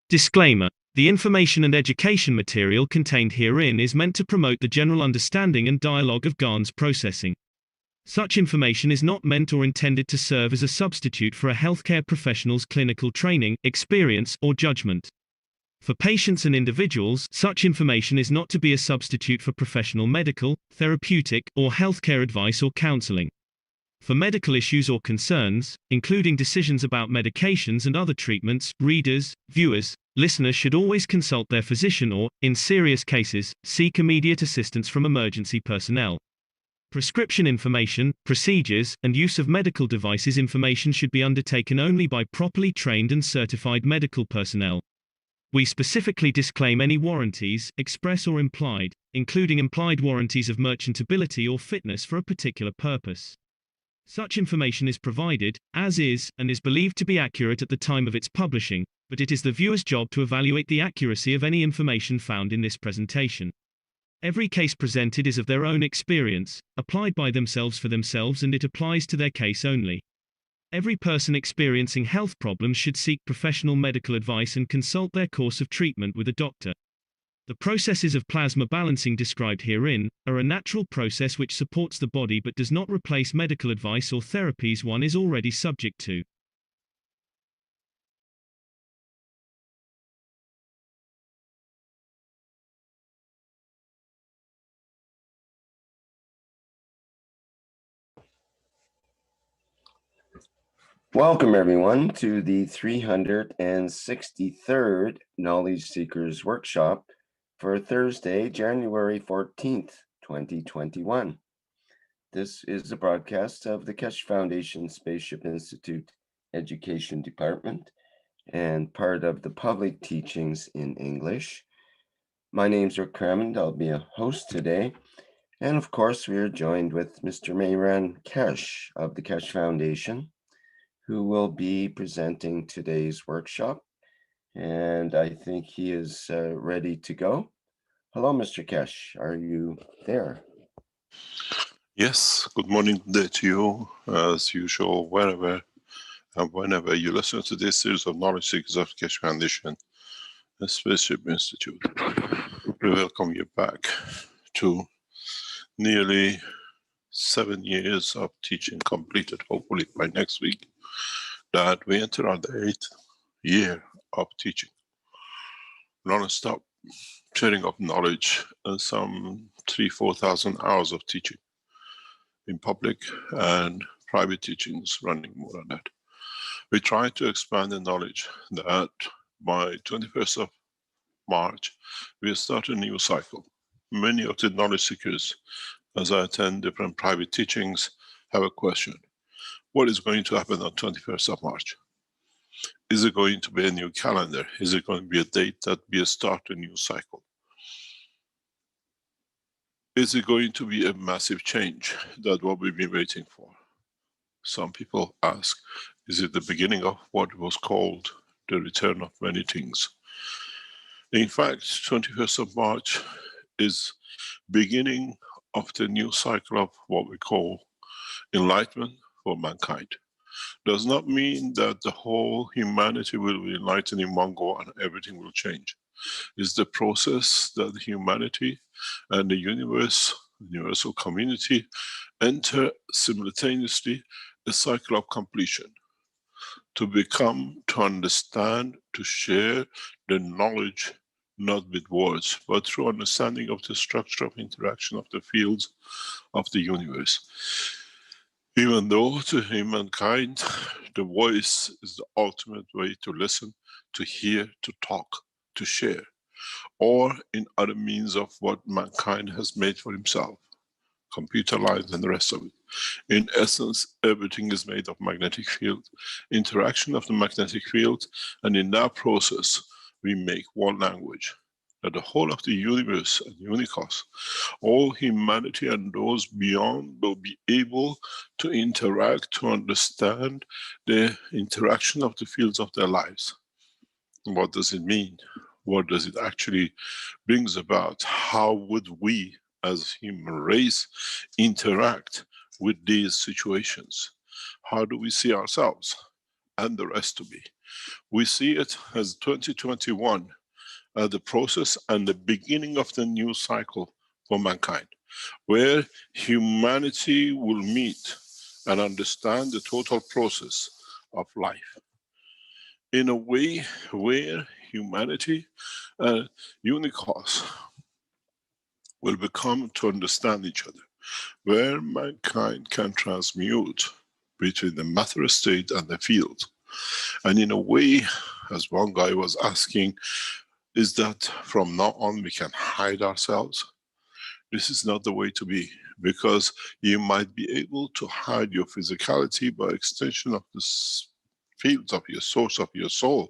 Disclaimer: the information and education material contained herein is meant to promote the general understanding and dialogue of GAN's processing. Such information is not meant or intended to serve as a substitute for a healthcare professional's clinical training, experience, or judgment. For patients and individuals, such information is not to be a substitute for professional medical, therapeutic, or healthcare advice or counseling. For medical issues or concerns, including decisions about medications and other treatments, readers, viewers, listeners should always consult their physician or, in serious cases, seek immediate assistance from emergency personnel. Prescription information, procedures, and use of medical devices information should be undertaken only by properly trained and certified medical personnel. We specifically disclaim any warranties, express or implied, including implied warranties of merchantability or fitness for a particular purpose. Such information is provided, as is, and is believed to be accurate at the time of its publishing, but it is the viewer's job to evaluate the accuracy of any information found in this presentation. Every case presented is of their own experience, applied by themselves for themselves, and it applies to their case only. Every person experiencing health problems should seek professional medical advice and consult their course of treatment with a doctor. The processes of plasma balancing described herein are a natural process which supports the body but does not replace medical advice or therapies one is already subject to. Welcome, everyone, to the 363rd Knowledge Seekers Workshop for Thursday, January 14th, 2021. This is a broadcast of the Keshe Foundation Spaceship Institute Education Department and part of the public teachings in English. My name's Rick Crammond. I'll be a host today. And of course, we are joined with Mr. Mayran Kesh of the Kesh Foundation, who will be presenting today's workshop. And I think he is ready to go. Hello, Mr. Kesh. Are you there? Yes, good morning day to you. As usual, wherever and whenever you listen to this series of Knowledge Seekers of Keshe Foundation, a Spaceship Institute, we welcome you back to nearly 7 years of teaching completed, hopefully by next week, that we enter our 8th year of teaching. Non-stop sharing of knowledge and some 3,000-4,000 hours of teaching in public and private teachings running more than that. We try to expand the knowledge that by 21st of March, we'll start a new cycle. Many of the knowledge seekers, as I attend different private teachings, have a question. What is going to happen on 21st of March? Is it going to be a new calendar? Is it going to be a date that will start a new cycle? Is it going to be a massive change that what we've been waiting for? Some people ask, is it the beginning of what was called the return of many things? In fact, 21st of March is beginning of the new cycle of what we call enlightenment for mankind. Does not mean that the whole humanity will be enlightened in one go and everything will change. It's the process that humanity and the universe, universal community, enter simultaneously a cycle of completion. To become, to understand, to share the knowledge, not with words, but through understanding of the structure of interaction of the fields of the universe. Even though to humankind, the voice is the ultimate way to listen, to hear, to talk, to share, or in other means of what mankind has made for himself, computer lines and the rest of it. In essence, everything is made of magnetic field, interaction of the magnetic field, and in that process, we make one language. That the whole of the universe and unicos, all humanity and those beyond will be able to interact, to understand the interaction of the fields of their lives. What does it mean? What does it actually brings about? How would we as human race interact with these situations? How do we see ourselves and the rest to be? We see it as 2021, the process and the beginning of the new cycle for mankind, where humanity will meet and understand the total process of life in a way where humanity and unicos will become to understand each other, where mankind can transmute between the matter state and the field. And in a way, as one guy was asking, is that from now on we can hide ourselves? This is not the way to be, because you might be able to hide your physicality by extension of the fields of your source of your soul,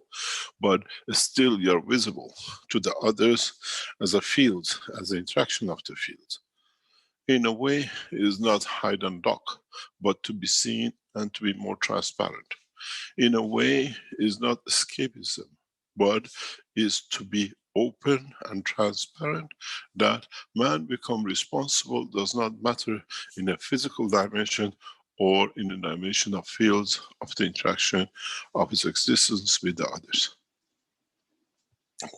but still you're visible to the others as a field, as an interaction of the field. In a way, it is not hide and duck, but to be seen and to be more transparent. In a way, it is not escapism, but is to be open and transparent, that man become responsible, does not matter in a physical dimension or in the dimension of fields of the interaction of his existence with the others.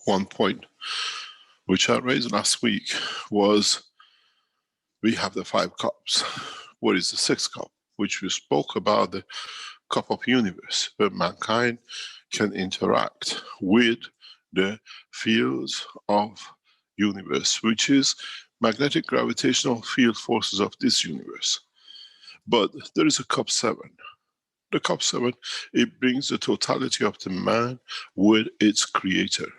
One point which I raised last week was, we have the 5 cups. What is the 6th cup? Which we spoke about, the cup of universe, where mankind can interact with the fields of universe, which is magnetic gravitational field forces of this universe. But there is a cup 7. The cup 7, it brings the totality of the man with its creator.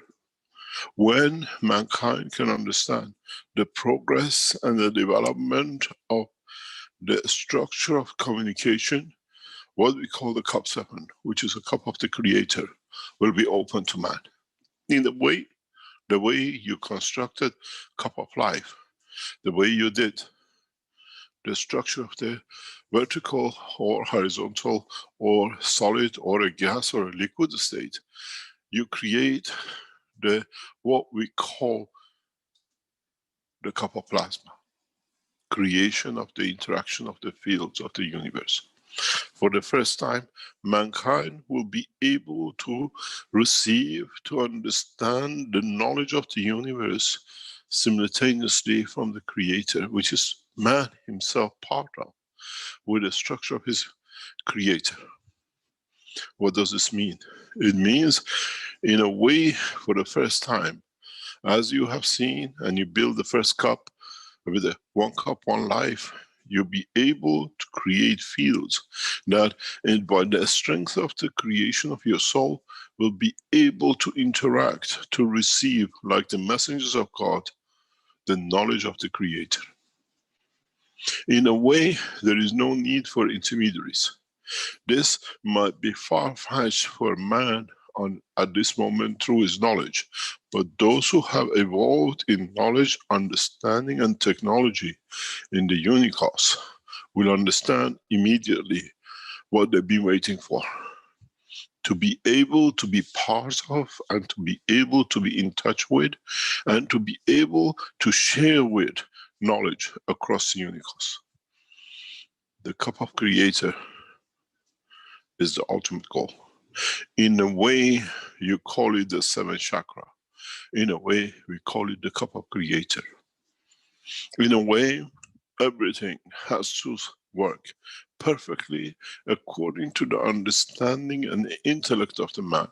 When mankind can understand the progress and the development of the structure of communication, what we call the cup 7, which is a cup of the Creator, will be open to man. In the way you constructed cup of life, the way you did the structure of the vertical or horizontal or solid or a gas or a liquid state, you create the what we call the cup of plasma, creation of the interaction of the fields of the universe. For the first time, mankind will be able to receive, to understand the knowledge of the universe simultaneously from the Creator, which is man himself part of, with the structure of his Creator. What does this mean? It means, in a way, for the first time, as you have seen, and you build the first cup with a one cup, one life, you'll be able to create fields that, and by the strength of the creation of your soul, will be able to interact, to receive, like the messengers of God, the knowledge of the Creator. In a way, there is no need for intermediaries. This might be far-fetched for man at this moment through his knowledge, but those who have evolved in knowledge, understanding and technology in the Unicos will understand immediately what they've been waiting for. To be able to be part of, and to be able to be in touch with, and to be able to share with knowledge across the Unicos. The cup of Creator is the ultimate goal. In a way, you call it the 7th chakra. In a way, we call it the cup of Creator. In a way, everything has to work perfectly according to the understanding and the intellect of the man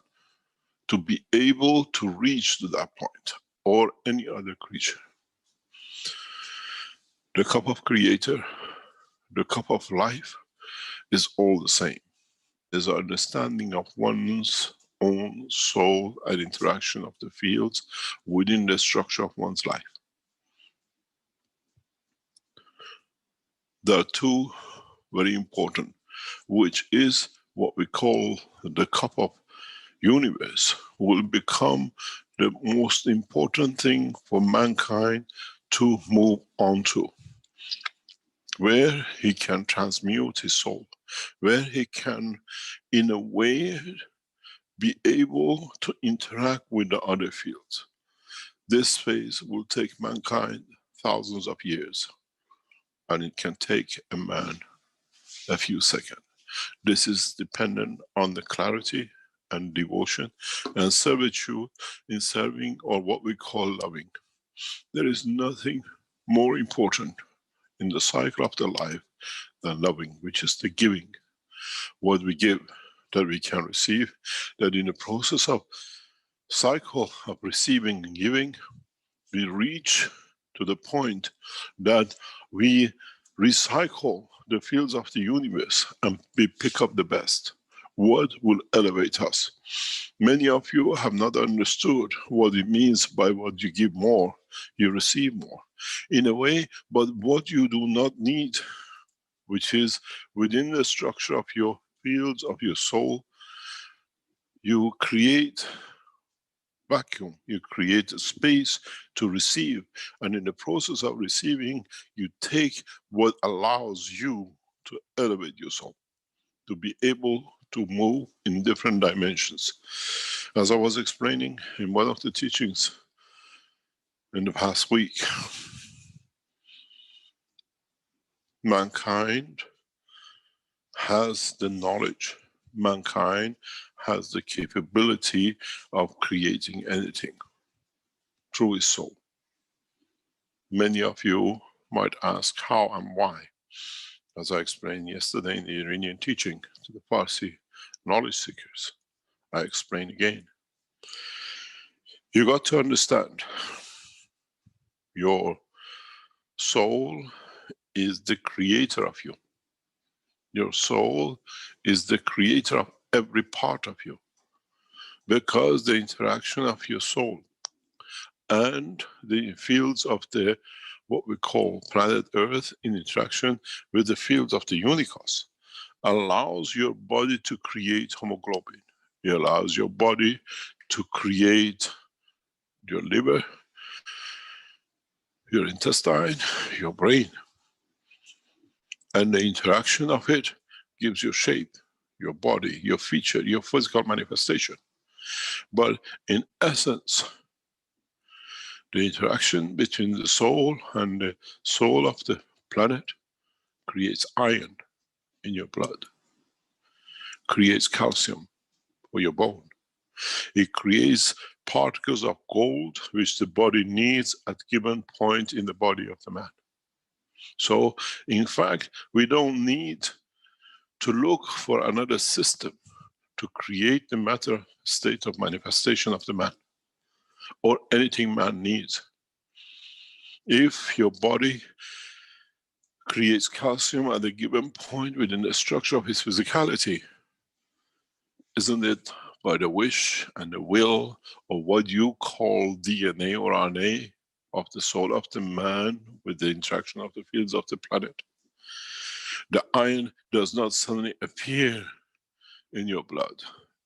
to be able to reach to that point, or any other creature. The cup of Creator, the cup of life, is all the same. Is an understanding of one's own soul and interaction of the fields within the structure of one's life. There are two very important, which is what we call the cup of universe, will become the most important thing for mankind to move on to, where he can transmute his soul, where he can, in a way, be able to interact with the other fields. This phase will take mankind thousands of years, and it can take a man a few seconds. This is dependent on the clarity and devotion and servitude in serving, or what we call loving. There is nothing more important in the cycle of the life than loving, which is the giving. What we give, that we can receive, that in the process of cycle of receiving and giving, we reach to the point that we recycle the fields of the universe and we pick up the best. What will elevate us? Many of you have not understood what it means by what you give more, you receive more. In a way, but what you do not need, which is within the structure of your fields of your soul, you create vacuum, you create a space to receive, and in the process of receiving, you take what allows you to elevate your soul, to be able to move in different dimensions. As I was explaining in one of the teachings in the past week, mankind has the knowledge, mankind has the capability of creating anything through his soul. Many of you might ask how and why. As I explained yesterday in the Iranian teaching to the Farsi knowledge seekers, I explain again. You got to understand, your soul is the creator of you. Your soul is the creator of every part of you, because the interaction of your soul and the fields of the what we call planet Earth in interaction with the fields of the Unicos allows your body to create hemoglobin. It allows your body to create your liver, your intestine, your brain. And the interaction of it gives you shape, your body, your feature, your physical manifestation. But in essence, the interaction between the soul and the soul of the planet creates iron in your blood, creates calcium for your bone. It creates particles of gold which the body needs at given point in the body of the man. So, in fact, we don't need to look for another system to create the matter state of manifestation of the man, or anything man needs. If your body creates calcium at a given point within the structure of his physicality, isn't it by the wish and the will of what you call DNA or RNA of the soul of the man with the interaction of the fields of the planet? The iron does not suddenly appear in your blood.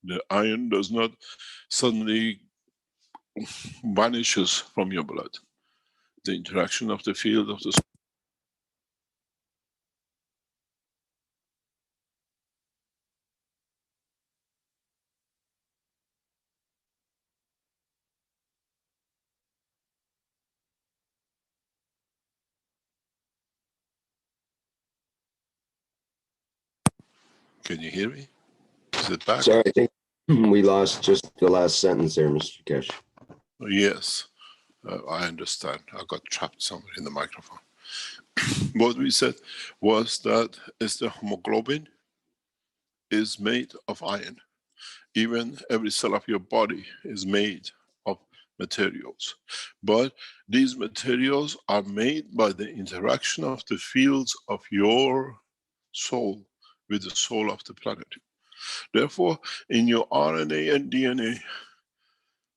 The iron does not suddenly vanishes from your blood. The interaction of the field of the soul. Can you hear me? Is it back? Sorry, I think we lost just the last sentence there, Mr. Kesh. Yes, I understand. I got trapped somewhere in the microphone. What we said was that is the hemoglobin is made of iron. Even every cell of your body is made of materials. But these materials are made by the interaction of the fields of your soul with the soul of the planet. Therefore, in your RNA and DNA,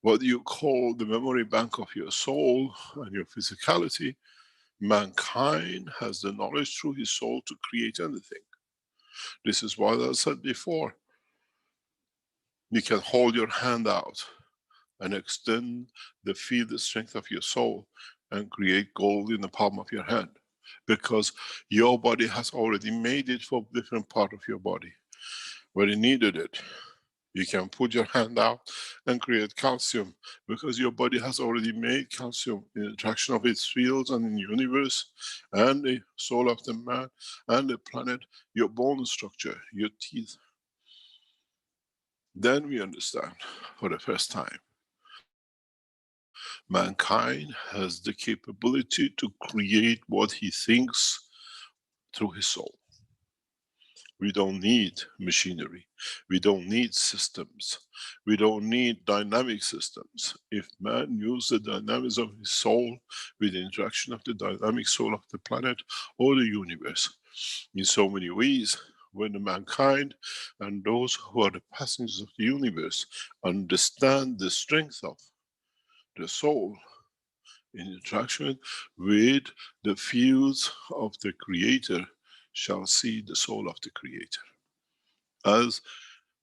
what you call the memory bank of your soul and your physicality, mankind has the knowledge through his soul to create anything. This is what I said before. You can hold your hand out and extend the field strength of your soul and create gold in the palm of your hand, because your body has already made it for different part of your body where it needed it. You can put your hand out and create calcium because your body has already made calcium in the attraction of its fields and in the universe and the soul of the man and the planet, your bone structure, your teeth. Then we understand for the first time, mankind has the capability to create what he thinks through his soul. We don't need machinery. We don't need systems. We don't need dynamic systems. If man uses the dynamics of his soul with the interaction of the dynamic soul of the planet or the universe, in so many ways, when the mankind and those who are the passengers of the universe understand the strength of the soul in interaction with the fields of the Creator, shall see the soul of the Creator. As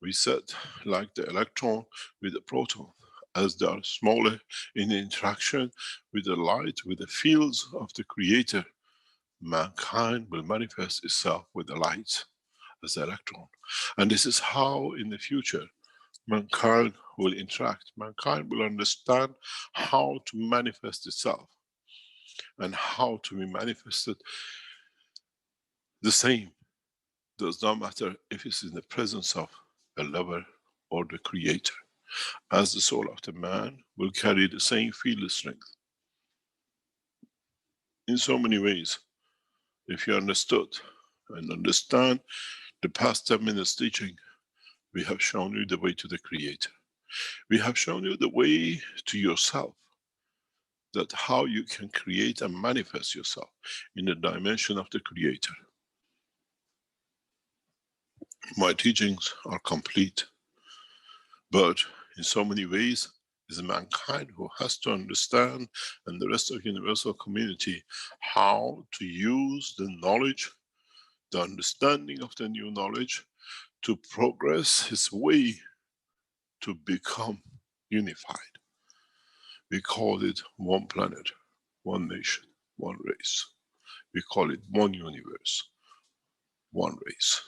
we said, like the electron with the proton, as they are smaller in interaction with the light, with the fields of the Creator, mankind will manifest itself with the light as the electron. And this is how in the future mankind will interact. Mankind will understand how to manifest itself and how to be manifested the same. Does not matter if it's in the presence of a lover or the Creator, as the soul of the man will carry the same field strength. In so many ways, if you understood and understand the past 10 minutes teaching, we have shown you the way to the Creator. We have shown you the way to yourself, that how you can create and manifest yourself in the dimension of the Creator. My teachings are complete, but in so many ways, it's mankind who has to understand, and the rest of the universal community, how to use the knowledge the understanding of the new knowledge, to progress his way to become unified. We call it one planet, one nation, one race. We call it one universe, one race.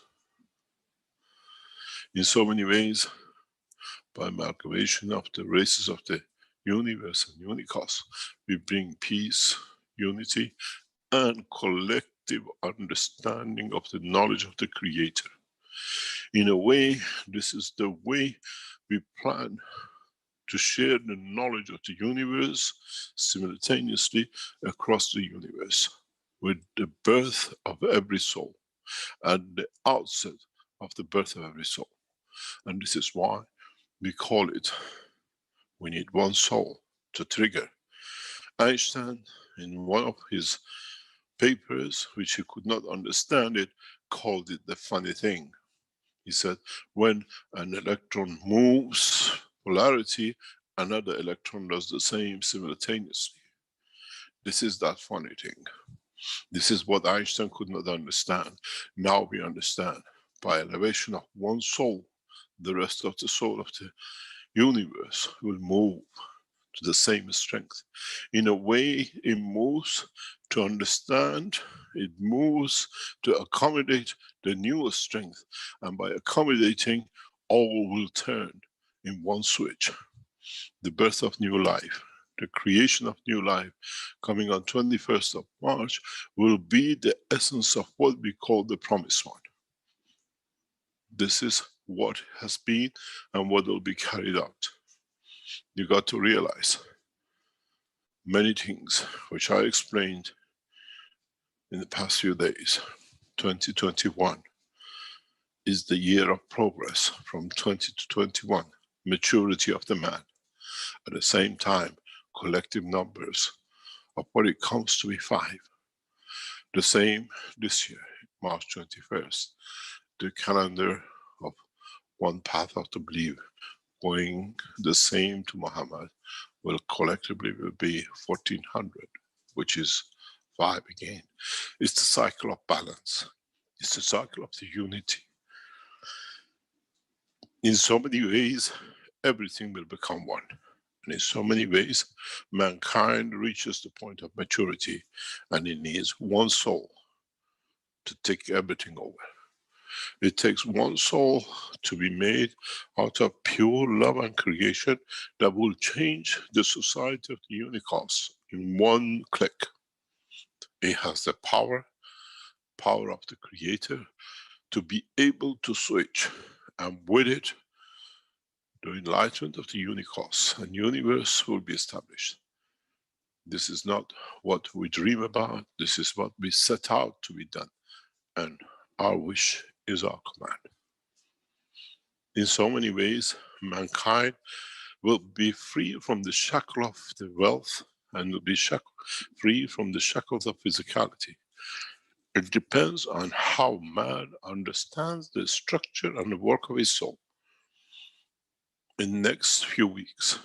In so many ways, by amalgamation of the races of the universe and unicos, we bring peace, unity, and collective understanding of the knowledge of the Creator. In a way, this is the way we plan to share the knowledge of the universe simultaneously across the universe, with the birth of every soul and the outset of the birth of every soul. And this is why we call it, we need one soul to trigger. Einstein, in one of his papers, which he could not understand it, called it the funny thing. He said, when an electron moves polarity, another electron does the same simultaneously. This is that funny thing. This is what Einstein could not understand. Now we understand. By elevation of one soul, the rest of the soul of the universe will move to the same strength. In a way, it moves to understand, it moves to accommodate the new strength, and by accommodating, all will turn in one switch. The birth of new life, the creation of new life, coming on 21st of March, will be the essence of what we call the promised one. This is what has been and what will be carried out. You got to realize many things which I explained in the past few days. 2021 is the year of progress from 20 to 21, maturity of the man. At the same time, collective numbers of what it comes to be 5. The same this year, March 21st, the calendar of one path of the belief, going the same to Muhammad, will collectively be 1400, which is 5 again. It's the cycle of balance. It's the cycle of the unity. In so many ways, everything will become one. And in so many ways, mankind reaches the point of maturity, and it needs one soul to take everything over. It takes one soul to be made out of pure love and creation that will change the society of the unicos in one click. It has the power of the Creator to be able to switch, and with it, the enlightenment of the unicos and universe will be established. This is not what we dream about, this is what we set out to be done, and our wish is our command. In so many ways, mankind will be free from the shackle of the wealth, and will be free from the shackles of physicality. It depends on how man understands the structure and the work of his soul. In the next few weeks,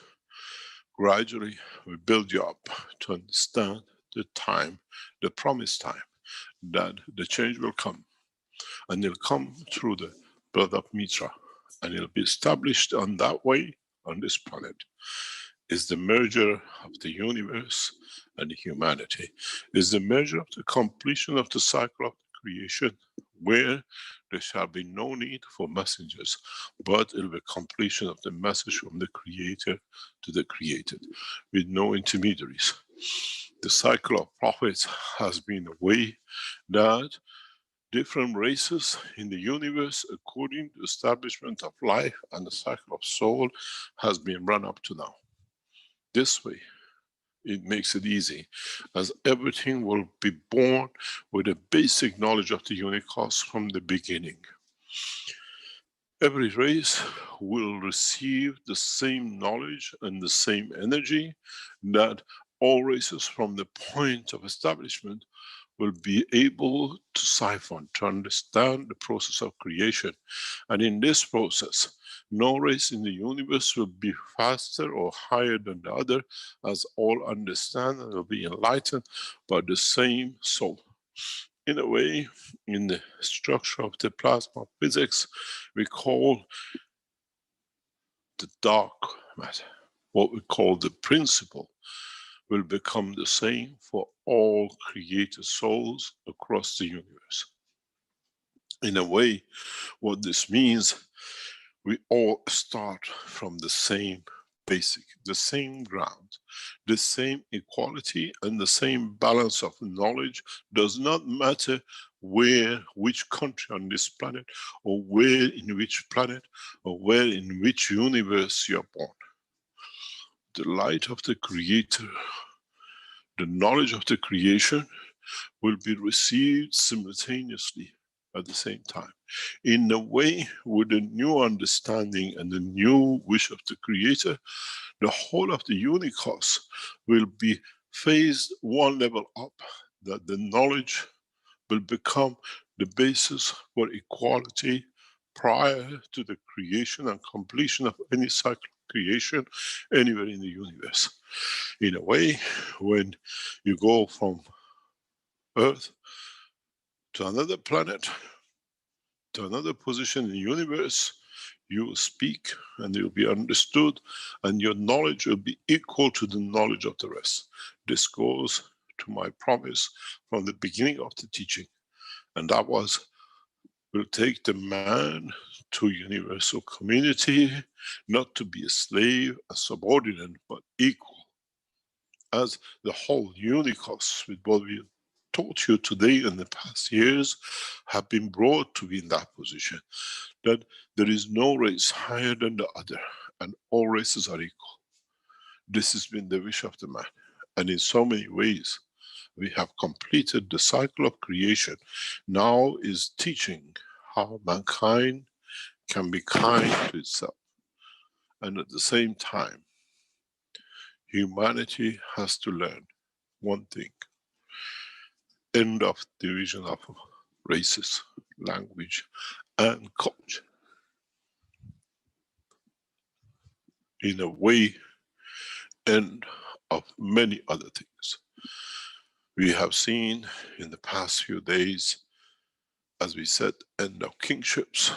gradually we build you up to understand the time, the promised time, that the change will come. And it'll come through the blood of Mitra, and it'll be established on that way on this planet. Is the merger of the universe and the humanity. Is the merger of the completion of the cycle of the creation, where there shall be no need for messengers, but it will be completion of the message from the Creator to the created, with no intermediaries. The cycle of prophets has been a way that different races in the universe, according to the establishment of life and the cycle of soul, has been run up to now. This way, it makes it easy, as everything will be born with a basic knowledge of the unicos from the beginning. Every race will receive the same knowledge and the same energy that all races from the point of establishment will be able to siphon, to understand the process of creation. And in this process, no race in the universe will be faster or higher than the other, as all understand and will be enlightened by the same soul. in a way, in the structure of the plasma physics, we call the dark matter, what we call the principle, will become the same for all created souls across the universe. In a way, what this means, we all start from the same basic, the same ground, the same equality and the same balance of knowledge. Does not matter where, which country on this planet, or where in which planet, or where in which universe you are born. The light of the Creator, the knowledge of the creation will be received simultaneously at the same time. In a way, with a new understanding and the new wish of the Creator, the whole of the universe will be phased one level up, that the knowledge will become the basis for equality prior to the creation and completion of any cycle of creation anywhere in the universe. In a way, when you go from Earth to another planet, to another position in the universe, you will speak and you'll be understood, and your knowledge will be equal to the knowledge of the rest. This goes to my promise from the beginning of the teaching, and that was, we'll take the man to universal community, not to be a slave, a subordinate, but equal. As the whole universe, with what we taught you today and the past years, have been brought to be in that position, that there is no race higher than the other, and all races are equal. This has been the wish of the man, and in so many ways, we have completed the cycle of creation. Now is teaching how mankind can be kind to itself, and at the same time, humanity has to learn one thing: end of division of races, language, and culture. In a way, end of many other things. We have seen in the past few days, as we said, end of kingships,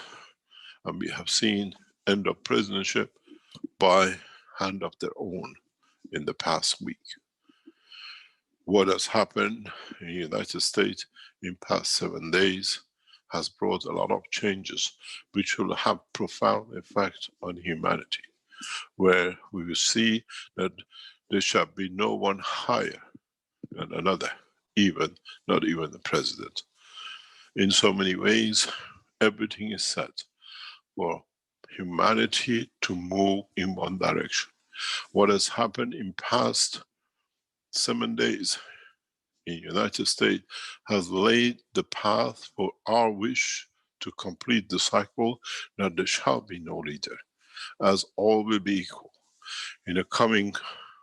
and we have seen end of presidentship by hand of their own in the past week. What has happened in the United States in past 7 days has brought a lot of changes which will have profound effect on humanity, where we will see that there shall be no one higher than another, even, not even the president. In so many ways, everything is set for humanity to move in one direction. What has happened in past 7 days in the United States has laid the path for our wish to complete the cycle, that there shall be no leader, as all will be equal. In a coming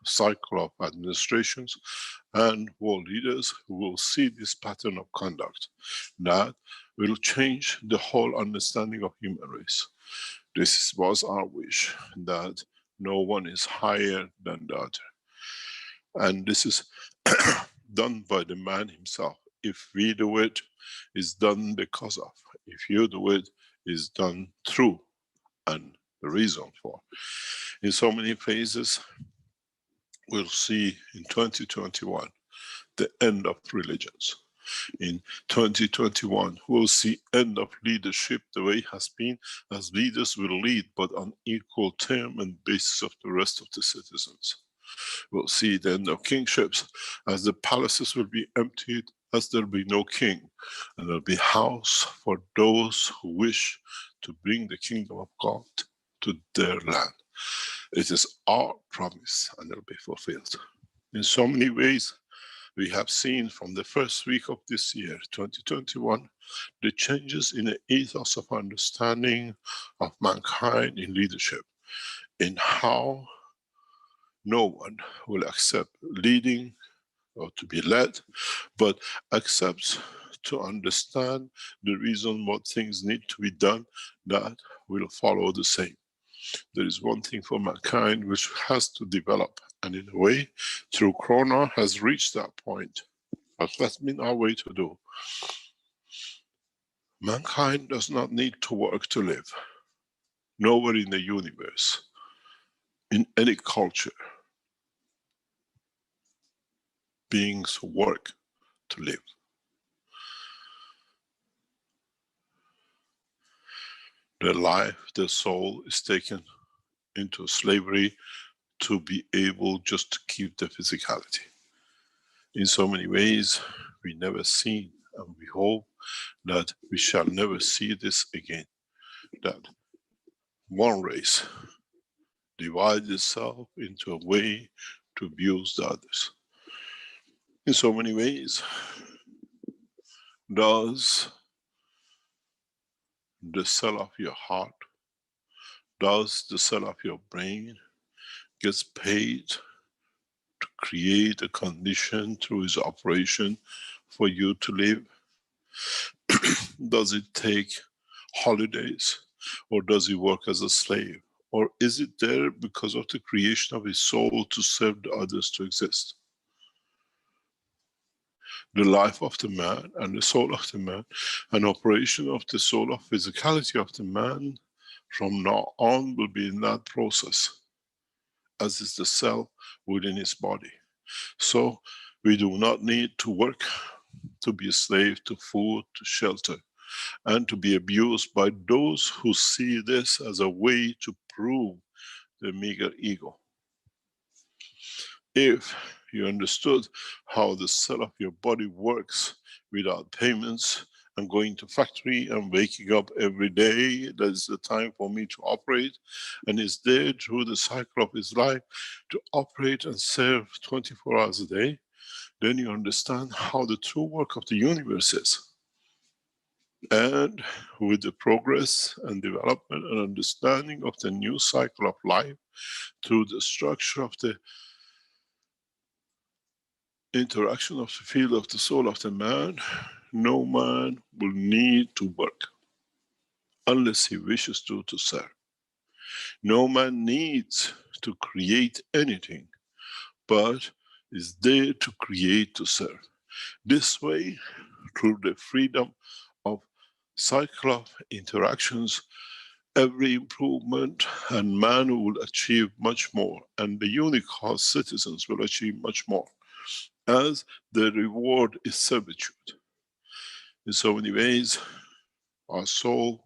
cycle of administrations and world leaders who will see this pattern of conduct, that will change the whole understanding of human race. This was our wish, that no one is higher than the other. And this is done by the man himself. If we do it, it's done because of. If you do it, it's done through, and the reason for. In so many phases, we'll see in 2021 the end of religions. In 2021, we'll see end of leadership the way it has been, as leaders will lead, but on equal term and basis of the rest of the citizens. We'll see the end of kingships, as the palaces will be emptied, as there'll be no king, and there'll be house for those who wish to bring the kingdom of God to their land. It is our promise, and it'll be fulfilled. In so many ways, we have seen from the first week of this year, 2021, the changes in the ethos of understanding of mankind in leadership, in how no one will accept leading or to be led, but accepts to understand the reason what things need to be done, that will follow the same. There is one thing for mankind which has to develop, and in a way, through Corona has reached that point, But that's been our way to do. Mankind does not need to work to live. Nowhere in the universe, in any culture, beings work to live. Their life, their soul is taken into slavery to be able just to keep the physicality. In so many ways, we never seen, and we hope that we shall never see this again. That one race divides itself into a way to abuse the others. In so many ways, does the cell of your heart, does the cell of your brain gets paid to create a condition through its operation for you to live? Does it take holidays, or does it work as a slave? Or is it there because of the creation of his soul to serve the others to exist? The life of the man and the soul of the man, and operation of the soul of physicality of the man from now on will be in that process, as is the cell within his body. So we do not need to work to be a slave to food, to shelter, and to be abused by those who see this as a way to prove the meager ego. If you understood how the cell of your body works without payments, and going to factory and waking up every day, that is the time for me to operate, and is there through the cycle of his life to operate and serve 24 hours a day, then you understand how the true work of the universe is. And with the progress and development and understanding of the new cycle of life, through the structure of the interaction of the field of the soul of the man, no man will need to work unless he wishes to serve. No man needs to create anything, but is there to create to serve. This way, through the freedom of cycle of interactions, every improvement and man will achieve much more, and the unique citizens will achieve much more, as the reward is servitude. In so many ways, our soul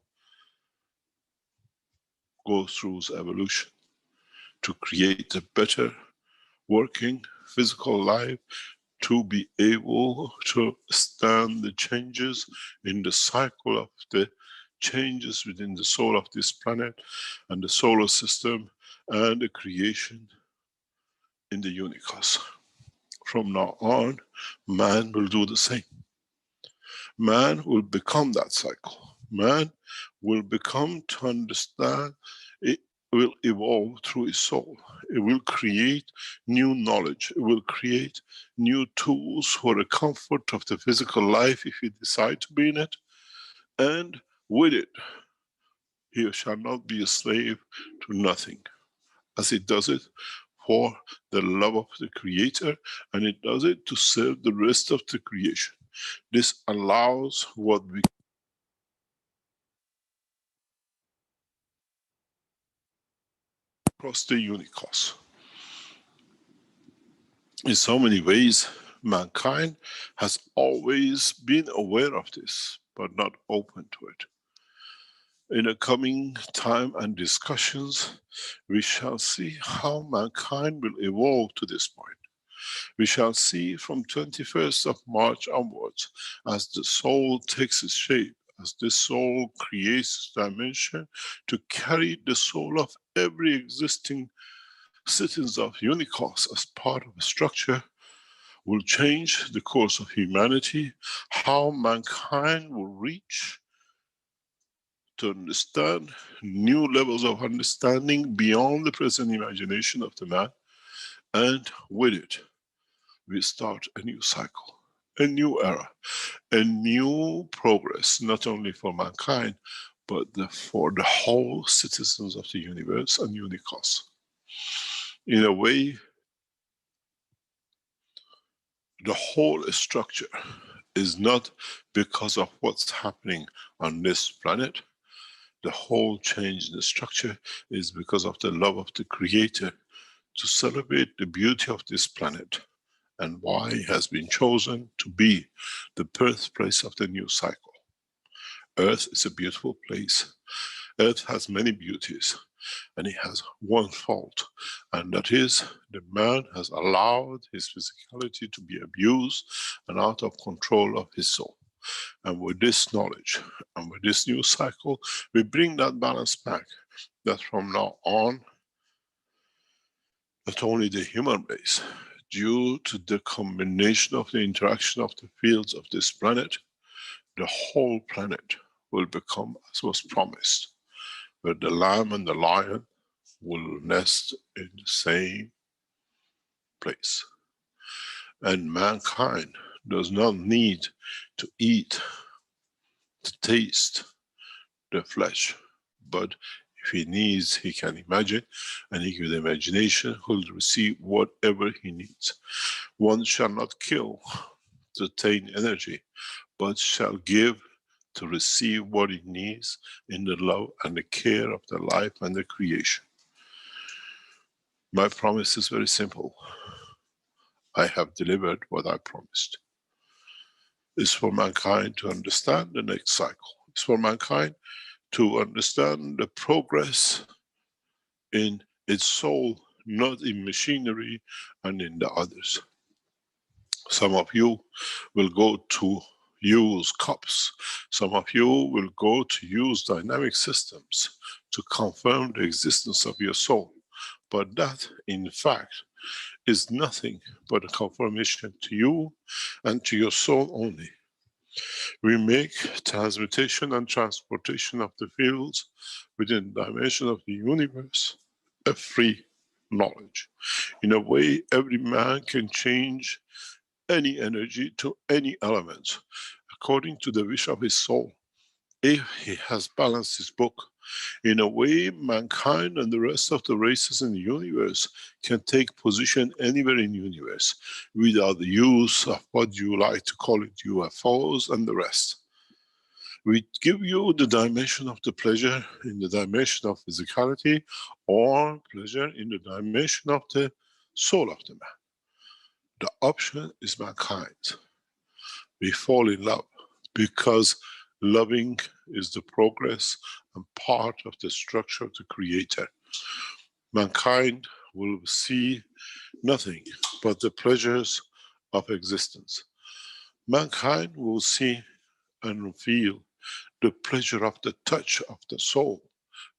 goes through evolution to create a better working physical life, to be able to stand the changes in the cycle of the changes within the soul of this planet and the solar system and the creation in the unicos. From now on, man will do the same. Man will become that cycle. Man will become to understand, it will evolve through his soul. It will create new knowledge. It will create new tools for the comfort of the physical life if he decides to be in it. And with it, he shall not be a slave to nothing, as it does it for the love of the Creator, and it does it to serve the rest of the creation. This allows what we across the unicos. In so many ways, mankind has always been aware of this, but not open to it. In the coming time and discussions, we shall see how mankind will evolve to this point. We shall see from 21st of March onwards, as the soul takes its shape, as this soul creates dimension to carry the soul of every existing citizens of unicos as part of a structure, will change the course of humanity, how mankind will reach to understand new levels of understanding beyond the present imagination of the man, and with it, we start a new cycle, a new era, a new progress, not only for mankind, but for the whole citizens of the universe and unicos. In a way, The whole structure is not because of what's happening on this planet. The whole change in the structure is because of the love of the Creator to celebrate the beauty of this planet and why it has been chosen to be the birthplace of the new cycle. Earth is a beautiful place. Earth has many beauties, and it has one fault, and that is the man has allowed his physicality to be abused and out of control of his soul. And with this knowledge and with this new cycle, we bring that balance back, that from now on, not only the human race, due to the combination of the interaction of the fields of this planet, the whole planet will become as was promised, where the lamb and the lion will nest in the same place. And mankind does not need to eat, to taste the flesh, but if he needs, he can imagine, and he with imagination will receive whatever he needs. One shall not kill to attain energy, but shall give to receive what he needs in the love and the care of the life and the creation. My promise is very simple. I have delivered what I promised. It's for mankind to understand the next cycle. It's for mankind to understand the progress in its soul, not in machinery and in the others. Some of you will go to use cups. Some of you will go to use dynamic systems to confirm the existence of your soul. But that, in fact, is nothing but a confirmation to you and to your soul only. We make transmutation and transportation of the fields within the dimension of the universe a free knowledge. In a way, every man can change any energy to any element according to the wish of his soul, if he has balanced his book. In a way, mankind and the rest of the races in the universe can take position anywhere in the universe without the use of what you like to call it, UFOs and the rest. We give you the dimension of the pleasure in the dimension of physicality, or pleasure in the dimension of the soul of the man. The option is mankind. We fall in love because loving is the progress and part of the structure of the Creator. Mankind will see nothing but the pleasures of existence. Mankind will see and feel the pleasure of the touch of the soul,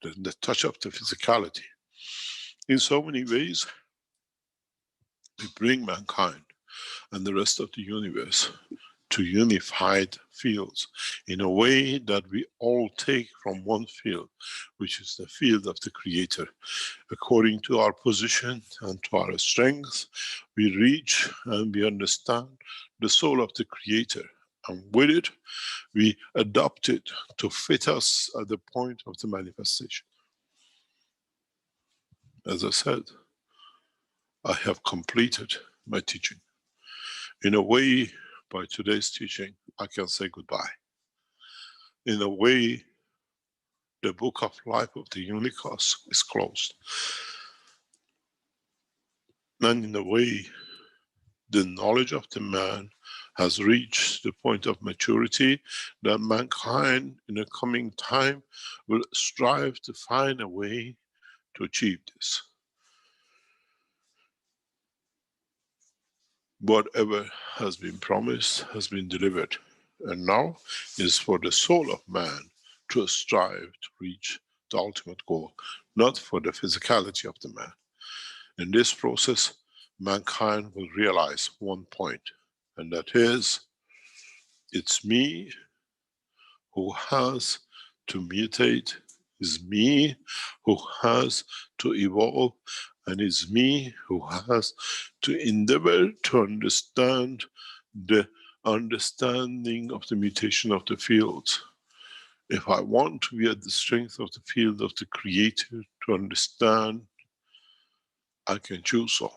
the touch of the physicality. In so many ways, we bring mankind and the rest of the universe to unified fields in a way that we all take from one field, which is the field of the Creator. According to our position and to our strength, we reach and we understand the soul of the Creator, and with it, we adopt it to fit us at the point of the manifestation. As I said, I have completed my teaching. In a way, by today's teaching, I can say goodbye. In a way, the book of life of the Unicos is closed. And in a way, the knowledge of the man has reached the point of maturity that mankind in the coming time will strive to find a way to achieve this. Whatever has been promised has been delivered, and now is for the soul of man to strive to reach the ultimate goal, not for the physicality of the man. In this process, mankind will realize one point, and that is, it's me who has to mutate, it's me who has to evolve, and it's me who has to endeavor to understand the understanding of the mutation of the fields. If I want to be at the strength of the field of the Creator to understand, I can choose so.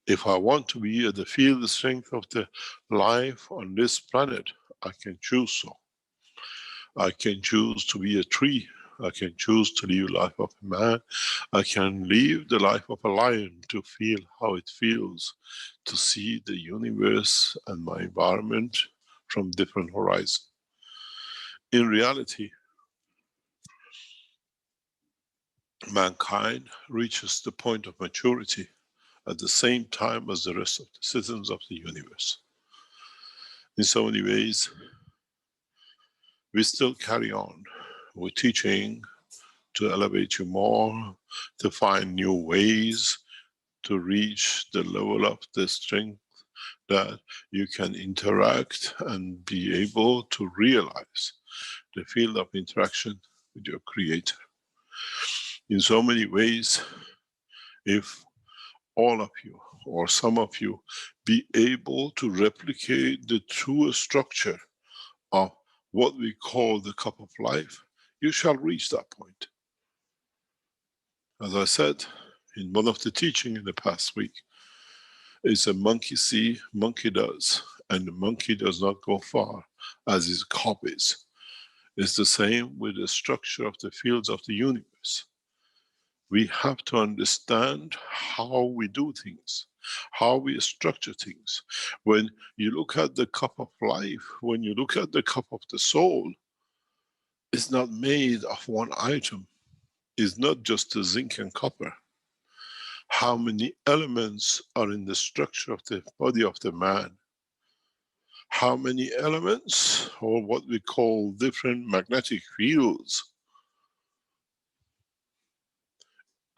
If I want to be at the field strength of the life on this planet, I can choose so. I can choose to be a tree. I can choose to live the life of a man. I can live the life of a lion to feel how it feels, to see the universe and my environment from different horizons. In reality, mankind reaches the point of maturity at the same time as the rest of the citizens of the universe. In so many ways, we still carry on with teaching to elevate you more, to find new ways to reach the level of the strength that you can interact and be able to realize the field of interaction with your creator. In so many ways, if all of you or some of you be able to replicate the true structure of what we call the cup of life, you shall reach that point. As I said in one of the teaching in the past week, it's a monkey see, monkey does, and the monkey does not go far as his cup is. It's the same with the structure of the fields of the universe. We have to understand how we do things, how we structure things. When you look at the cup of life, when you look at the cup of the soul, it's not made of one item. It's not just the zinc and copper. How many elements are in the structure of the body of the man? How many elements, or what we call different magnetic fields,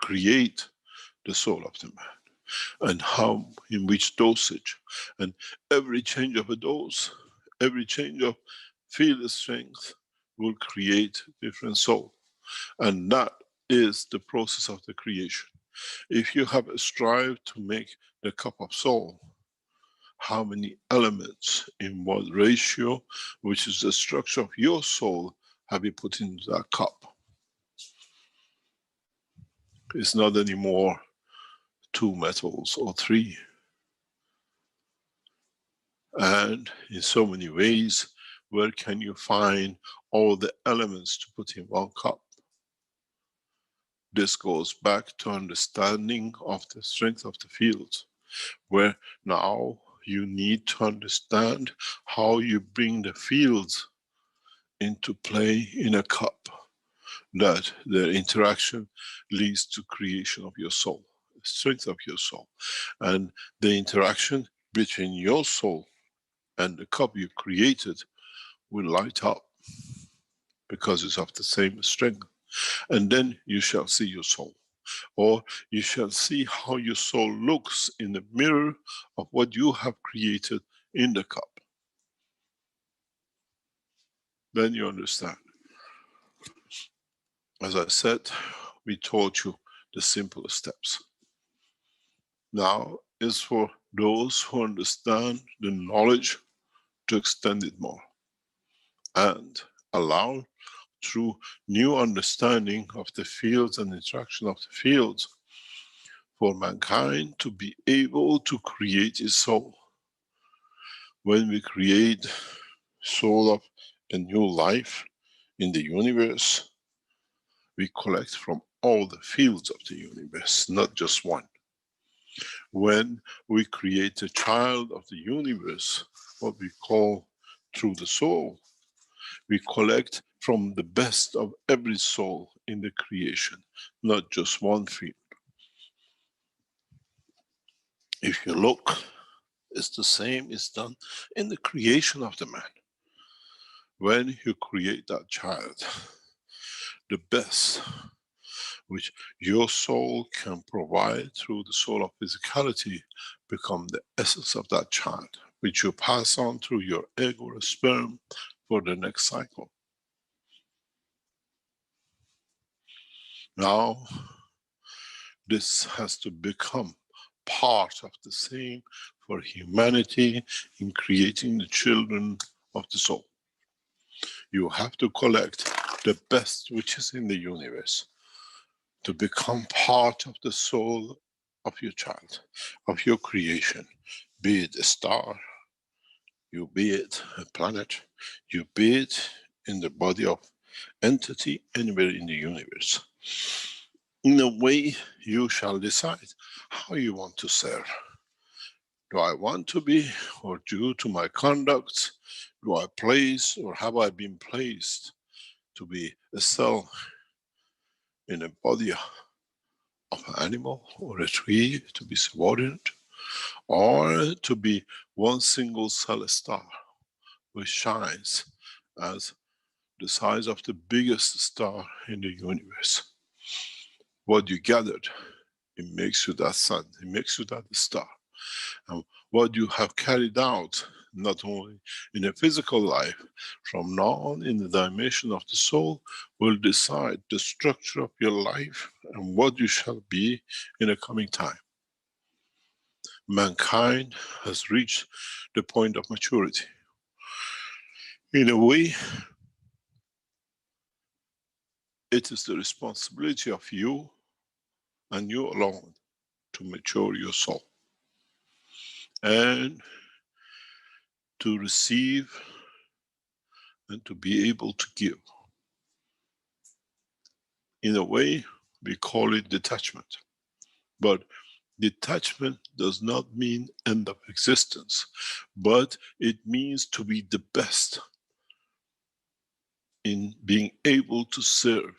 create the soul of the man? And how, in which dosage? And every change of a dose, every change of field strength will create different soul. And that is the process of the creation. If you have a strive to make the cup of soul, how many elements in what ratio, which is the structure of your soul, have you put into that cup? It's not anymore 2 metals or 3. And in so many ways, where can you find all the elements to put in one cup? This goes back to understanding of the strength of the field, where now you need to understand how you bring the fields into play in a cup, that the interaction leads to creation of your soul, strength of your soul. And the interaction between your soul and the cup you created will light up because it's of the same strength. And then you shall see your soul, or you shall see how your soul looks in the mirror of what you have created in the cup. Then you understand. As I said, we taught you the simple steps. Now is for those who understand the knowledge to extend it more and allow, through new understanding of the fields and interaction of the fields, for mankind to be able to create its soul. When we create soul of a new life in the universe, we collect from all the fields of the universe, not just one. When we create a child of the universe, what we call through the soul, we collect from the best of every soul in the creation, not just one field. If you look, it's the same is done in the creation of the man. When you create that child, the best which your soul can provide through the soul of physicality become the essence of that child, which you pass on through your egg or a sperm for the next cycle. Now, this has to become part of the same for humanity in creating the children of the soul. You have to collect the best which is in the universe to become part of the soul of your child, of your creation, be it a star, you be it a planet, you be it in the body of entity anywhere in the universe. In a way, you shall decide how you want to serve. Do I want to be, or due to my conduct, do I place, or have I been placed to be a cell in a body of an animal or a tree, to be subordinate, or to be one single cell star which shines as the size of the biggest star in the universe. What you gathered, it makes you that sun, it makes you that star. And what you have carried out, not only in a physical life, from now on in the dimension of the soul, will decide the structure of your life and what you shall be in a coming time. Mankind has reached the point of maturity. In a way, it is the responsibility of you and you alone to mature your soul and to receive and to be able to give. In a way, we call it detachment. But detachment does not mean end of existence, but it means to be the best in being able to serve,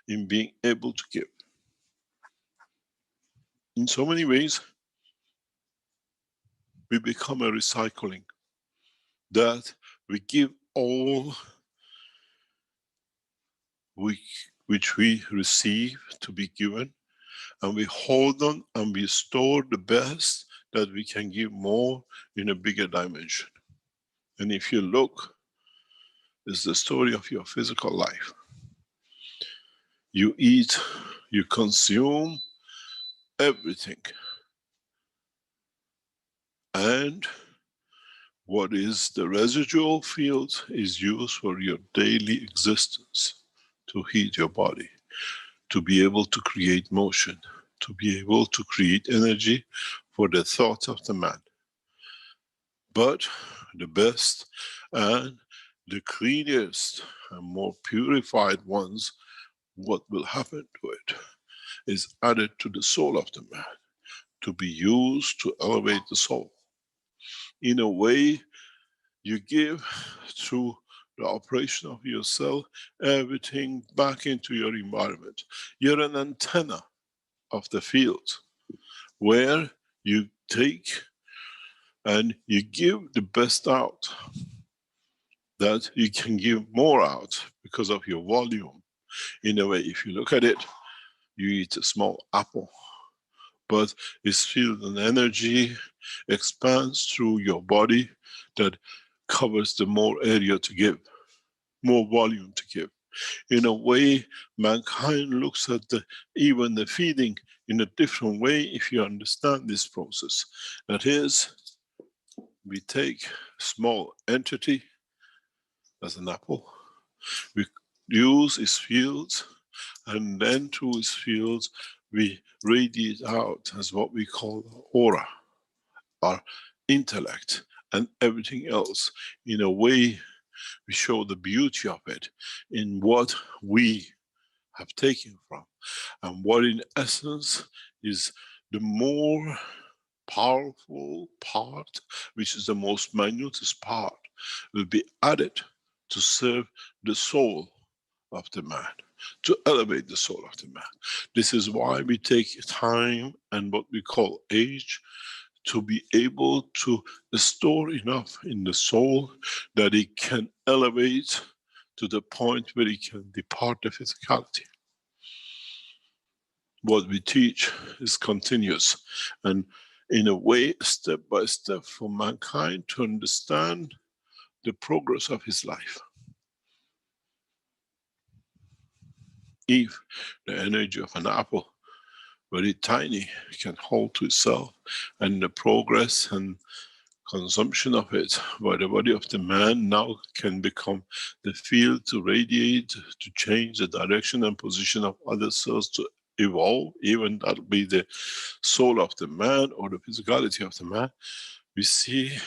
in being able to give. In so many ways, we become a recycling, that we give all which we receive to be given, and we hold on and we store the best that we can give more in a bigger dimension. And if you look, it's the story of your physical life. You eat, you consume everything. And what is the residual field is used for your daily existence, to heat your body, to be able to create motion, to be able to create energy for the thoughts of the man. But the best and the cleanest and more purified ones, what will happen to it is added to the soul of the man, to be used to elevate the soul. In a way, you give through the operation of your cell everything back into your environment. You're an antenna of the field where you take and you give the best out, that you can give more out because of your volume. In a way, if you look at it, you eat a small apple, but it's filled with energy, expands through your body, that covers the more area to give, more volume to give. In a way, mankind looks at even the feeding in a different way if you understand this process. That is, we take a small entity as an apple, we use its fields, and then through its fields we radiate out as what we call aura, our intellect, and everything else. In a way, we show the beauty of it in what we have taken from, and what in essence is the more powerful part, which is the most minutest part, will be added to serve the soul of the man, to elevate the soul of the man. This is why we take time and what we call age, to be able to store enough in the soul that it can elevate to the point where it can depart the physicality. What we teach is continuous, and in a way, step by step, for mankind to understand the progress of his life. If the energy of an apple, very tiny, can hold to itself, and the progress and consumption of it by the body of the man now can become the field to radiate, to change the direction and position of other cells, to evolve, even that'll be the soul of the man or the physicality of the man, we see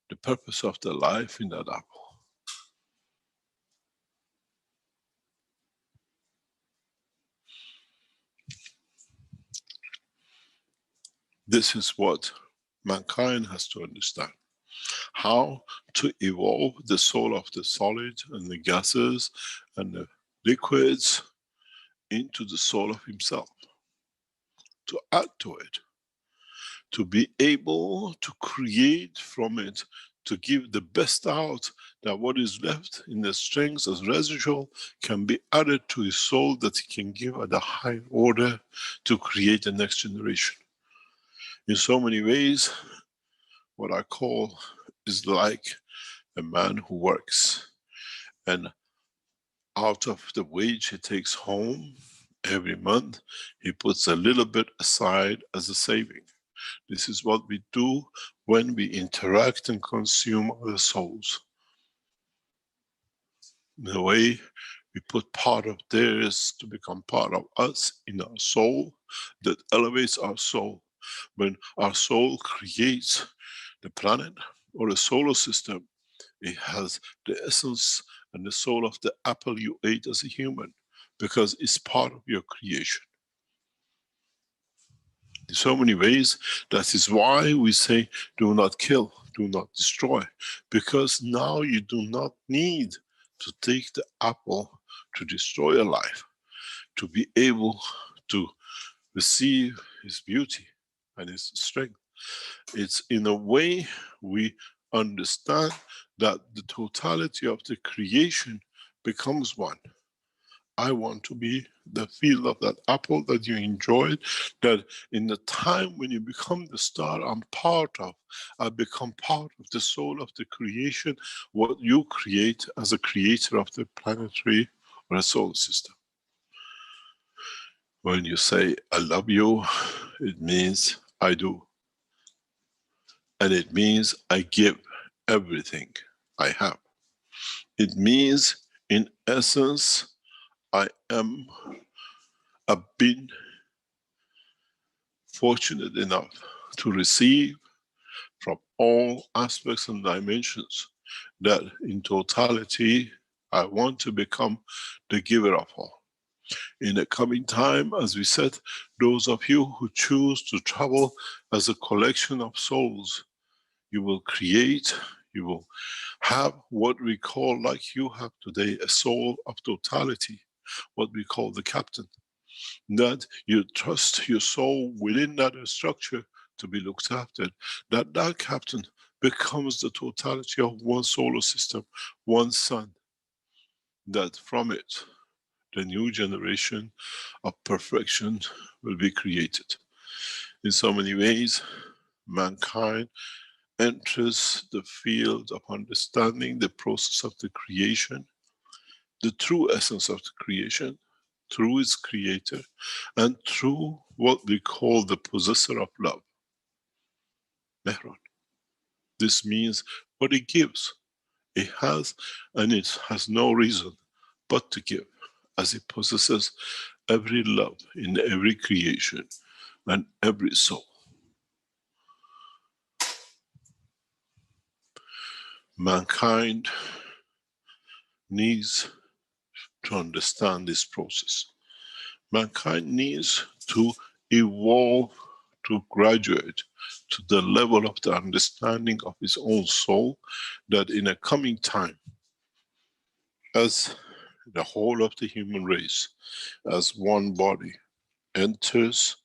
the purpose of the life in that apple. This is what mankind has to understand. How to evolve the soul of the solid and the gases and the liquids into the soul of himself. To add to it. To be able to create from it, to give the best out, that what is left in the strings as residual can be added to his soul, that he can give at a high order to create the next generation. In so many ways, what I call is like a man who works, and out of the wage he takes home every month, he puts a little bit aside as a saving. This is what we do when we interact and consume other souls. In a way, we put part of theirs to become part of us in our soul, that elevates our soul. When our soul creates the planet or the solar system, it has the essence and the soul of the apple you ate as a human, because it's part of your creation. In so many ways, that is why we say, do not kill, do not destroy. Because now you do not need to take the apple to destroy a life, to be able to receive his beauty and his strength. It's in a way we understand that the totality of the creation becomes one. I want to be the feel of that apple that you enjoyed, that in the time when you become the star I'm part of, I become part of the soul of the creation, what you create as a creator of the planetary or a solar system. When you say, I love you, it means I do. And it means I give everything I have. It means, in essence, I am a being fortunate enough to receive from all aspects and dimensions, that in totality I want to become the giver of all. In the coming time, as we said, those of you who choose to travel as a collection of souls, you will create, you will have what we call, like you have today, a soul of totality, what we call the captain. That you trust your soul within that structure to be looked after, that that captain becomes the totality of one solar system, one sun, that from it the new generation of perfection will be created. In so many ways, mankind enters the field of understanding the process of the creation, the true essence of the creation, through its creator, and through what we call the possessor of love, Mehran. This means what it gives. It has, and it has no reason but to give, as it possesses every love in every creation and every soul. Mankind needs to understand this process. Mankind needs to evolve, to graduate to the level of the understanding of his own soul, that in a coming time, as the whole of the human race, as one body, enters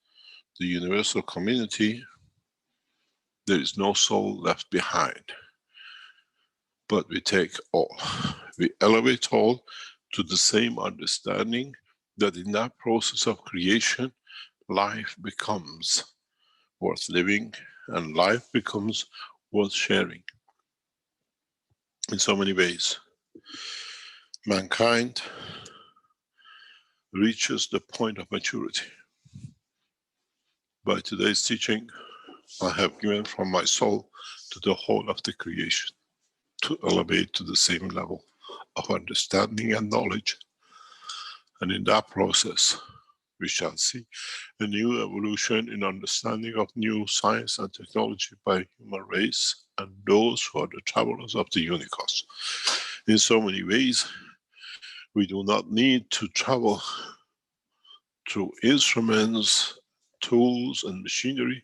the universal community, there is no soul left behind. But we take all, we elevate all to the same understanding, that in that process of creation, life becomes worth living and life becomes worth sharing. In so many ways, mankind reaches the point of maturity. By today's teaching, I have given from my soul to the whole of the creation, to elevate to the same level of understanding and knowledge. And in that process, We shall see a new evolution in understanding of new science and technology by human race and those who are the travelers of the unicos. In so many ways, we do not need to travel through instruments, tools and machinery,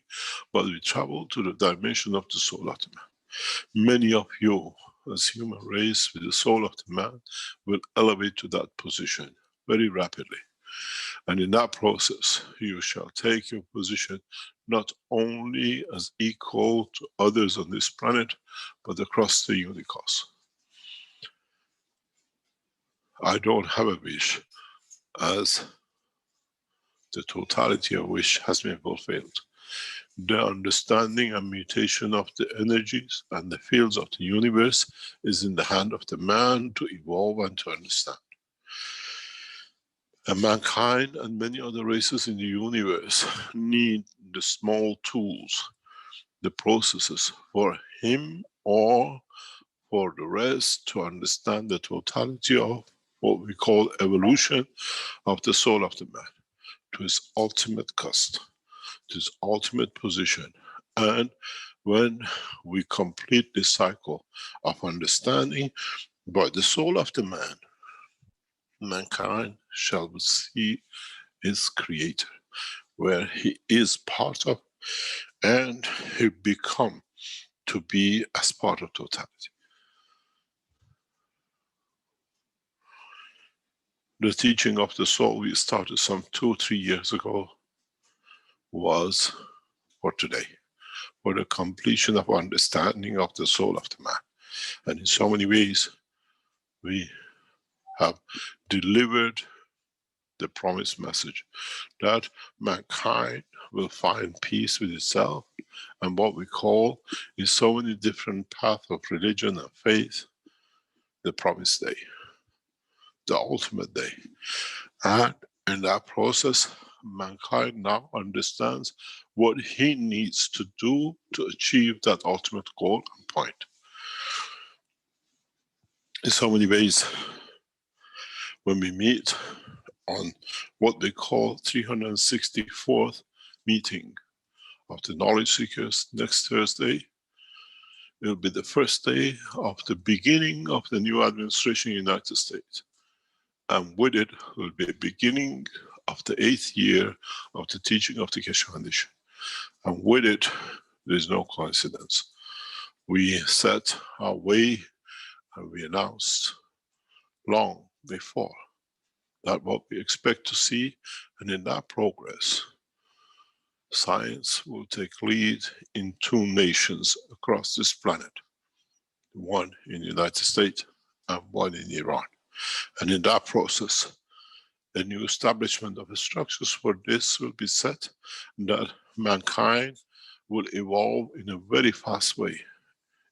but we travel to the dimension of the soul of the man. Many of you as human race with the soul of the man will elevate to that position very rapidly. And in that process, you shall take your position not only as equal to others on this planet, but across the unicos. I don't have a wish as the totality of which has been fulfilled. The understanding and mutation of the energies and the fields of the universe is in the hand of the man to evolve and to understand. And mankind and many other races in the universe need the small tools, the processes for him or for the rest to understand the totality of what we call evolution of the soul of the man to his ultimate cost, to his ultimate position. And when we complete this cycle of understanding by the soul of the man, mankind shall see his creator, where he is part of, and he become to be as part of totality. The teaching of the soul we started some 2 or 3 years ago was for today, for the completion of understanding of the soul of the man. And in so many ways, we have delivered the promised message that mankind will find peace with itself and what we call in so many different paths of religion and faith, the promised day, the ultimate day. And in that process, mankind now understands what he needs to do to achieve that ultimate goal and point. In so many ways, when we meet on what they call 364th meeting of the knowledge seekers next Thursday, it will be the first day of the beginning of the new administration in the United States. And with it will be a beginning of the 8th year of the teaching of the Keshe Foundation. And with it, there is no coincidence. We set our way and we announced long before that what we expect to see, and in that progress, science will take lead in 2 nations across this planet. One in the United States and one in Iran. And in that process, a new establishment of the structures for this will be set, that mankind will evolve in a very fast way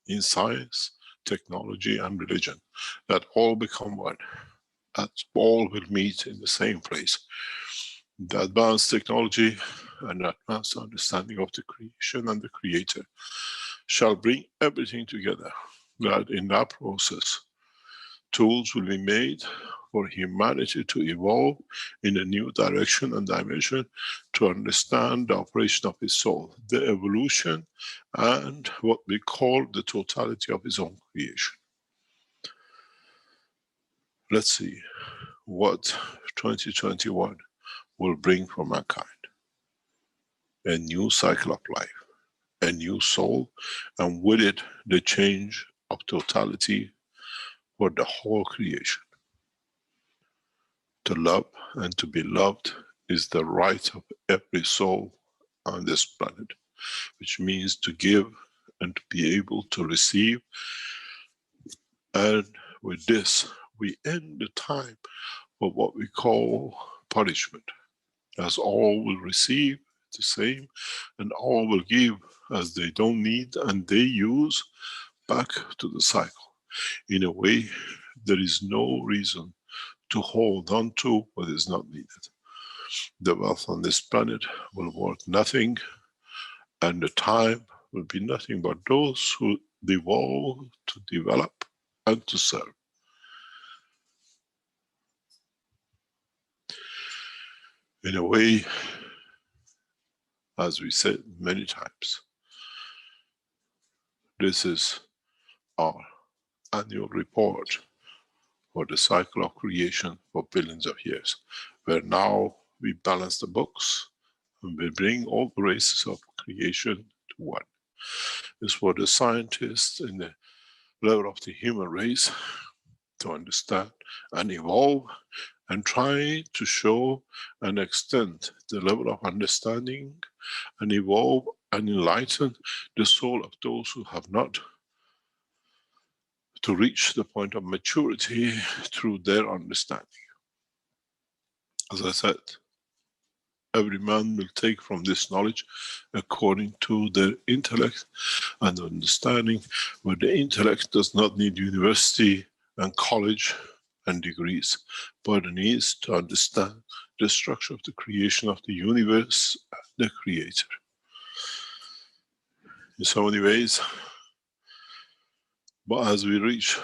in science, technology and religion, that all become one, that all will meet in the same place. The advanced technology and the advanced understanding of the creation and the creator shall bring everything together, that in that process tools will be made for humanity to evolve in a new direction and dimension to understand the operation of his soul, the evolution and what we call the totality of his own creation. Let's see what 2021 will bring for mankind. A new cycle of life, a new soul, and with it the change of totality for the whole creation. To love and to be loved is the right of every soul on this planet, which means to give and to be able to receive. And with this, we end the time for what we call punishment, as all will receive the same and all will give as they don't need and they use back to the cycle. In a way, there is no reason to hold on to what is not needed. The wealth on this planet will worth nothing, and the time will be nothing but those who evolve to develop and to serve. In a way, as we said many times, this is our annual report for the cycle of creation for billions of years, where now we balance the books and we bring all the races of creation to one. It's for the scientists in the level of the human race to understand and evolve and try to show and extend the level of understanding and evolve and enlighten the soul of those who have not, to reach the point of maturity through their understanding. As I said, every man will take from this knowledge according to their intellect and understanding, but the intellect does not need university and college and degrees, but it needs to understand the structure of the creation of the universe and the creator. In so many ways, but as we reach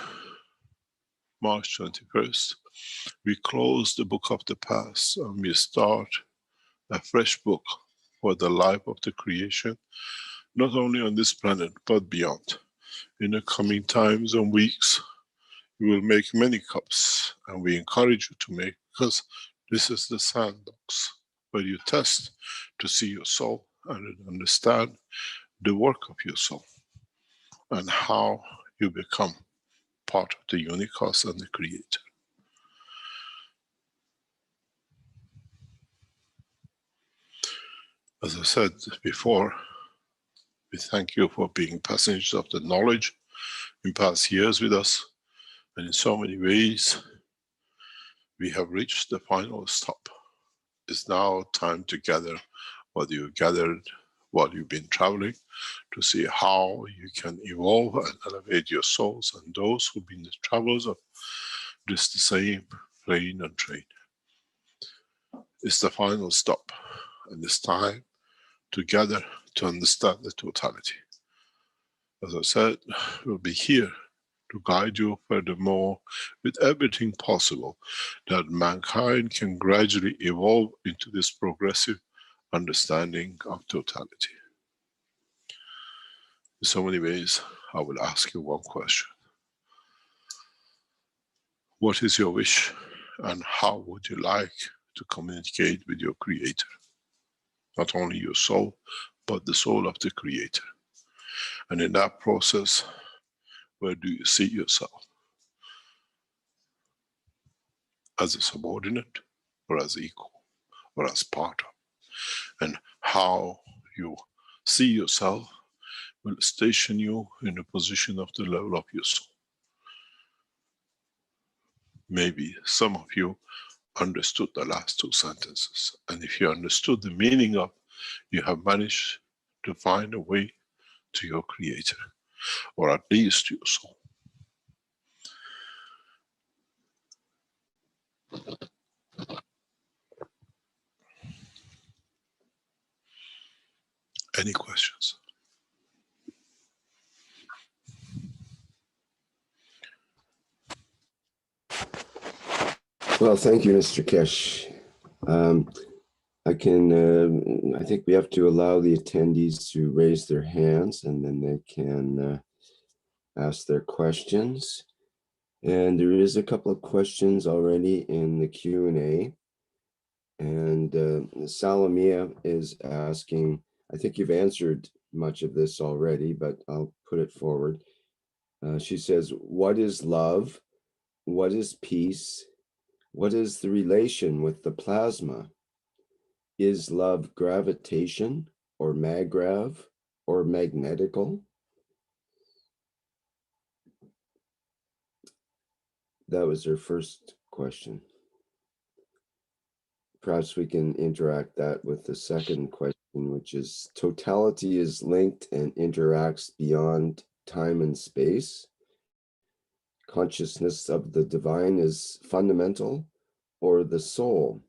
March 21st, we close the book of the past and we start a fresh book for the life of the creation, not only on this planet, but beyond. In the coming times and weeks, we will make many cups, and we encourage you to make, because this is the sandbox where you test to see your soul and understand the work of your soul and how you become part of the Unicos and the Creator. As I said before, we thank you for being passengers of the knowledge in past years with us, and in so many ways we have reached the final stop. It's now time to gather what you gathered while you've been traveling, to see how you can evolve and elevate your souls and those who've been the travelers of this the same plane and train. It's the final stop, and it's time to gather to understand the totality. As I said, we'll be here to guide you furthermore with everything possible that mankind can gradually evolve into this progressive understanding of totality. In so many ways, I will ask you one question. What is your wish, and how would you like to communicate with your Creator? Not only your soul, but the soul of the Creator. And in that process, where do you see yourself? As a subordinate, or as equal, or as part of? And how you see yourself will station you in a position of the level of your soul. Maybe some of you understood the last two sentences, and if you understood the meaning of, you have managed to find a way to your Creator, or at least to your soul. Any questions? Well, thank you, Mr. Kesh. I think we have to allow the attendees to raise their hands, and then they can ask their questions. And there is a couple of questions already in the Q&A. And Salamia is asking, I think you've answered much of this already, but I'll put it forward. She says, what is love? What is peace? What is the relation with the plasma? Is love gravitation or maggrav or magnetical? That was her first question. Perhaps we can interact that with the second question, which is totality is linked and interacts beyond time and space. Consciousness of the divine is fundamental, or the soul?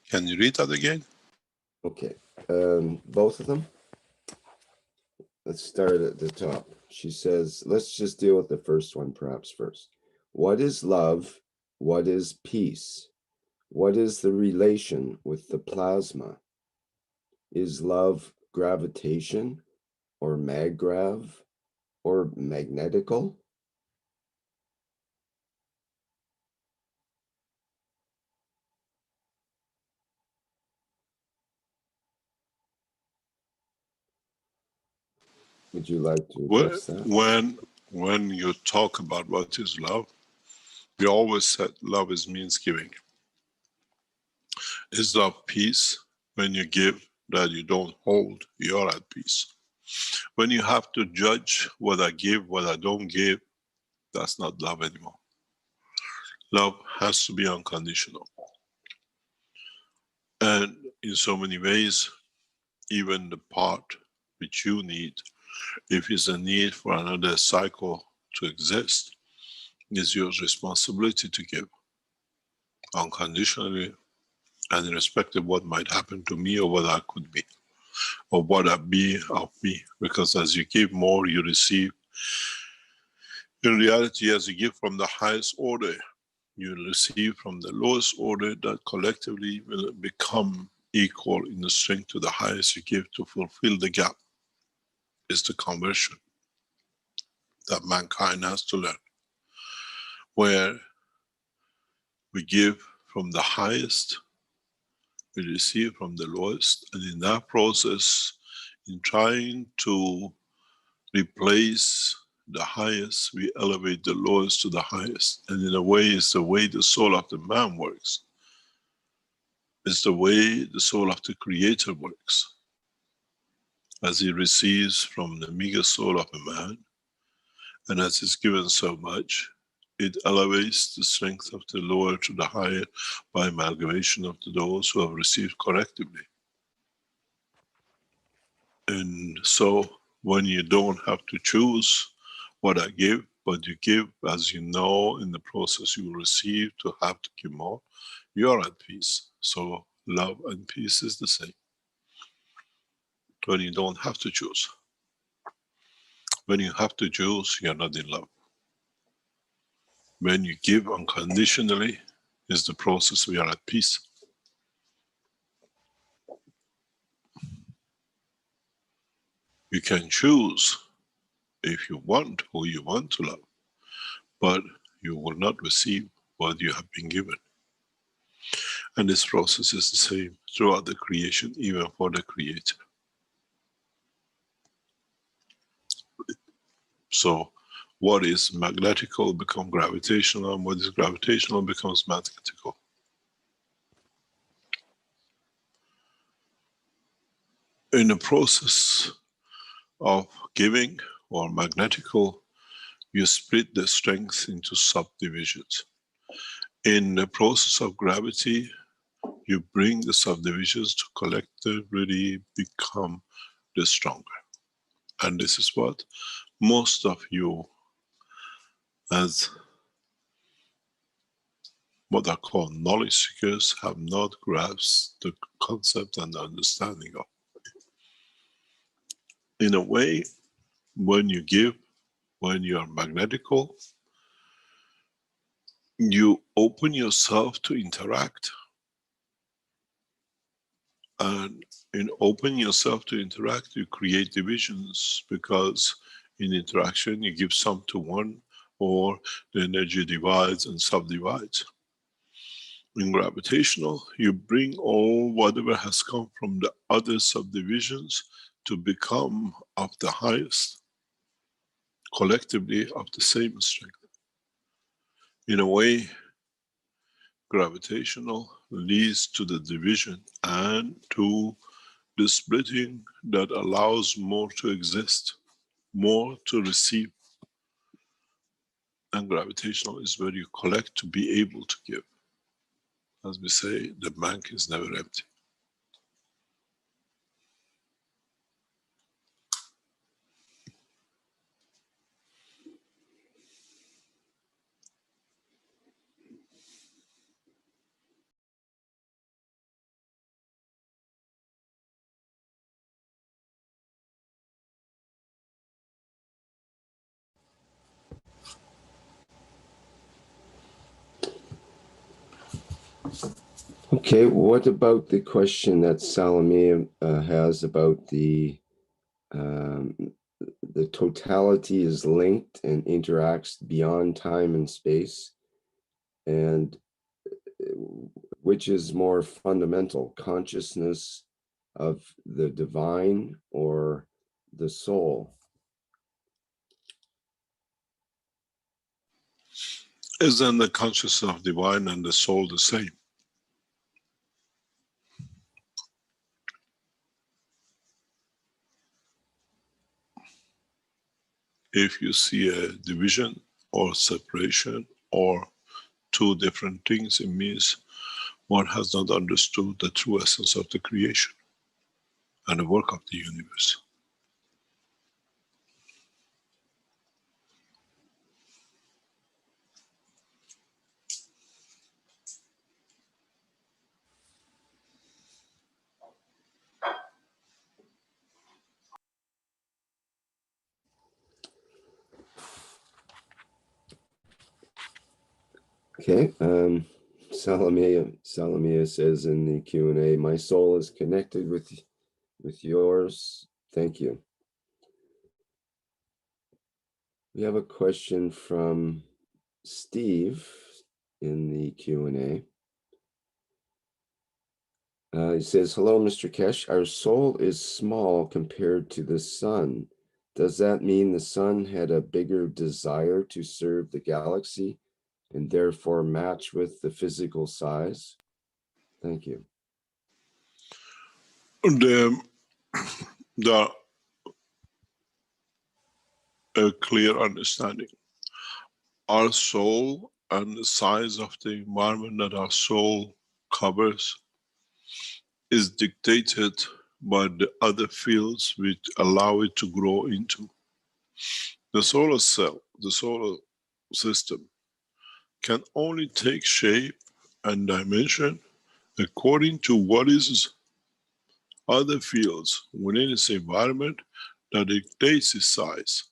Can you read that again? Okay, both of them. Let's start at the top. She says, let's just deal with the first one perhaps first. What is love? What is peace? What is the relation with the plasma? Is love gravitation or maggrav or magnetical? Would you like to address that? When you talk about what is love, we always said love means giving. Is love peace? When you give that you don't hold, you're at peace. When you have to judge what I give, what I don't give, that's not love anymore. Love has to be unconditional. And in so many ways, even the part which you need, if it's a need for another cycle to exist, is your responsibility to give unconditionally and irrespective of what might happen to me or what I could be or what I be of me. Because as you give more, you receive. In reality, as you give from the highest order, you receive from the lowest order that collectively will become equal in the strength to the highest you give to fulfill the gap. Is the conversion that mankind has to learn, where we give from the highest, we receive from the lowest, and in that process, in trying to replace the highest, we elevate the lowest to the highest. And in a way, it's the way the soul of the man works. It's the way the soul of the creator works. As he receives from the mega soul of a man, and as he's given so much, it elevates the strength of the lower to the higher by amalgamation of those who have received collectively. And so when you don't have to choose what I give, but you give as you know in the process you will receive to have to give more, you're at peace. So love and peace is the same. When you don't have to choose. When you have to choose, you're not in love. When you give unconditionally, is the process we are at peace. You can choose if you want who you want to love, but you will not receive what you have been given. And this process is the same throughout the creation, even for the creator. So what is magnetical becomes gravitational, and what is gravitational becomes magnetical. In the process of giving or magnetical, you split the strength into subdivisions. In the process of gravity, you bring the subdivisions to collectively become the stronger. And this is what most of you, as what are called knowledge seekers, have not grasped the concept and the understanding of. In a way, when you give, when you are magnetical, you open yourself to interact. And in opening yourself to interact, you create divisions, because in interaction you give some to one, or the energy divides and subdivides. In gravitational, you bring all whatever has come from the other subdivisions to become of the highest, collectively of the same strength. In a way, gravitational leads to the division and to the splitting that allows more to exist, more to receive. And gravitational is where you collect to be able to give. As we say, the bank is never empty. Okay, what about the question that Salome has about the totality is linked and interacts beyond time and space, and which is more fundamental, consciousness of the divine or the soul? Isn't the consciousness of divine and the soul the same? If you see a division or separation or two different things, it means one has not understood the true essence of the creation and the work of the universe. Okay, Salomia says in the Q&A, my soul is connected with yours. Thank you. We have a question from Steve in the Q&A. He says, hello, Mr. Kesh. Our soul is small compared to the sun. Does that mean the sun had a bigger desire to serve the galaxy and therefore match with the physical size? Thank you. The a clear understanding. Our soul and the size of the environment that our soul covers is dictated by the other fields which allow it to grow into. The solar cell, the solar system, can only take shape and dimension according to what is other fields within its environment that dictates its size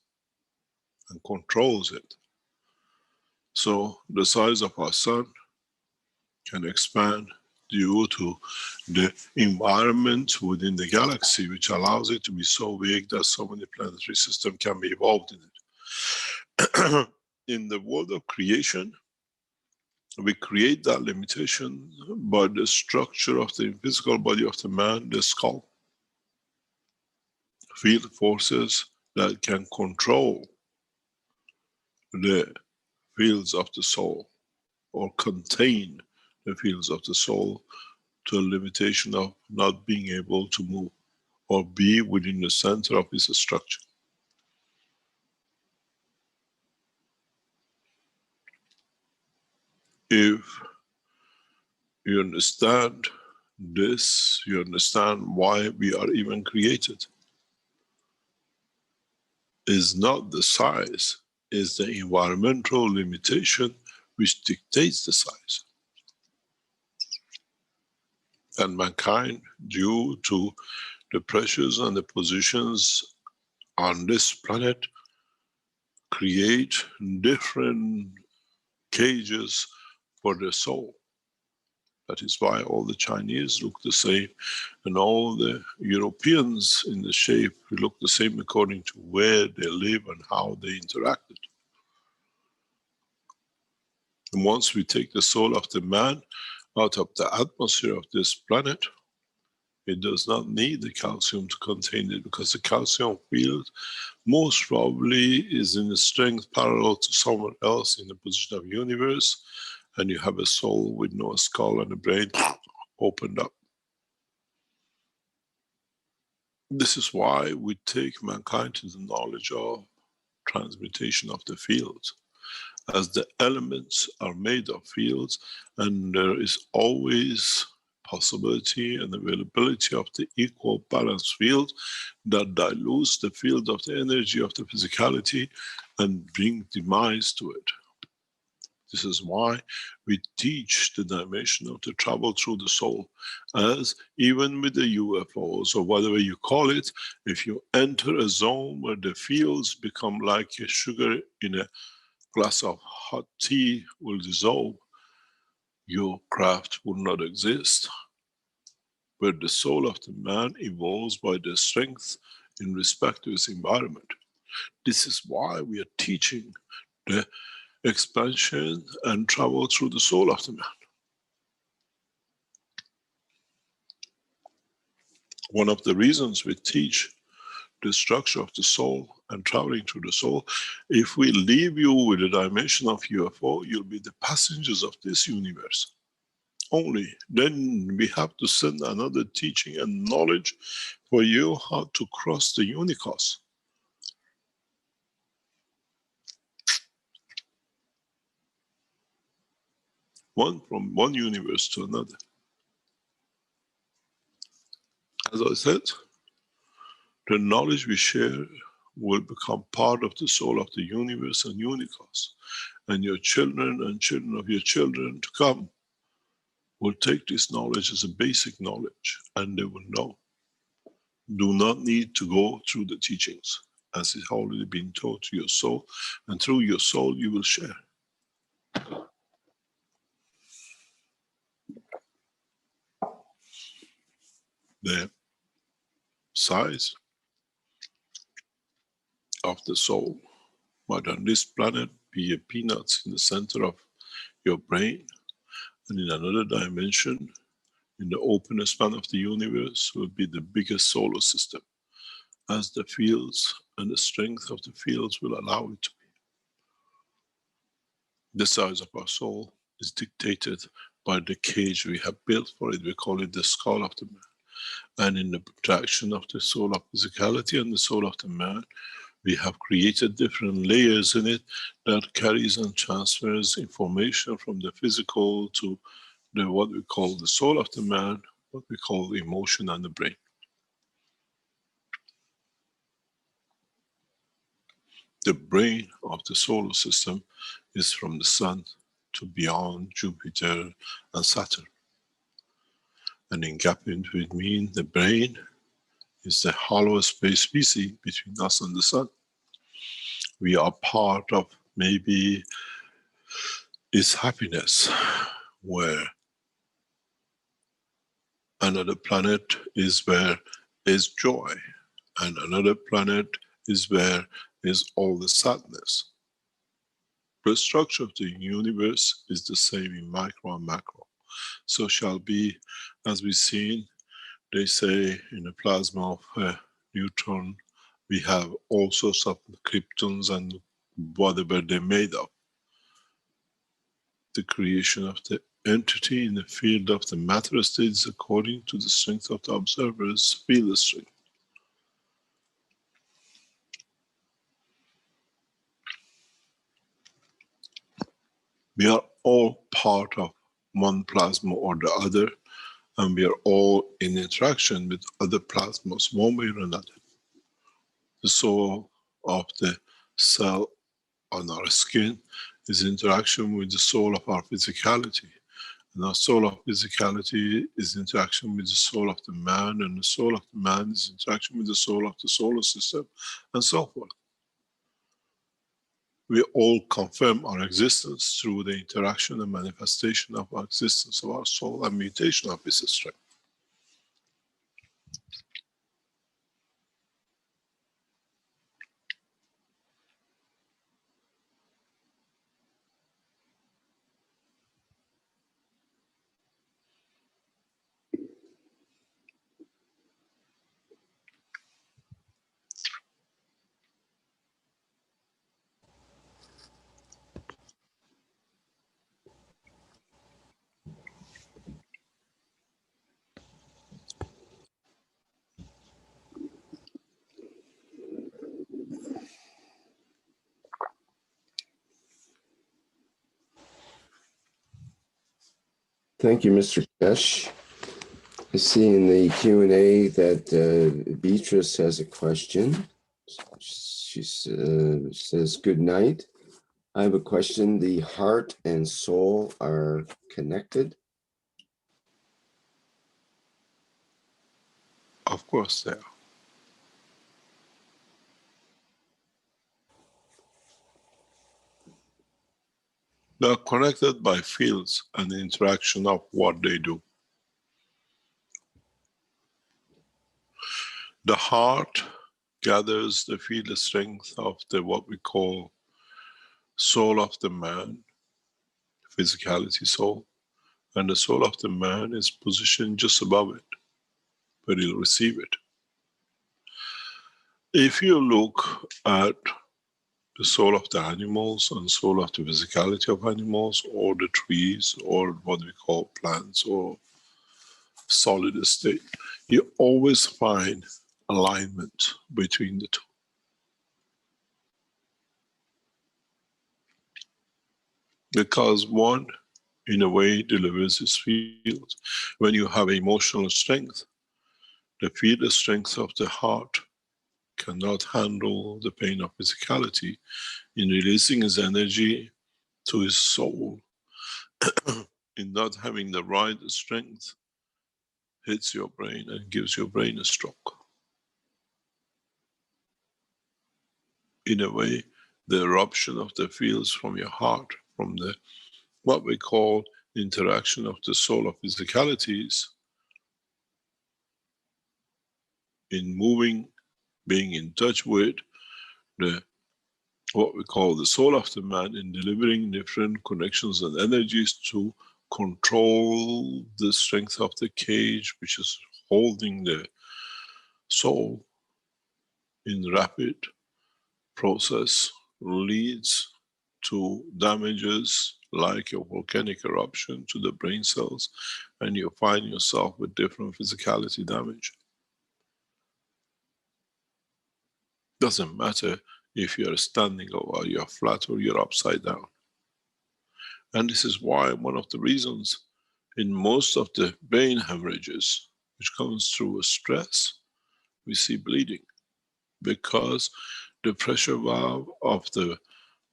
and controls it. So the size of our sun can expand due to the environment within the galaxy, which allows it to be so big that so many planetary systems can be evolved in it. In the world of creation, we create that limitation by the structure of the physical body of the man, the skull. Field forces that can control the fields of the soul or contain the fields of the soul to a limitation of not being able to move or be within the center of its structure. If you understand this, you understand why we are even created. Is not the size, is the environmental limitation which dictates the size. And mankind, due to the pressures and the positions on this planet, create different cages for the soul. That is why all the Chinese look the same and all the Europeans in the shape look the same according to where they live and how they interacted. And once we take the soul of the man out of the atmosphere of this planet, it does not need the calcium to contain it, because the calcium field most probably is in a strength parallel to somewhere else in the position of universe, and you have a soul with no skull and a brain opened up. This is why we take mankind to the knowledge of transmutation of the fields, as the elements are made of fields, and there is always possibility and availability of the equal balanced field that dilutes the field of the energy of the physicality and bring demise to it. This is why we teach the dimension of the travel through the soul, as even with the UFOs or whatever you call it, if you enter a zone where the fields become like a sugar in a glass of hot tea will dissolve, your craft would not exist. But the soul of the man evolves by the strength in respect to its environment. This is why we are teaching the expansion and travel through the soul of the man. One of the reasons we teach the structure of the soul and traveling through the soul, if we leave you with a dimension of UFO, you'll be the passengers of this universe. Only then we have to send another teaching and knowledge for you how to cross the unicos. From one universe to another. As I said, the knowledge we share will become part of the soul of the universe and unicos. And your children and children of your children to come will take this knowledge as a basic knowledge, and they will know. Do not need to go through the teachings, as it's already been taught to your soul, and through your soul you will share. The size of the soul might on this planet be a peanuts in the center of your brain, and in another dimension, in the open span of the universe, will be the biggest solar system, as the fields and the strength of the fields will allow it to be. The size of our soul is dictated by the cage we have built for it. We call it the skull of the man. And in the projection of the soul of physicality and the soul of the man, we have created different layers in it that carries and transfers information from the physical to what we call the soul of the man, what we call the emotion and the brain. The brain of the solar system is from the sun to beyond Jupiter and Saturn. And in gap in between the brain is the hollow space species between us and the sun. We are part of maybe is happiness, where another planet is where is joy, and another planet is where is all the sadness. The structure of the universe is the same in micro and macro. So shall be, as we've seen, they say in the plasma of a neutron, we have all sorts of kryptons and whatever they're made of. The creation of the entity in the field of the matter state is according to the strength of the observer's field strength. We are all part of one plasma or the other, and we are all in interaction with other plasmas one way or another. The soul of the cell on our skin is interaction with the soul of our physicality. And our soul of physicality is interaction with the soul of the man, and the soul of the man is interaction with the soul of the solar system, and so forth. We all confirm our existence through the interaction and manifestation of our existence of our soul and mutation of its strength. Thank you, Mr. Kesh. I see in the Q&A that Beatrice has a question. She says, good night. I have a question. The heart and soul are connected? Of course they are. They are connected by fields and the interaction of what they do. The heart gathers the field strength of the what we call soul of the man, physicality soul, and the soul of the man is positioned just above it, but he'll receive it. If you look at the soul of the animals and soul of the physicality of animals, or the trees, or what we call plants, or solid state, you always find alignment between the two. Because one, in a way, delivers its field. When you have emotional strength, the field strength of the heart cannot handle the pain of physicality in releasing his energy to his soul. In not having the right strength, hits your brain and gives your brain a stroke. In a way, the eruption of the fields from your heart, from the what we call interaction of the soul of physicalities, in moving, being in touch with the what we call the soul of the man, in delivering different connections and energies to control the strength of the cage which is holding the soul in rapid process, leads to damages like a volcanic eruption to the brain cells, and you find yourself with different physicality damage. Doesn't matter if you're standing or you're flat or you're upside down. And this is why one of the reasons in most of the brain hemorrhages, which comes through stress, we see bleeding, because the pressure valve of the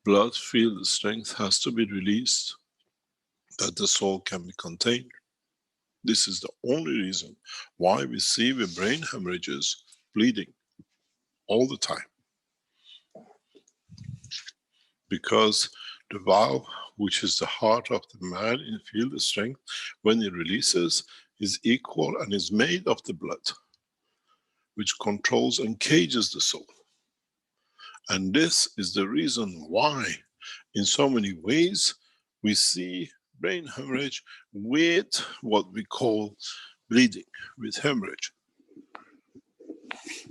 blood field strength has to be released that the soul can be contained. This is the only reason why we see with brain hemorrhages bleeding all the time. Because the valve, which is the heart of the man in field strength, when it releases, is equal and is made of the blood, which controls and cages the soul. And this is the reason why, in so many ways, we see brain hemorrhage with what we call bleeding, with hemorrhage.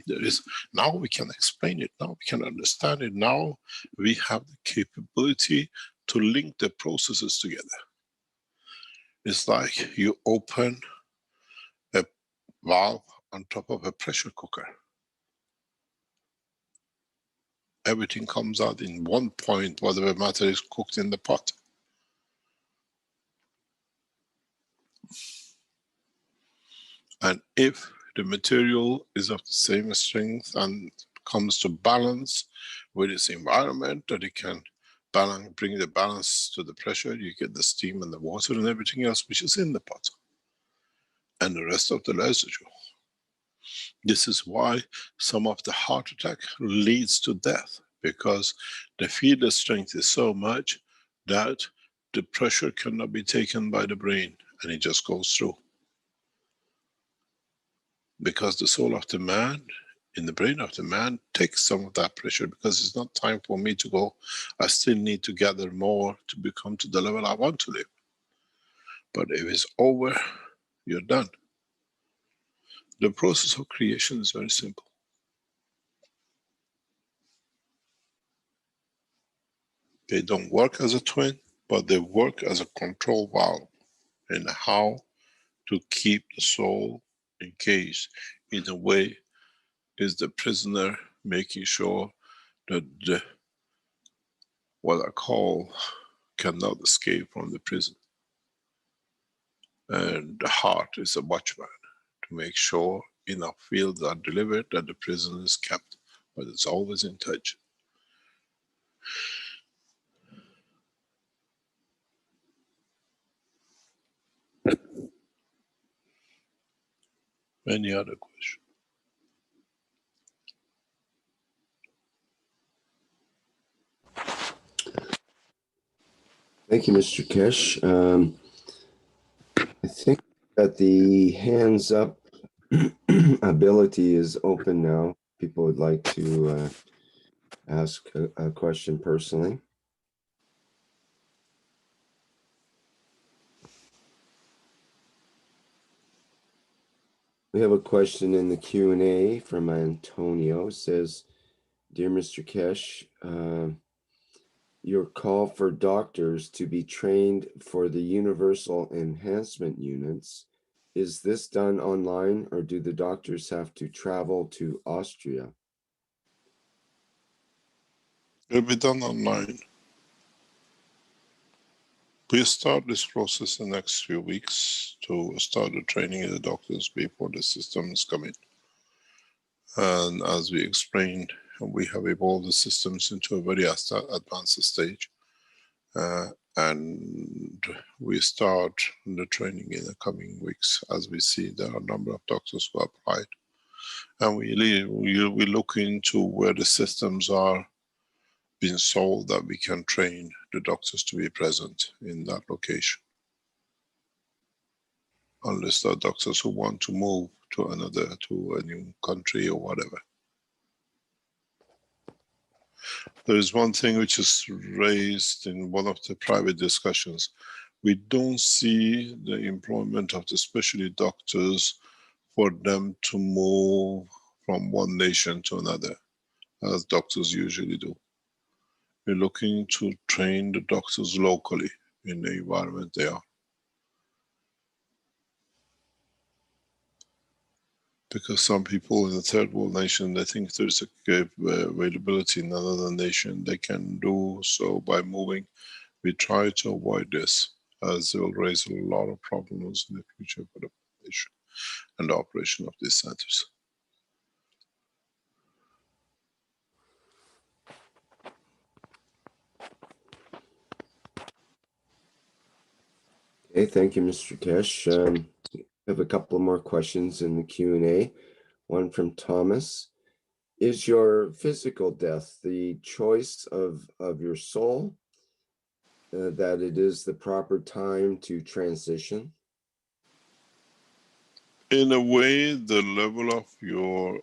There is, now we can explain it, now we can understand it, now we have the capability to link the processes together. It's like you open a valve on top of a pressure cooker. Everything comes out in one point, whatever matter is cooked in the pot. And if the material is of the same strength and comes to balance with its environment, that it can balance, bring the balance to the pressure, you get the steam and the water and everything else which is in the pot, and the rest of the residue. This is why some of the heart attack leads to death, because the field strength is so much that the pressure cannot be taken by the brain and it just goes through. Because the soul of the man, in the brain of the man, takes some of that pressure, because it's not time for me to go. I still need to gather more to become to the level I want to live. But if it's over, you're done. The process of creation is very simple. They don't work as a twin, but they work as a control valve in how to keep the soul engaged. In a way, is the prisoner making sure that the, what I call, cannot escape from the prison. And the heart is a watchman to make sure enough fields are delivered that the prison is kept, but it's always in touch. Any other question? Thank you, Mr. Kesh. I think that the hands up ability is open now. People would like to ask a question personally. We have a question in the Q&A from Antonio. It says, Dear Mr. Kesh, your call for doctors to be trained for the universal enhancement units, is this done online or do the doctors have to travel to Austria? It'll be done online. We start this process in the next few weeks to start the training of the doctors before the systems come in. And as we explained, we have evolved the systems into a very advanced stage. And we start the training in the coming weeks. As we see, there are a number of doctors who applied. And we look into where the systems are being solved that we can train the doctors to be present in that location. Unless there are doctors who want to move to a new country or whatever. There is one thing which is raised in one of the private discussions. We don't see the employment of the specialty doctors for them to move from one nation to another, as doctors usually do. We're looking to train the doctors locally in the environment they are. Because some people in the third world nation, they think there's a availability in another nation, they can do so by moving. We try to avoid this, as it will raise a lot of problems in the future for the population and the operation of these centers. Okay, thank you, Mr. Kesh. I have a couple more questions in the Q&A. One from Thomas. Is your physical death the choice of your soul, that it is the proper time to transition? In a way, the level of your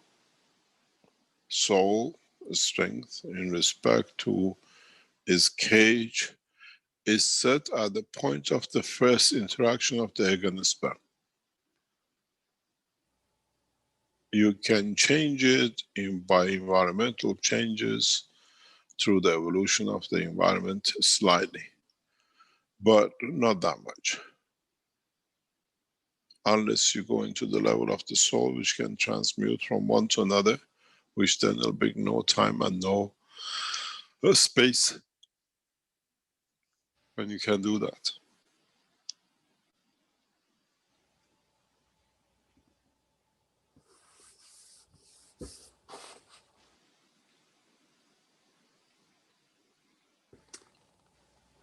soul strength in respect to its cage is set at the point of the first interaction of the egg and the sperm. You can change it by environmental changes through the evolution of the environment slightly, but not that much. Unless you go into the level of the soul, which can transmute from one to another, which then there'll be no time and no space when you can do that.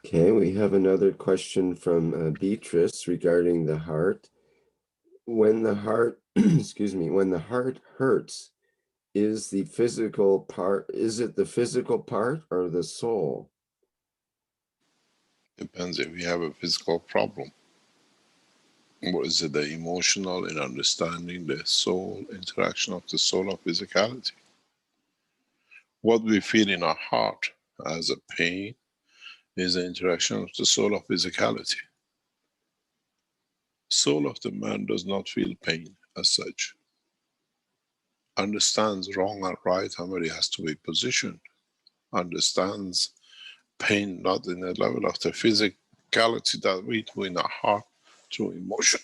Okay, we have another question from Beatrice regarding the heart. When the heart, excuse me, when the heart hurts, is the physical part, is it the physical part or the soul? Depends if you have a physical problem. Or is it the emotional in understanding the soul, interaction of the soul of physicality? What we feel in our heart as a pain is the interaction of the soul of physicality. Soul of the man does not feel pain as such. Understands wrong and right and where he has to be positioned. Understands pain not in the level of the physicality that we do in our heart through emotion.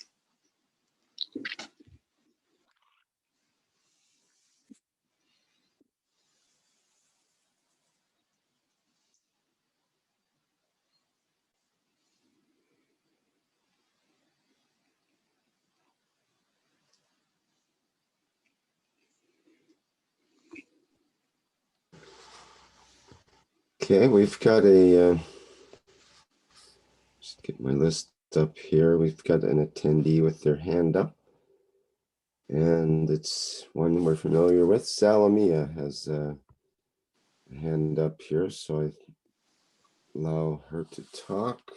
Okay, we've got a, just get my list up here. We've got an attendee with their hand up. And it's one we're familiar with. Salamia has a hand up here, so allow her to talk.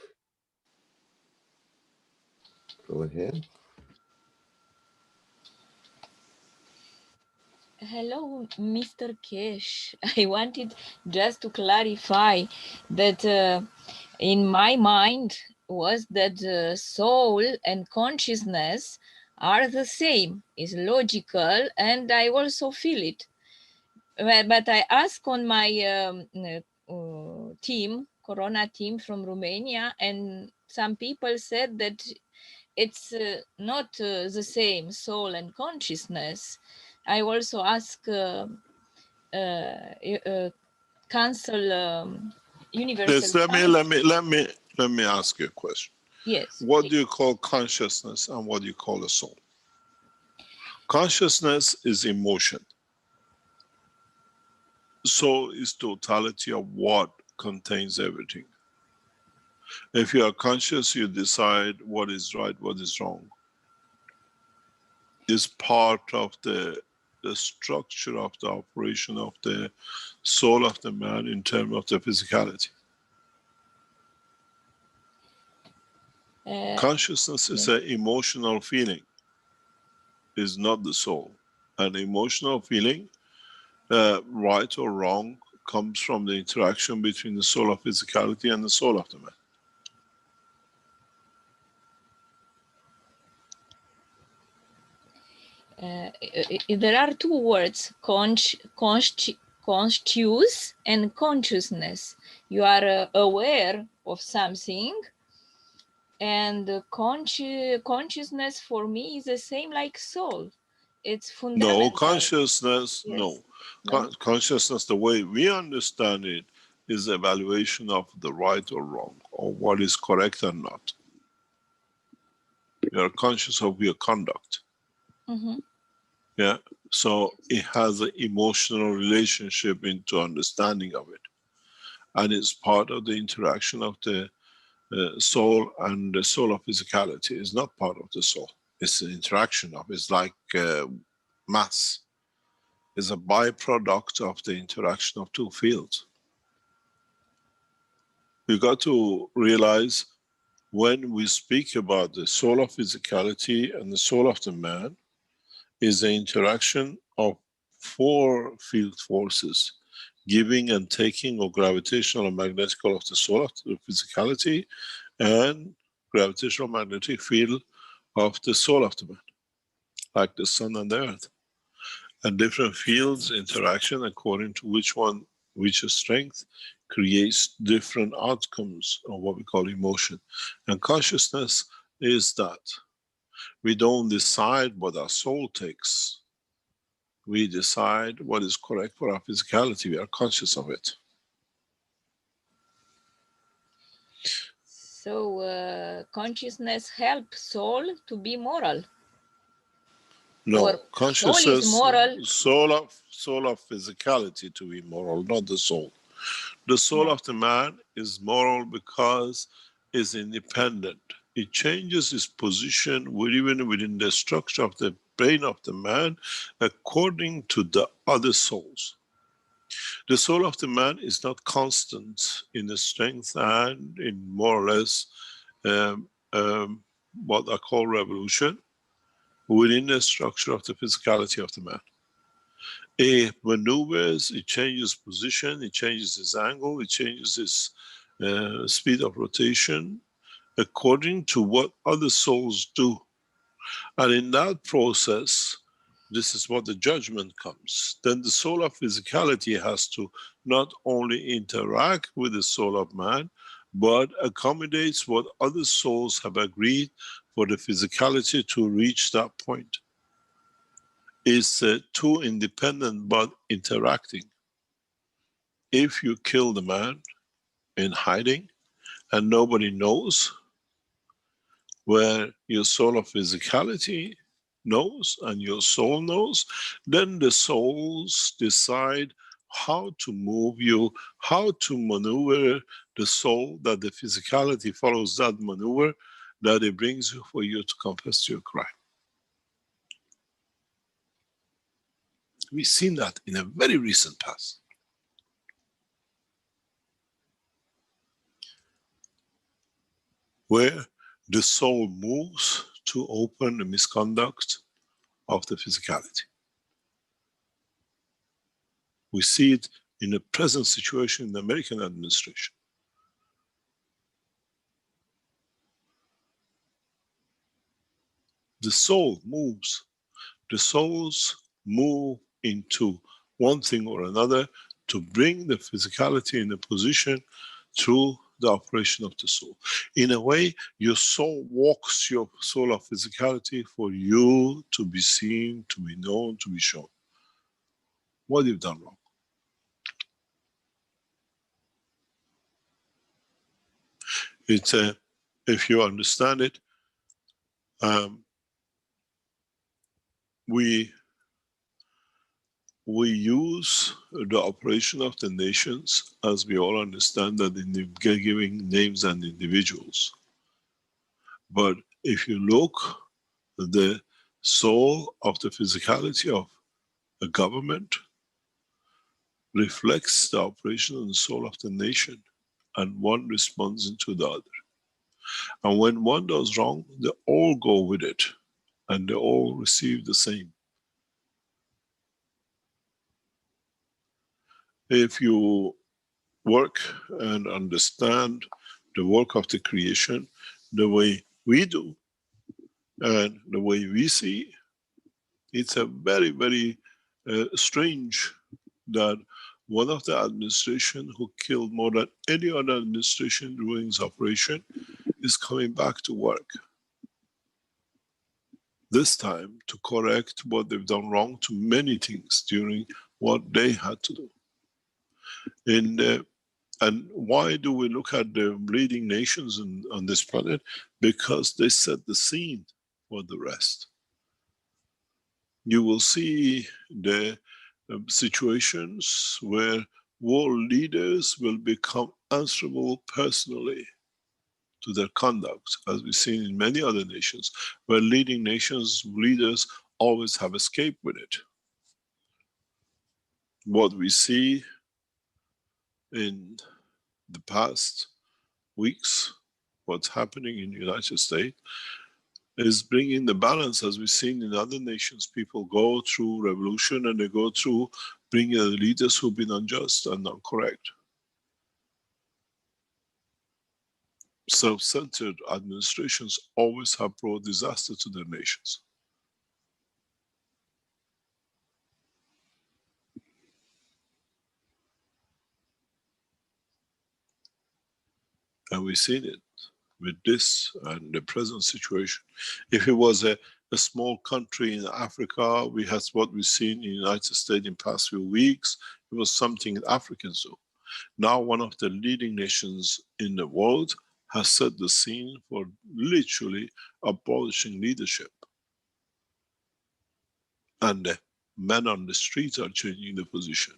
Go ahead. Hello, Mr. Kesh. I wanted just to clarify that in my mind was that soul and consciousness are the same. It's logical, and I also feel it. But I asked on my team, Corona team from Romania, and some people said that it's not the same soul and consciousness. I also ask council universal. Yes, let me ask you a question. Yes, What please. do you call consciousness and what do you call a soul? Consciousness is emotion. Soul is totality of what contains everything. If you are conscious, you decide what is right, what is wrong. It's part of the structure of the operation of the soul of the man in terms of the physicality. Consciousness is an emotional feeling, is not the soul. An emotional feeling, right or wrong, comes from the interaction between the soul of physicality and the soul of the man. There are two words, conscious and consciousness. You are aware of something, and consciousness for me is the same like soul. It's fundamental. No, consciousness, Yes. no. No? Consciousness, the way we understand it, is the evaluation of the right or wrong, or what is correct and not. You are conscious of your conduct. Mm-hmm. Yeah. So it has an emotional relationship into understanding of it. And it's part of the interaction of the soul and the soul of physicality. It's not part of the soul. It's an interaction of, it's like mass. It's a byproduct of the interaction of two fields. You got to realize when we speak about the soul of physicality and the soul of the man, is the interaction of four field forces, giving and taking, or gravitational and magnetical of the soul of the physicality, and gravitational magnetic field of the soul of the man, like the sun and the earth. And different fields interaction according to which strength creates different outcomes of what we call emotion. And consciousness is that. We don't decide what our soul takes. We decide what is correct for our physicality. We are conscious of it. So consciousness helps soul to be moral. No, Or consciousness, soul is moral. soul of physicality to be moral, not the soul. The soul Yeah. of the man is moral because it's independent. It changes its position even within the structure of the brain of the man according to the other souls. The soul of the man is not constant in the strength and in more or less um, what I call revolution within the structure of the physicality of the man. It maneuvers, it changes position, it changes its angle, it changes its speed of rotation according to what other souls do. And in that process, this is what the judgment comes. Then the soul of physicality has to not only interact with the soul of man, but accommodates what other souls have agreed for the physicality to reach that point. It's two independent but interacting. If you kill the man in hiding and nobody knows, where your soul of physicality knows and your soul knows, then the souls decide how to move you, how to maneuver the soul, that the physicality follows that maneuver, that it brings you for you to confess your crime. We've seen that in a very recent past. where the soul moves to open the misconduct of the physicality. We see it in the present situation in the American administration. The soul moves. The souls move into one thing or another to bring the physicality in a position through the operation of the soul. In a way, your soul walks your soul of physicality for you to be seen, to be known, to be shown. What you've done wrong? It's if you understand it, we use the operation of the nations, as we all understand that in the giving names and individuals. But if you look, the soul of the physicality of a government reflects the operation and the soul of the nation, and one responds into the other. And when one does wrong, they all go with it, and they all receive the same. If you work and understand the work of the creation the way we do and the way we see, it's a very, very strange that one of the administration who killed more than any other administration during its operation is coming back to work. This time to correct what they've done wrong to many things during what they had to do. And why do we look at the leading nations on this planet? Because they set the scene for the rest. You will see the situations where world leaders will become answerable personally to their conduct, as we've seen in many other nations, where leading nations, leaders always have escaped with it. What we see in the past weeks, what's happening in the United States, is bringing the balance, as we've seen in other nations. People go through revolution and they go through bringing the leaders who've been unjust and not correct. Self-centered administrations always have brought disaster to their nations. And we've seen it with this and the present situation. If it was a small country in Africa, we had what we've seen in the United States in the past few weeks. It was something Africans do. Now one of the leading nations in the world has set the scene for literally abolishing leadership. And the men on the streets are changing the position,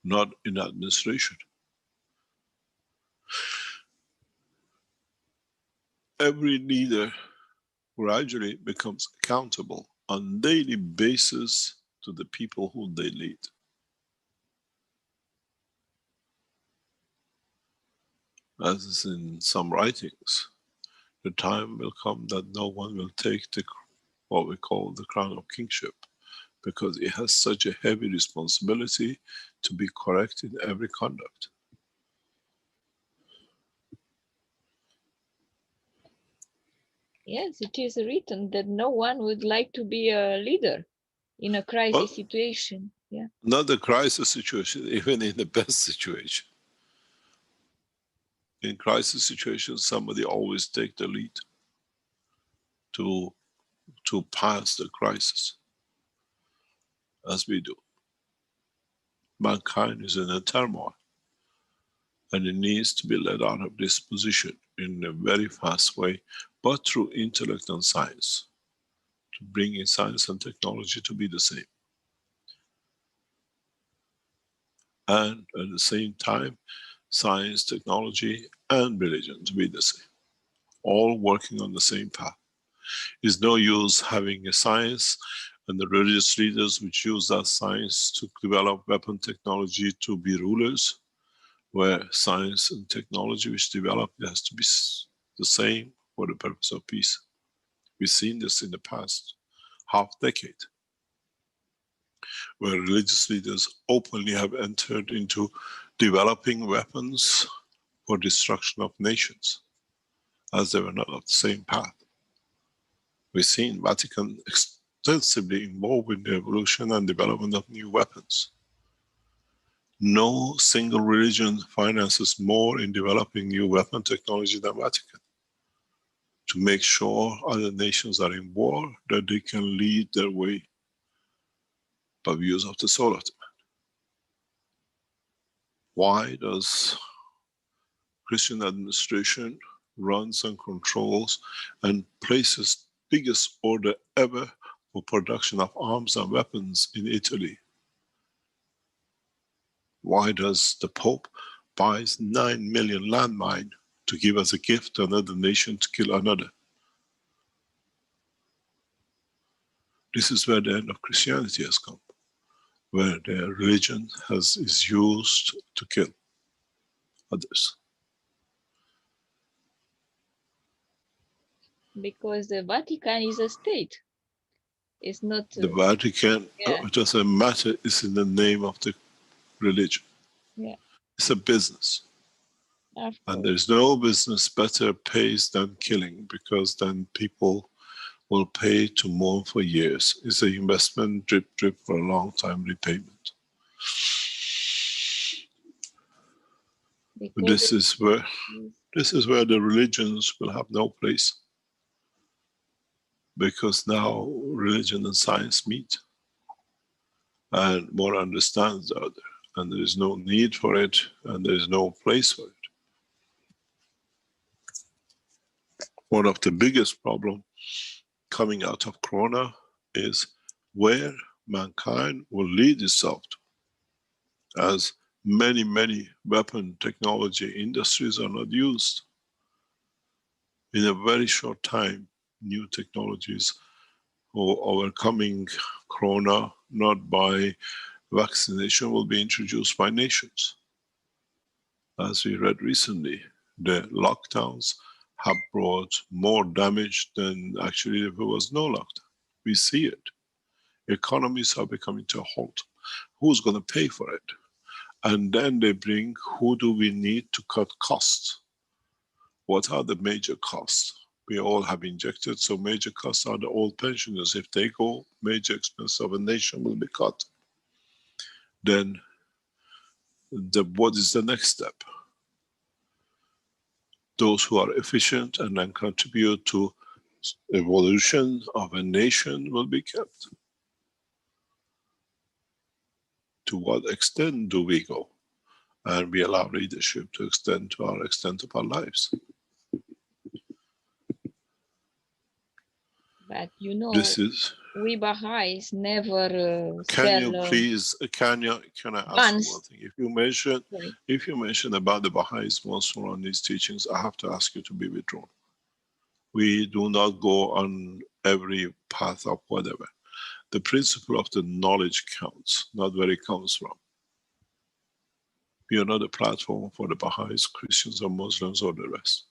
not in administration. Every leader gradually becomes accountable on daily basis to the people who they lead. As is in some writings, the time will come that no one will take what we call the crown of kingship, because it has such a heavy responsibility to be correct in every conduct. Yes, it is written that no one would like to be a leader in a crisis situation. Yeah. Not a crisis situation, even in the best situation. In crisis situations, somebody always take the lead to pass the crisis, as we do. Mankind is in a turmoil, and it needs to be led out of this position in a very fast way, but through intellect and science, to bring in science and technology to be the same. And at the same time, science, technology, and religion to be the same, all working on the same path. It's no use having a science and the religious leaders which use that science to develop weapon technology to be rulers, where science and technology which develop, it has to be the same for the purpose of peace. We've seen this in the past half decade, where religious leaders openly have entered into developing weapons for destruction of nations, as they were not of the same path. We've seen Vatican extensively involved in the evolution and development of new weapons. No single religion finances more in developing new weapon technology than Vatican, to make sure other nations are in war, that they can lead their way by use of the soul of the man. Why does Christian administration runs and controls and places biggest order ever for production of arms and weapons in Italy? Why does the Pope buys 9 million landmine to give as a gift to another nation to kill another? This is where the end of Christianity has come, where the religion is used to kill others. Because the Vatican is a state. It's not. The Vatican, Yeah. it doesn't matter, it's in the name of the religion. Yeah. It's a business. Of And course. there's no business better pays than killing, because then people will pay to mourn for years. It's an investment, drip, drip, for a long time repayment. Because This is where the religions will have no place. Because now religion and science meet, and one understands the other, and there is no need for it, and there is no place for it. One of the biggest problems coming out of Corona is where mankind will lead itself to, as many, many weapon technology industries are not used. In a very short time, new technologies are overcoming Corona, not by vaccination, will be introduced by nations. As we read recently, the lockdowns have brought more damage than actually if it was no lockdown. We see it. Economies are becoming to a halt. Who's going to pay for it? And then they bring, who do we need to cut costs? What are the major costs? We all have injected, so major costs are the old pensioners. If they go, major expense of a nation will be cut. Then what is the next step? Those who are efficient and then contribute to evolution of a nation will be kept. To what extent do we go? And we allow leadership to extend to our extent of our lives. But you know, This is. we Baha'is never Can sell. you please? Can I ask guns. you one thing? If you mention about the Baha'is once more on these teachings, I have to ask you to be withdrawn. We do not go on every path of whatever. The principle of the knowledge counts, not where it comes from. We are not a platform for the Baha'is, Christians, or Muslims, or the rest.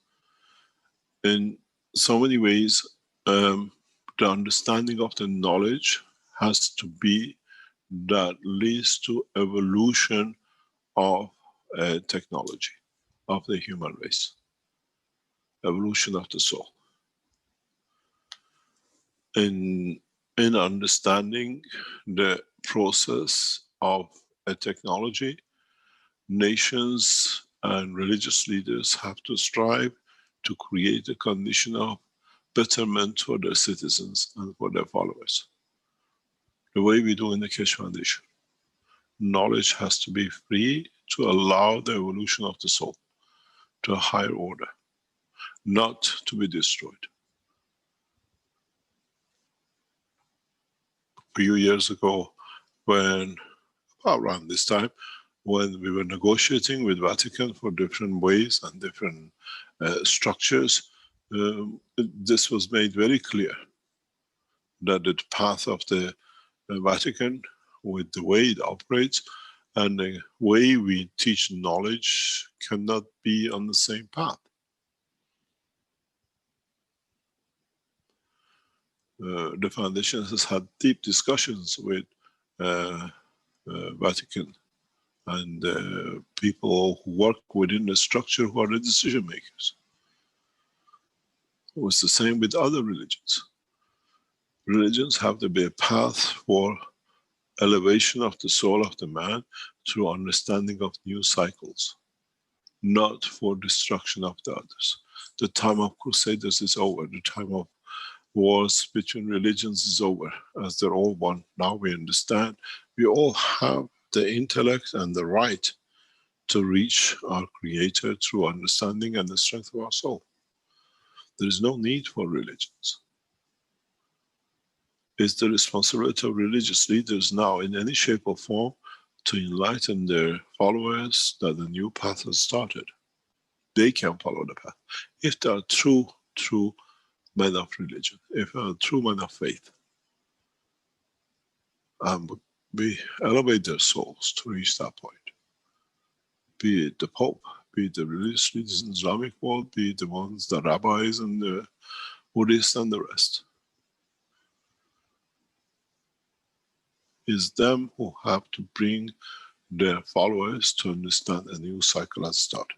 In so many ways, the understanding of the knowledge has to be that leads to evolution of technology, of the human race, evolution of the soul. In understanding the process of a technology, nations and religious leaders have to strive to create a condition of betterment for their citizens and for their followers. The way we do in the Keshe Foundation. Knowledge has to be free to allow the evolution of the soul to a higher order, not to be destroyed. A few years ago, around this time, when we were negotiating with Vatican for different ways and different structures, this was made very clear that the path of the Vatican, with the way it operates and the way we teach knowledge, cannot be on the same path. the foundation has had deep discussions with Vatican and people who work within the structure who are the decision makers. It's the same with other religions. Religions have to be a path for elevation of the soul of the man through understanding of new cycles, not for destruction of the others. The time of crusaders is over. The time of wars between religions is over, as they're all one. Now we understand we all have the intellect and the right to reach our Creator through understanding and the strength of our soul. There is no need for religions. It's the responsibility of religious leaders now, in any shape or form, to enlighten their followers that the new path has started. They can follow the path. If they are true men of religion, if they are true men of faith, we elevate their souls to reach that point. Be it the Pope, be it the religious leaders in the Islamic world, be it the ones, the rabbis and the Buddhists and the rest. It's them who have to bring their followers to understand a new cycle has started,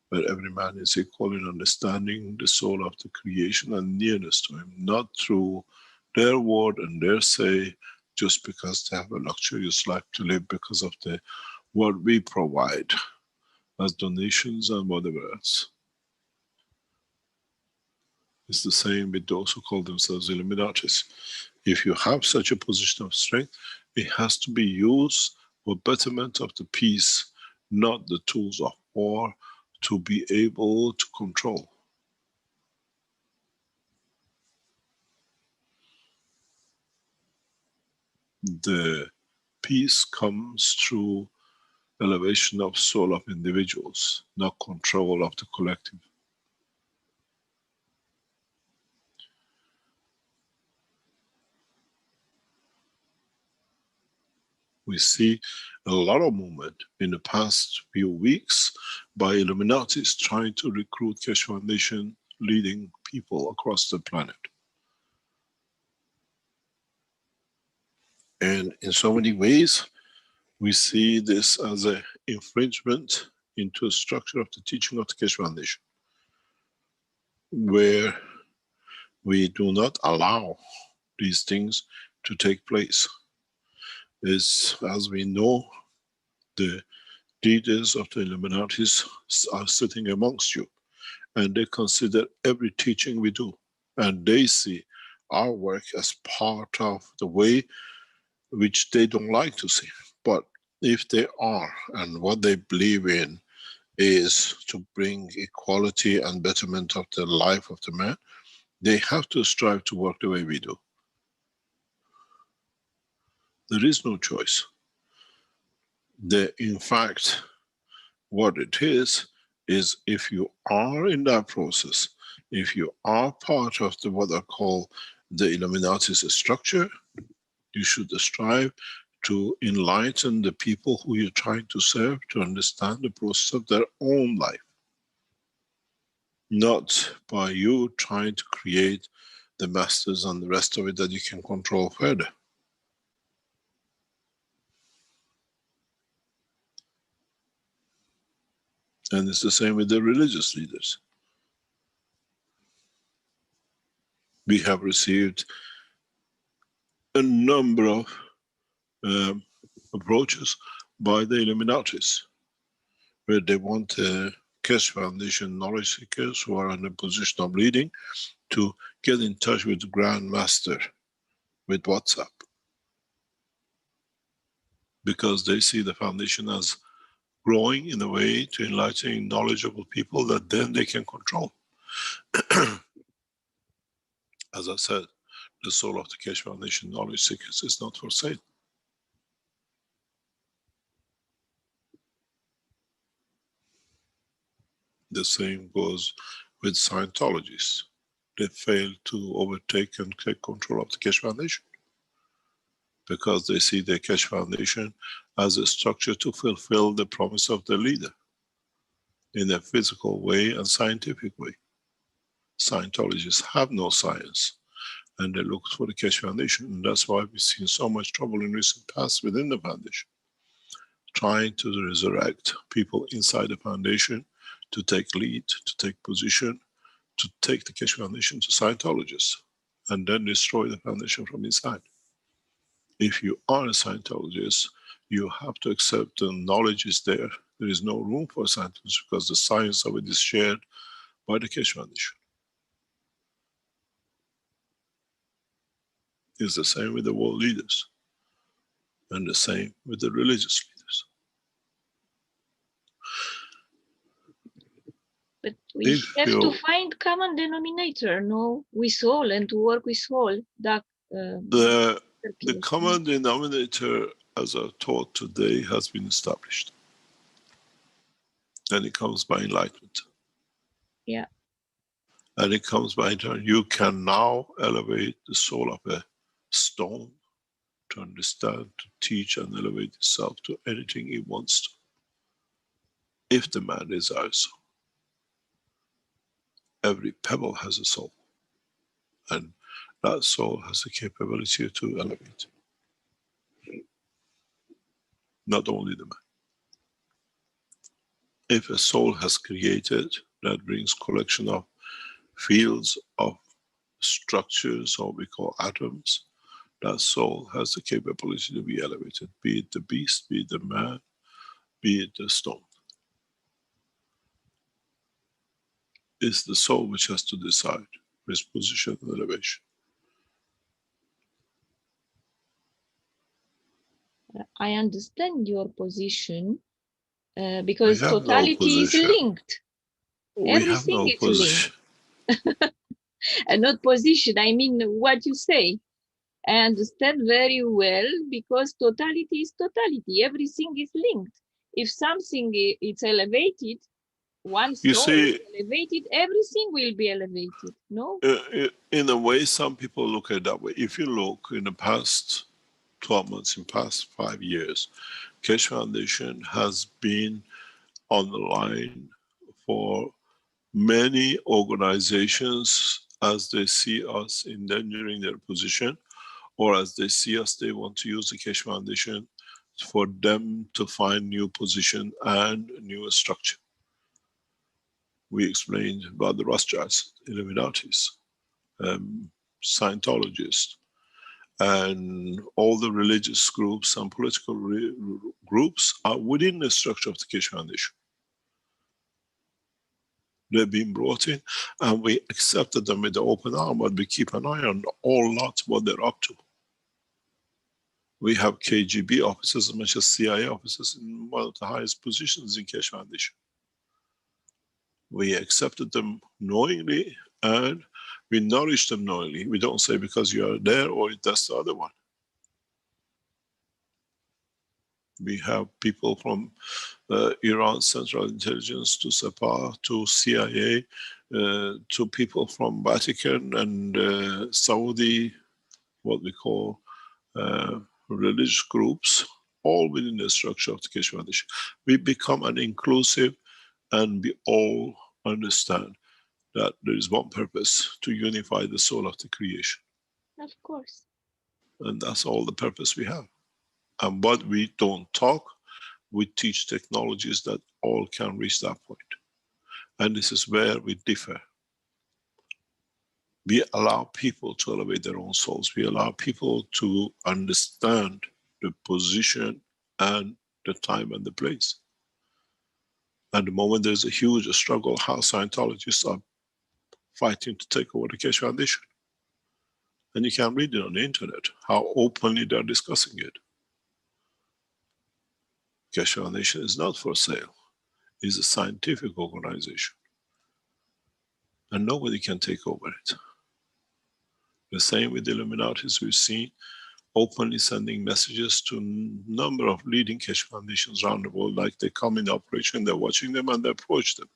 where every man is equal in understanding the soul of the creation and nearness to him, not through their word and their say, just because they have a luxurious life to live because of the what we provide as donations and whatever else. It's the same with those who call themselves Illuminatis. If you have such a position of strength, it has to be used for betterment of the peace, not the tools of war to be able to control. The peace comes through elevation of soul of individuals, not control of the collective. We see a lot of movement in the past few weeks by Illuminatis trying to recruit Keshe Foundation leading people across the planet. And in so many ways, we see this as an infringement into a structure of the teaching of the Keshe Foundation, where we do not allow these things to take place. As we know, the leaders of the Illuminatis are sitting amongst you, and they consider every teaching we do, and they see our work as part of the way which they don't like to see. But if they are, and what they believe in is to bring equality and betterment of the life of the man, they have to strive to work the way we do. There is no choice. In fact, what it is if you are in that process, if you are part of what I call the Illuminatis structure, you should strive to enlighten the people who you're trying to serve to understand the process of their own life. Not by you trying to create the masters and the rest of it that you can control further. And it's the same with the religious leaders. We have received a number of approaches by the Illuminatis, where they want Keshe Foundation knowledge seekers who are in a position of leading to get in touch with the Grand Master with WhatsApp, because they see the foundation as growing in a way to enlighten knowledgeable people that then they can control. As I said, the soul of the Keshe Foundation knowledge seekers is not for sale. The same goes with Scientologists. They fail to overtake and take control of the Keshe Foundation because they see the Keshe Foundation as a structure to fulfill the promise of the leader in a physical way and scientific way. Scientologists have no science, and they looked for the Keshe Foundation. And that's why we've seen so much trouble in recent past within the foundation, trying to resurrect people inside the foundation to take lead, to take position, to take the Keshe Foundation to Scientologists, and then destroy the foundation from inside. If you are a Scientologist, you have to accept the knowledge is there. There is no room for Scientology because the science of it is shared by the Keshe Foundation. It's the same with the world leaders, and the same with the religious leaders. But we If have to you, find common denominator, no, with all, and to work with all. That the common denominator, as I taught today, has been established. And it comes by enlightenment. Yeah. And it comes by turn. You can now elevate the soul of a stone to understand, to teach, and elevate itself to anything it wants to, if the man desires so. Every pebble has a soul, and that soul has the capability to elevate. Not only the man. If a soul has created, that brings collection of fields of structures, or we call atoms, that soul has the capability to be elevated, be it the beast, be it the man, be it the stone. It's the soul which has to decide its position and elevation. I understand your position We because have no totality is position. linked. We have Everything no is position. linked. And not position, I mean what you say. I understand very well because totality is totality. Everything is linked. If something is elevated, one You soul see, is elevated, everything will be elevated. No? in a way, some people look at it that way. If you look in the past 12 months, in past 5 years, Keshe Foundation has been on the line for many organizations as they see us endangering their position, or as they see us, they want to use the Keshe Foundation for them to find new position and new structure. We explained about the Rothschilds, Illuminatis, Scientologists, and all the religious groups and political groups are within the structure of the Keshe Foundation. They've been brought in, and we accepted them with the open arm, but we keep an eye on all lot what they're up to. We have KGB officers as much as CIA officers in one of the highest positions in Keshe Foundation. We accepted them knowingly, and we nourish them knowingly. We don't say because you are there or that's the other one. We have people from Iran Central Intelligence to SEPA to CIA to people from Vatican and Saudi, what we call religious groups, all within the structure of the Keshe Foundation. We become an inclusive, and we all understand that there is one purpose: to unify the soul of the creation. Of course. And that's all the purpose we have. And what we don't talk, we teach technologies that all can reach that point. And this is where we differ. We allow people to elevate their own souls. We allow people to understand the position and the time and the place. At the moment, there's a huge struggle how Scientologists are fighting to take over the Keshe Foundation. And you can read it on the internet, how openly they're discussing it. Keshe Foundation is not for sale. It's a scientific organization. And nobody can take over it. The same with the Illuminatis. We've seen openly sending messages to a number of leading Keshe Foundations around the world, like they come in operation, they're watching them and they approach them.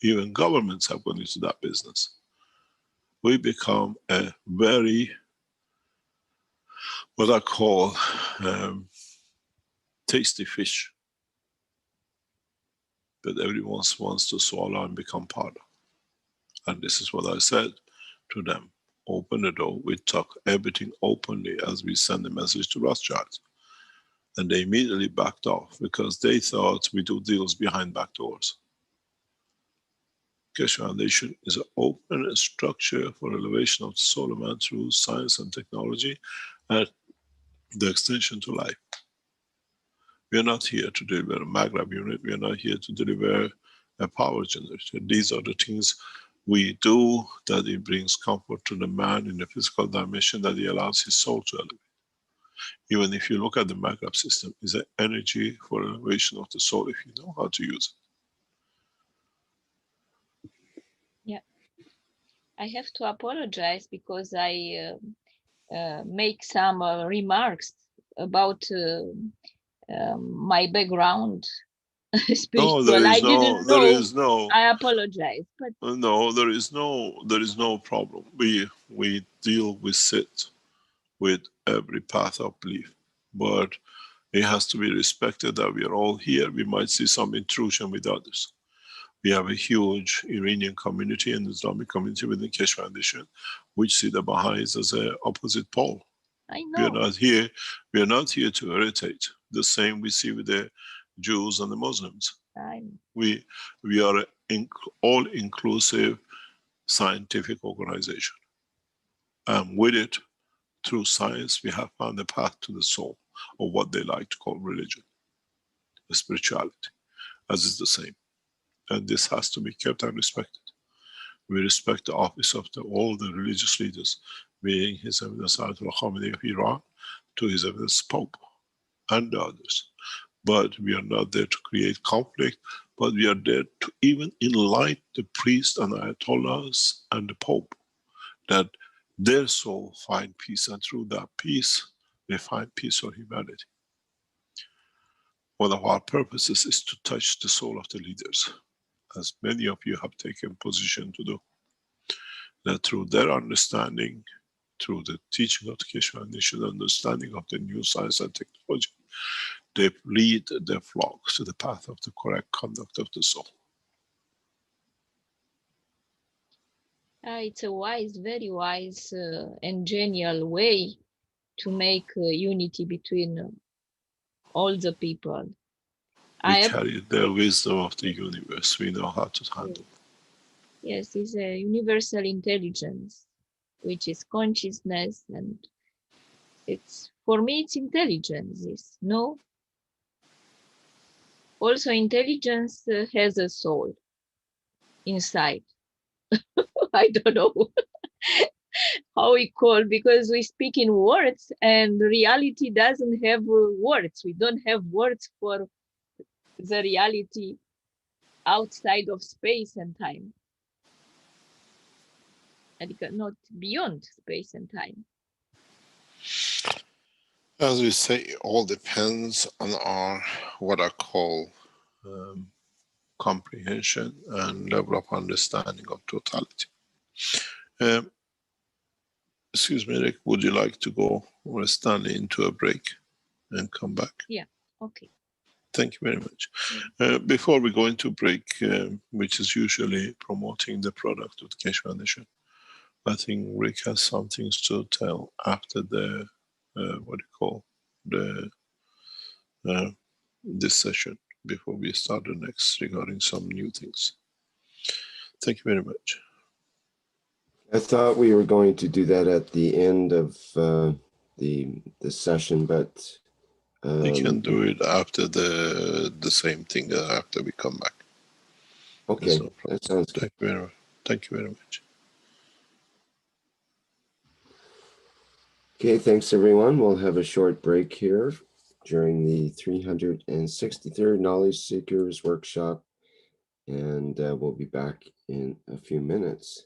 Even governments have gone into that business. We become a very, what I call tasty fish that everyone wants to swallow and become part of. And this is what I said to them. Open the door. We talk everything openly as we send a message to Rothschild. And they immediately backed off because they thought we do deals behind back doors. Keshe Foundation is an open structure for elevation of the soul of man through science and technology and the extension to life. We are not here to deliver a Maghreb unit. We are not here to deliver a power generator. These are the things we do that it brings comfort to the man in the physical dimension, that he allows his soul to elevate. Even if you look at the Maghreb system, it's an energy for elevation of the soul if you know how to use it. Yeah, I have to apologize because I make some remarks about my background spiritual. No, I didn't know. there is no. I apologize, but no, there is no problem. We deal with it with every path of belief, but it has to be respected that we are all here. We might see some intrusion with others. We have a huge Iranian community and Islamic community within Keshe Foundation, which see the Baha'is as an opposite pole. I know. We are not here to irritate. The same we see with the Jews and the Muslims. We are an all-inclusive scientific organization. And with it, through science, we have found a path to the soul, or what they like to call religion, the spirituality, as is the same. And this has to be kept and respected. We respect the office of all the religious leaders, being His Eminence Ayatollah Khamenei of Iran, to His Eminence Pope, and the others. But we are not there to create conflict, but we are there to even enlighten the priests and Ayatollahs and the Pope, that their soul find peace, and through that peace, they find peace for humanity. One of our purposes is to touch the soul of the leaders, as many of you have taken position to do. That through their understanding, through the teaching of the Keshe Foundation, understanding of the new science and technology, they lead their flocks to the path of the correct conduct of the soul. It's a wise, very wise and genial way to make unity between all the people. We carry the wisdom of the universe. We know how to handle it. Yes, it's a universal intelligence, which is consciousness, and it's, for me, it's intelligence. No. Also, intelligence has a soul inside. I don't know how we call, because we speak in words and reality doesn't have words. We don't have words for the reality outside of space and time, and not beyond space and time. As we say, it all depends on our, what I call comprehension and level of understanding of totality. Excuse me, Rick, would you like to go or stand into a break and come back? Yeah, okay. Thank you very much. Before we go into break, which is usually promoting the product of the Keshe Foundation, I think Rick has some things to tell after the, what do you call, the this session, before we start the next regarding some new things. Thank you very much. I thought we were going to do that at the end of the session, but we can do it after the same thing after we come back. Okay, no, that sounds good. Thank you very much. Okay, thanks everyone. We'll have a short break here during the 363rd Knowledge Seekers Workshop, and we'll be back in a few minutes.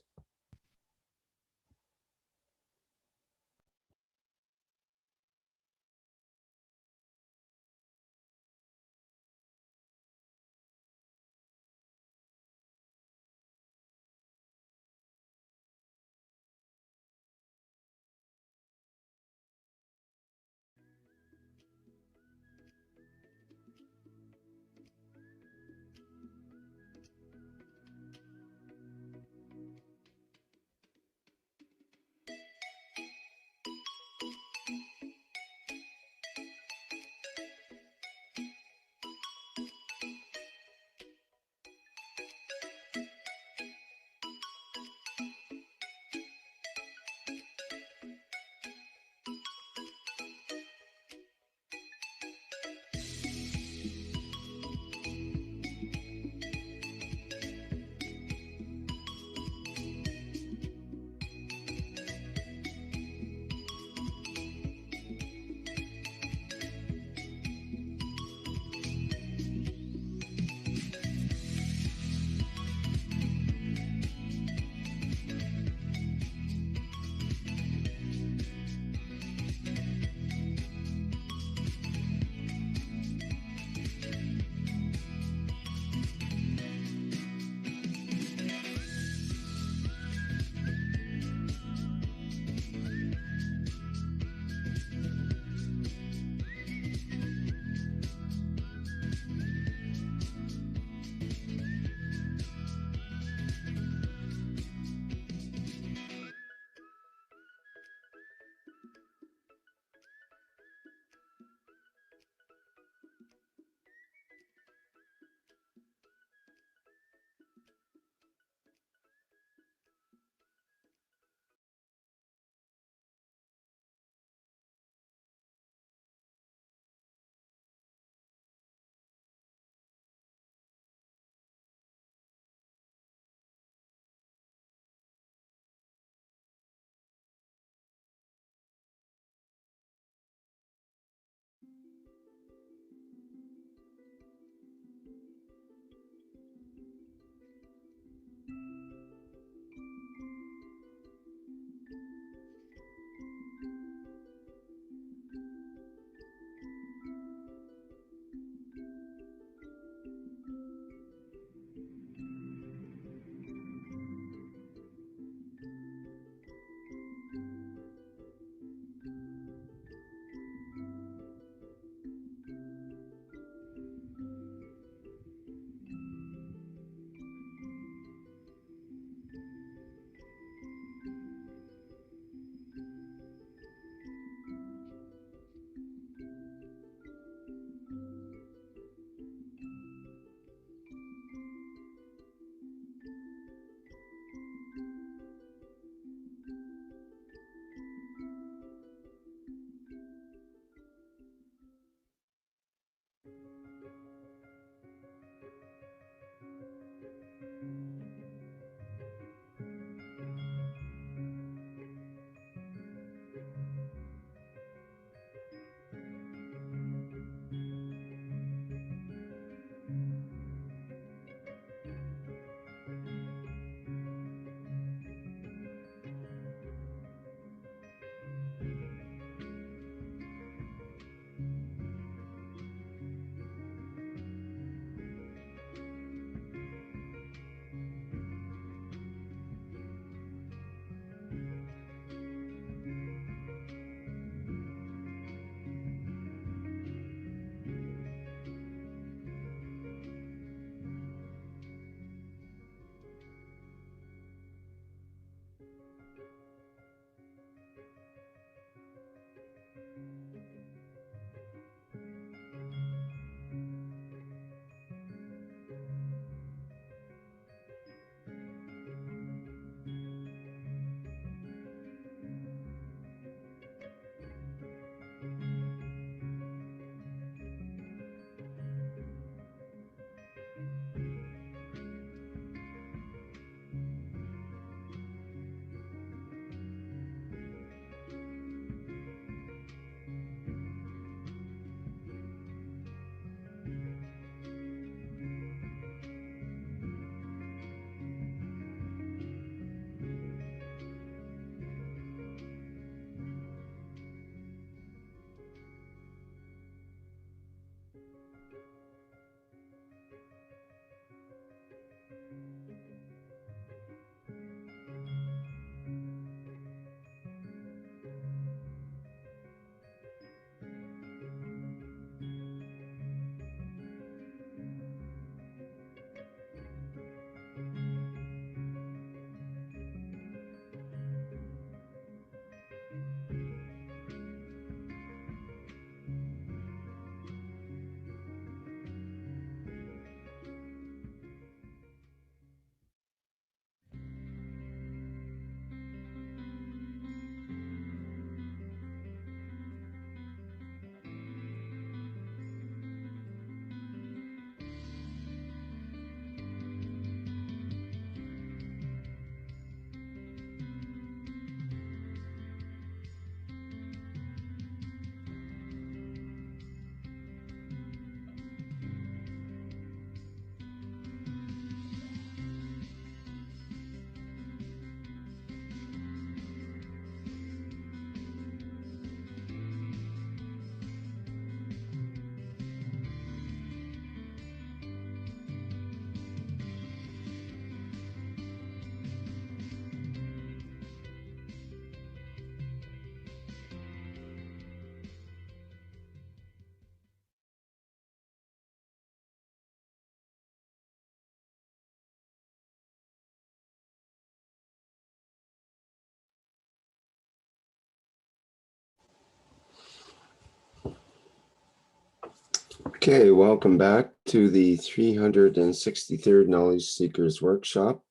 Okay, welcome back to the 363rd Knowledge Seekers Workshop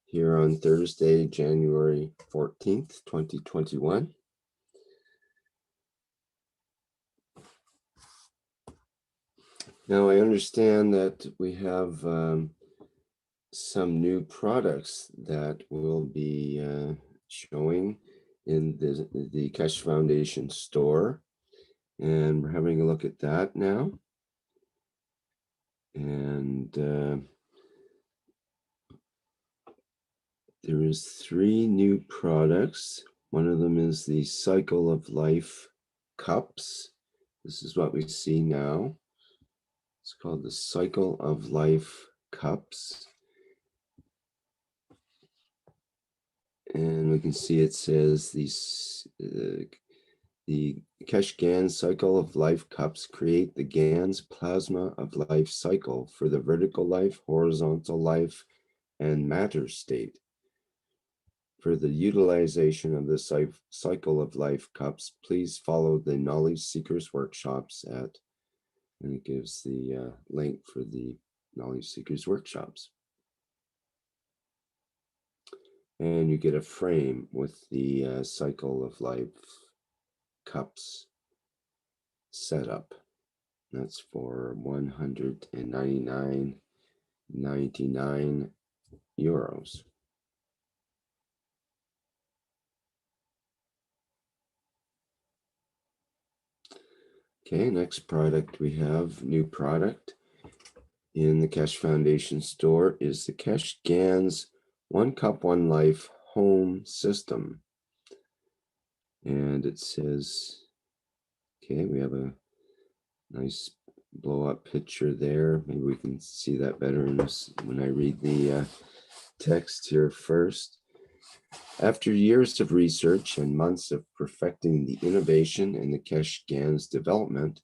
here on Thursday, January 14th, 2021. Now, I understand that we have some new products that will be showing in the Keshe Foundation store, and we're having a look at that now. And there is 3 new products. One of them is the Cycle of Life cups. This is what we see now. It's called the Cycle of Life cups. And we can see it says the Keshe Gans Cycle of Life cups create the Gans plasma of life cycle for the vertical life, horizontal life, and matter state. For the utilization of the Cycle of Life cups, please follow the Knowledge Seekers workshops at, and it gives the link for the Knowledge Seekers workshops. And you get a frame with the Cycle of Life cups set up. That's for €199.99. Okay, next product we have, new product in the Keshe Foundation store is the Keshe Gans 1 Cup 1 Life home system. And it says, okay, we have a nice blow up picture there. Maybe we can see that better in this when I read the text here first. After years of research and months of perfecting the innovation in the Keshe Gans development,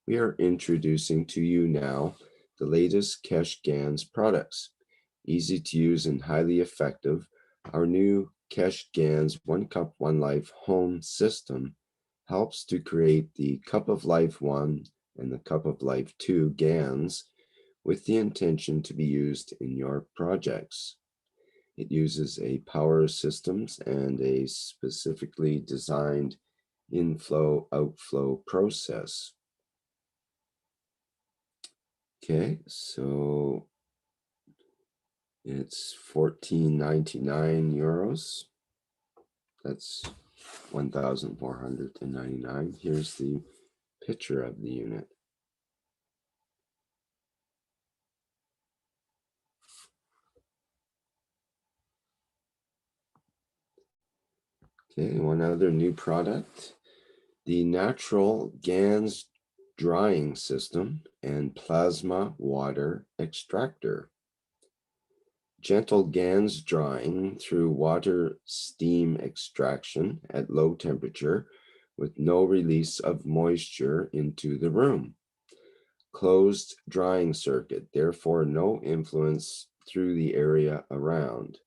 we are introducing to you now the latest Keshe Gans products. Easy to use and highly effective, our new Keshe Gans 1 Cup 1 Life home system helps to create the Cup of Life 1 and the Cup of Life 2 GANs with the intention to be used in your projects. It uses a power systems and a specifically designed inflow-outflow process. Okay, so it's €14.99. That's 1,499. Here's the picture of the unit. Okay, one other new product, the Natural Gans Drying System and Plasma Water Extractor. Gentle GANs drying through water steam extraction at low temperature with no release of moisture into the room. Closed drying circuit, therefore no influence through the area around.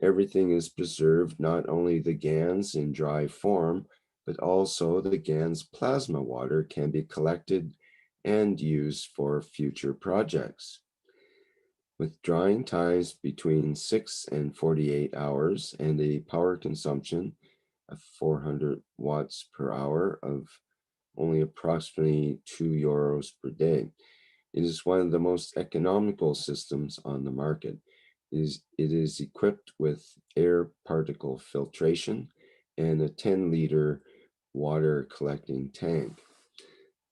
Everything is preserved, not only the GANs in dry form, but also the GANs plasma water can be collected and used for future projects. With drying times between 6 and 48 hours and a power consumption of 400 watts per hour of only approximately €2 per day. It is one of the most economical systems on the market. It is equipped with air particle filtration and a 10-liter water collecting tank.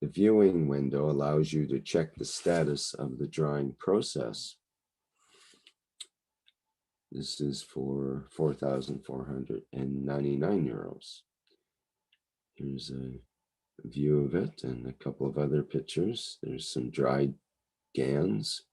The viewing window allows you to check the status of the drying process. This is for €4,499. Here's a view of it and a couple of other pictures. There's some dried GANs.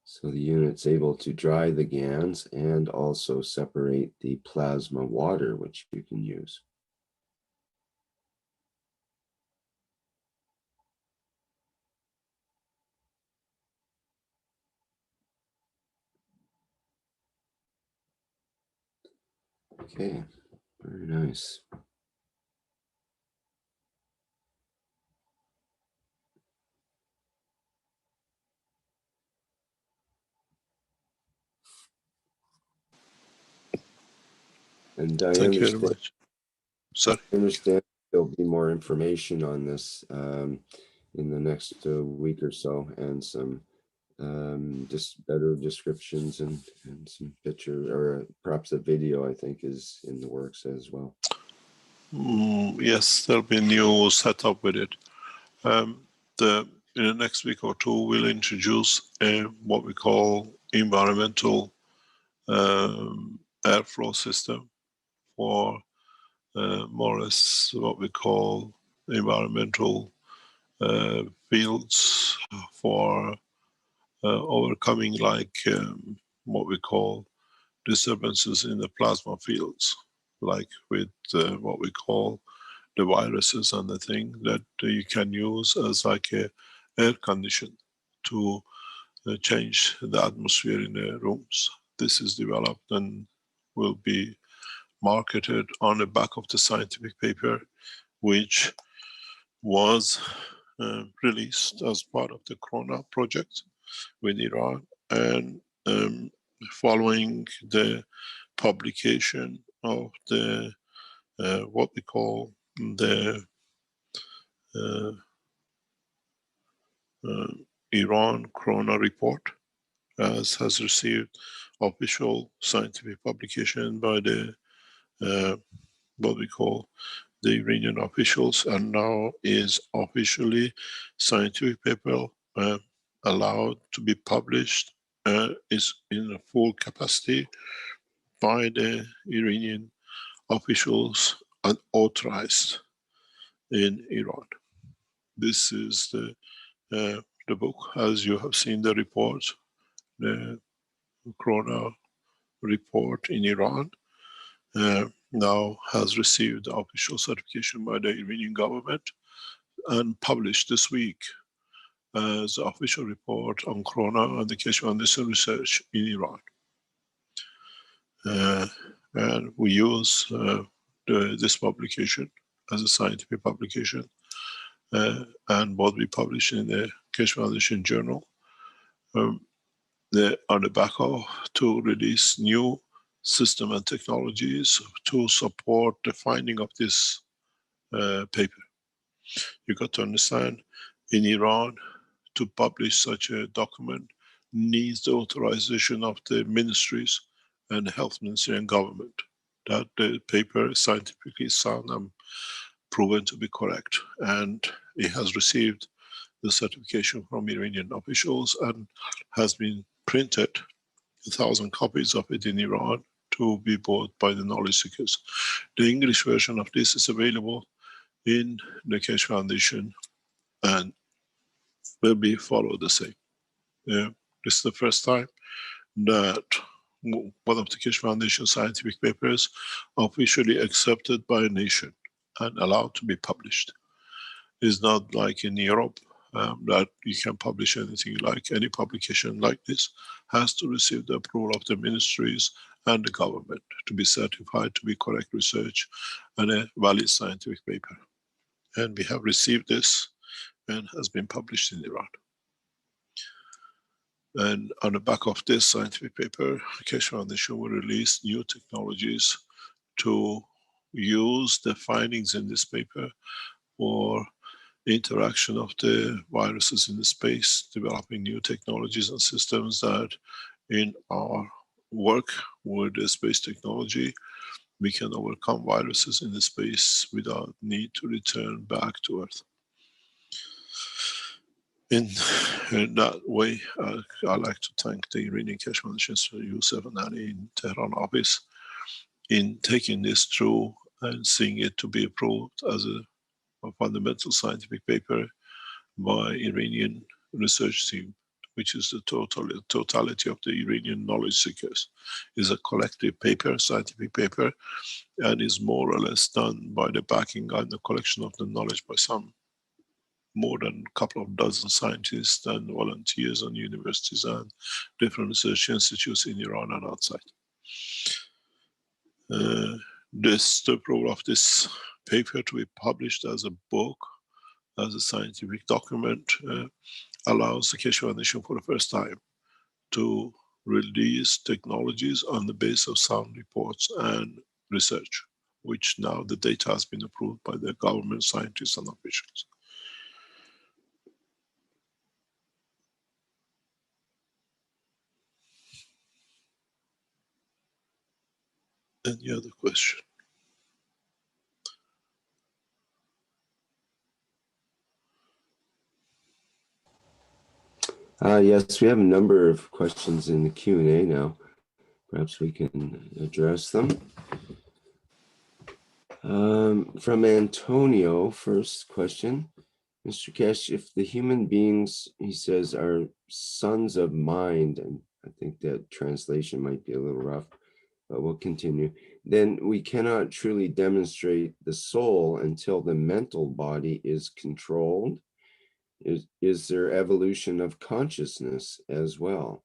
So the unit's able to dry the GANs and also separate the plasma water, which you can use. Okay, very nice. And I Thank you very much. Sorry. understand there'll be more information on this in the next week or so, and some just better descriptions and some pictures, or perhaps a video, I think, is in the works as well. Yes, there'll be a new setup with it. In the next week or two, we'll introduce what we call environmental airflow system for more or less what we call environmental fields for overcoming like what we call disturbances in the plasma fields, like with what we call the viruses and the thing that you can use as like a air condition to change the atmosphere in the rooms. This is developed and will be marketed on the back of the scientific paper, which was released as part of the Corona project with Iran, and following the publication of the what we call the Iran Corona report, as has received official scientific publication by the what we call the Iranian officials, and now is officially scientific paper allowed to be published, is in a full capacity by the Iranian officials and authorized in Iran. This is the book, as you have seen the report, the Corona report in Iran now has received official certification by the Iranian government and published this week as the official report on Corona and the Keshe Foundation research in Iran. And we use this publication as a scientific publication, and what we publish in the Keshe Foundation journal on the back of to release new system and technologies to support the finding of this paper. You got to understand, in Iran, to publish such a document needs the authorization of the ministries and the health ministry and government, that the paper is scientifically sound and proven to be correct. And it has received the certification from Iranian officials and has been printed, 1,000 copies of it in Iran, to be bought by the knowledge seekers. The English version of this is available in the Keshe Foundation and will be followed the same. Yeah, this is the first time that one of the Keshe Foundation scientific papers officially accepted by a nation and allowed to be published. It's not like in Europe that you can publish anything. Like any publication like this has to receive the approval of the ministries and the government to be certified to be correct research and a valid scientific paper. And we have received this and has been published in Iran. And on the back of this scientific paper, Keshe Foundation will release new technologies to use the findings in this paper for interaction of the viruses in the space, developing new technologies and systems that in our work with the space technology, we can overcome viruses in the space without need to return back to Earth. In that way, I'd like to thank the Iranian Keshe Foundation, Youssef and Ali in Tehran office, in taking this through and seeing it to be approved as a fundamental scientific paper by Iranian research team, which is the totality of the Iranian knowledge seekers. Is a collective paper, scientific paper, and is more or less done by the backing and the collection of the knowledge by some more than a couple of dozen scientists and volunteers and universities and different research institutes in Iran and outside. The approval of this paper to be published as a book, as a scientific document, allows the Keshe Foundation for the first time to release technologies on the basis of sound reports and research, which now the data has been approved by the government scientists and officials. Any other question? Yes, we have a number of questions in the Q&A now. Perhaps we can address them. From Antonio, first question. Mr. Kesh, if the human beings, he says, are sons of mind, and I think that translation might be a little rough, but we'll continue, then we cannot truly demonstrate the soul until the mental body is controlled. Is there evolution of consciousness as well?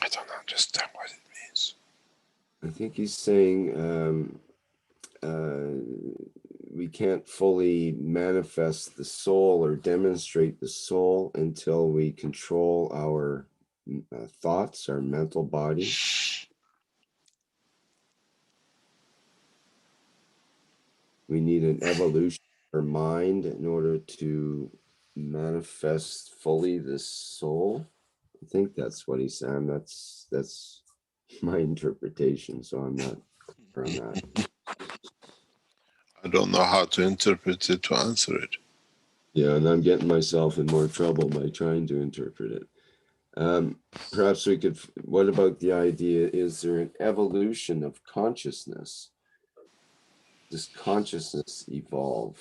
I don't understand what it means. I think he's saying we can't fully manifest the soul or demonstrate the soul until we control our thoughts, our mental body. We need an evolution of our mind in order to manifest fully the soul. I think that's what he's saying. That's my interpretation, so I'm not clear on that. I don't know how to interpret it to answer it. Yeah, and I'm getting myself in more trouble by trying to interpret it. Perhaps we could, what about the idea, is there an evolution of consciousness? Does consciousness evolve?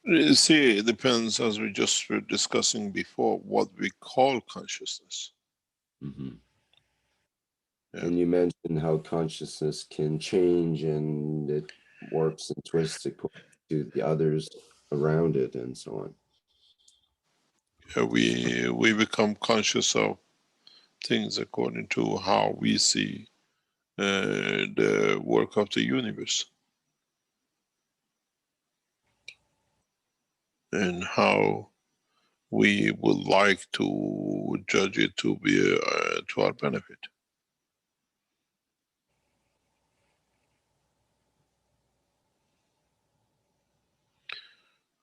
You see, it depends, as we just were discussing before, what we call consciousness. Mm-hmm. Yeah. And you mentioned how consciousness can change and it warps and twists according to the others around it and so on. Yeah, we become conscious of things according to how we see the work of the universe, and how we would like to judge it to be to our benefit.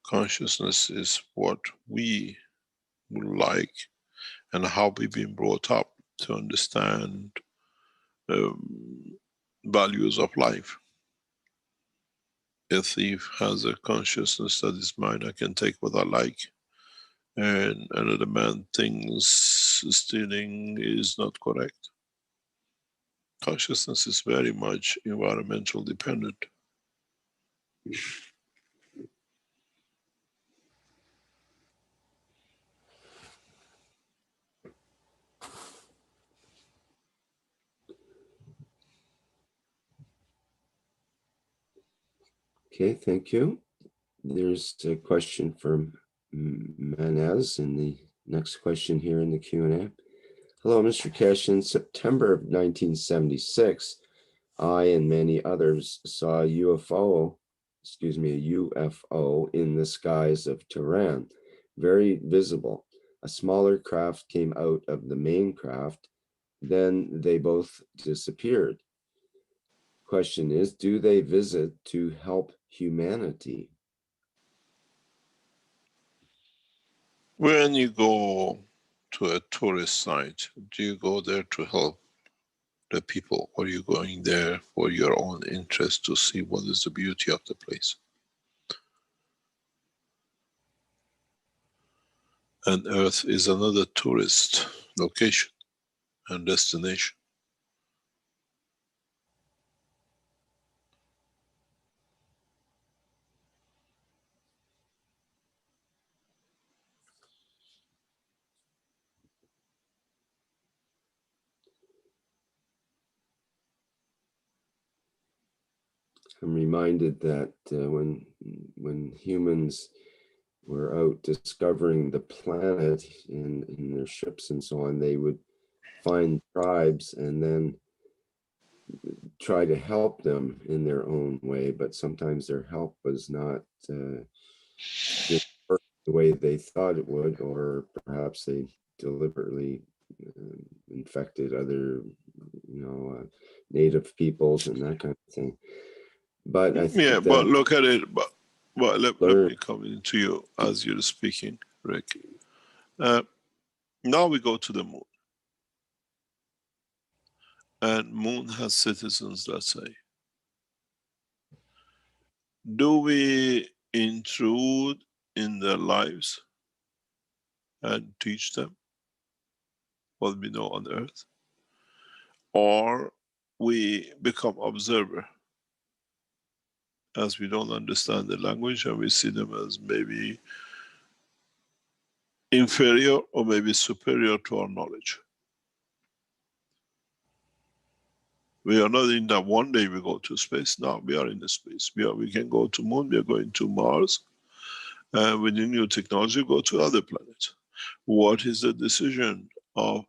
Consciousness is what we would like and how we've been brought up to understand values of life. A thief has a consciousness that is mine, I can take what I like, and another man thinks stealing is not correct. Consciousness is very much environmental dependent. Okay, thank you. There's a question from Manez in the next question here in the Q&A. Hello, Mr. Kesh. In September of 1976, I and many others saw a UFO in the skies of Tehran, very visible. A smaller craft came out of the main craft, then they both disappeared. Question is, do they visit to help humanity? When you go to a tourist site, do you go there to help the people, or are you going there for your own interest to see what is the beauty of the place? And Earth is another tourist location and destination. I'm reminded that when humans were out discovering the planet in their ships and so on, they would find tribes and then try to help them in their own way, but sometimes their help was not didn't work the way they thought it would, or perhaps they deliberately infected other, native peoples and that kind of thing. But I think Yeah, but look at it. But let me come into you as you're speaking, Rick. Now we go to the moon. And moon has citizens, let's say. Do we intrude in their lives and teach them what we know on Earth? Or we become observer as we don't understand the language and we see them as maybe inferior or maybe superior to our knowledge. We are not in that one day we go to space. Now we are in the space. We can go to moon, we are going to Mars. And with the new technology, go to other planets. What is the decision of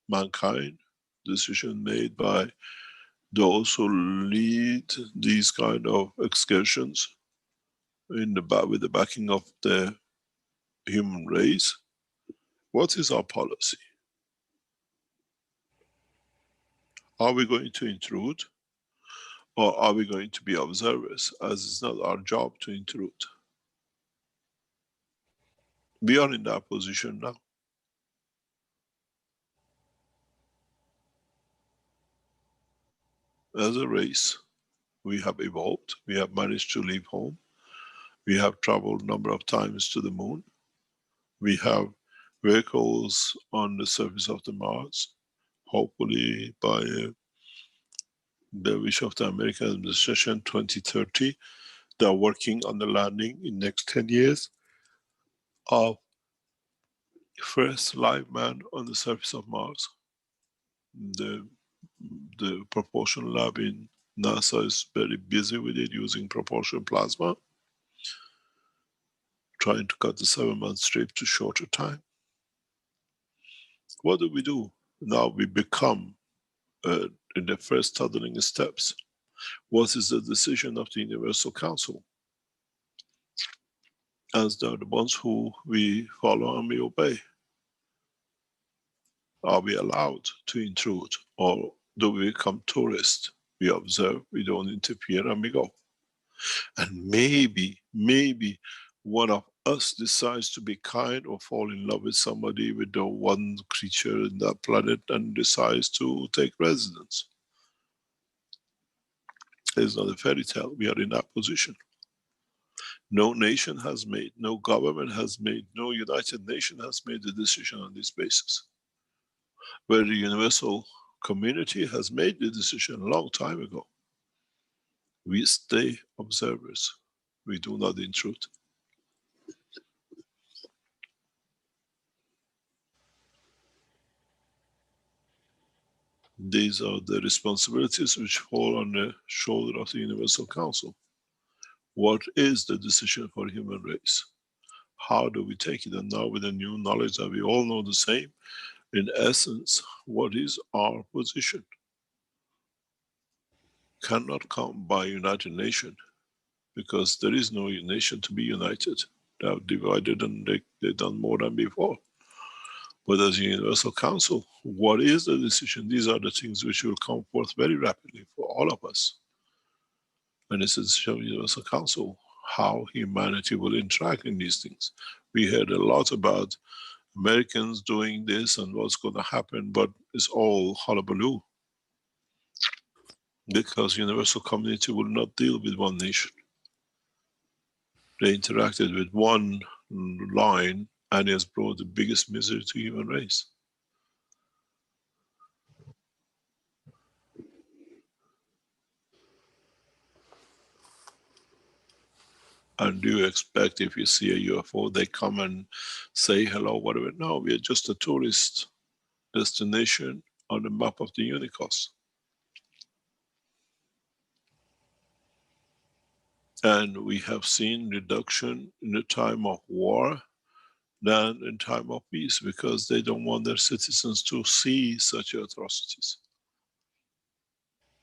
mankind? Decision made by those who lead these kind of excursions with the backing of the human race. What is our policy? Are we going to intrude? Or are we going to be observers, as it's not our job to intrude? We are in that position now. As a race, we have evolved, we have managed to leave home, we have traveled a number of times to the moon, we have vehicles on the surface of the Mars, hopefully by the wish of the American administration 2030, they're working on the landing in next 10 years of first live man on the surface of Mars. The propulsion lab in NASA is very busy with it, using propulsion plasma, trying to cut the 7-month trip to shorter time. What do? Now we become in the first toddling steps. What is the decision of the Universal Council? As they're the ones who we follow and we obey. Are we allowed to intrude, or do we become tourists? We observe, we don't interfere, and we go. And maybe one of us decides to be kind or fall in love with somebody, with the one creature in that planet, and decides to take residence. It's not a fairy tale. We are in that position. No nation has made, no government has made, no United Nations has made the decision on this basis. Where the universal community has made the decision a long time ago. We stay observers. We do not intrude. These are the responsibilities which fall on the shoulder of the Universal Council. What is the decision for the human race? How do we take it? And now with the new knowledge that we all know the same, in essence, what is our position? Cannot come by United Nations, because there is no nation to be united. They have divided and they've done more than before. But as a Universal Council, what is the decision? These are the things which will come forth very rapidly for all of us. And it's a decision of the Universal Council, how humanity will interact in these things. We heard a lot about Americans doing this and what's going to happen, but it's all hullabaloo. Because universal community will not deal with one nation. They interacted with one line, and it has brought the biggest misery to the human race. And do you expect if you see a UFO, they come and say hello, whatever? No, we are just a tourist destination on the map of the universe. And we have seen reduction in the time of war than in time of peace, because they don't want their citizens to see such atrocities.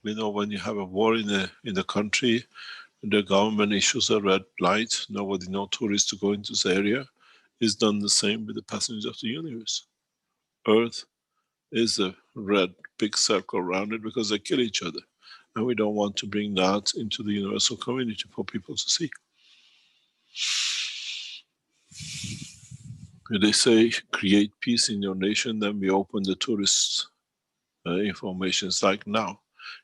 We know when you have a war in the country, the government issues a red light, nobody, no tourists to go into this area. It's done the same with the passengers of the universe. Earth is a red big circle around it because they kill each other. And we don't want to bring that into the universal community for people to see. They say, create peace in your nation, then we open the tourist information. It's like now,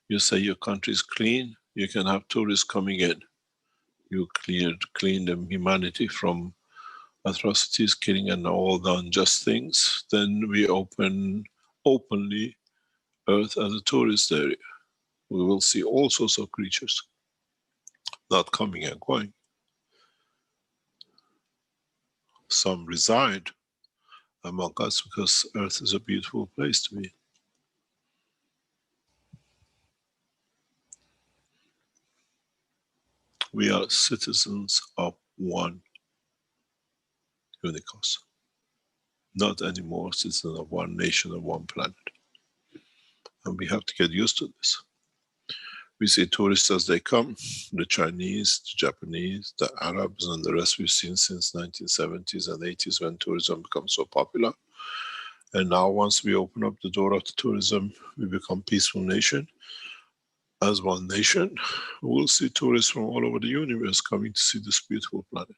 you say your country is clean, you can have tourists coming in. You clean the humanity from atrocities, killing, and all the unjust things. Then we open openly Earth as a tourist area. We will see all sorts of creatures not coming and going. Some reside among us because Earth is a beautiful place to be. We are citizens of one unicos, not anymore citizens of one nation or one planet. And we have to get used to this. We see tourists as they come, the Chinese, the Japanese, the Arabs, and the rest we've seen since 1970s and 80s when tourism becomes so popular. And now once we open up the door of the tourism, we become peaceful nation. As one nation, we'll see tourists from all over the universe coming to see this beautiful planet.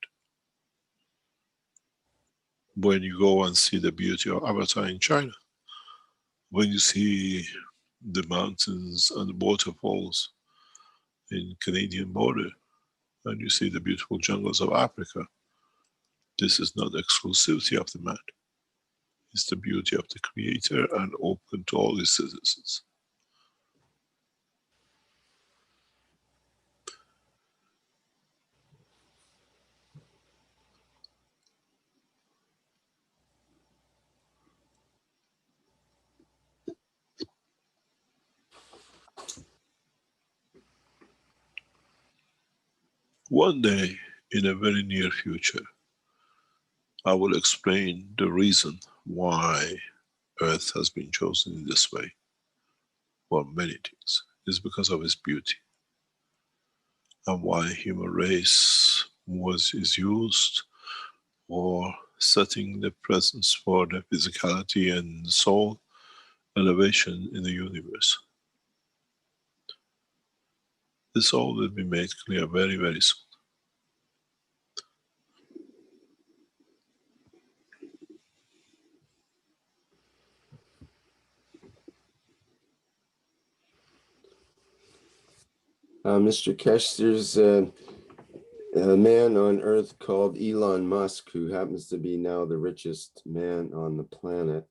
When you go and see the beauty of Avatar in China, when you see the mountains and the waterfalls in Canadian border, and you see the beautiful jungles of Africa, this is not the exclusivity of the man. It's the beauty of the Creator and open to all his citizens. One day, in a very near future, I will explain the reason why Earth has been chosen in this way. For many things. It's because of its beauty. And why human race is used for setting the presence for the physicality and soul elevation in the universe. This all will be made clear very, very soon. Mr. Kesh, there's a man on Earth called Elon Musk, who happens to be now the richest man on the planet.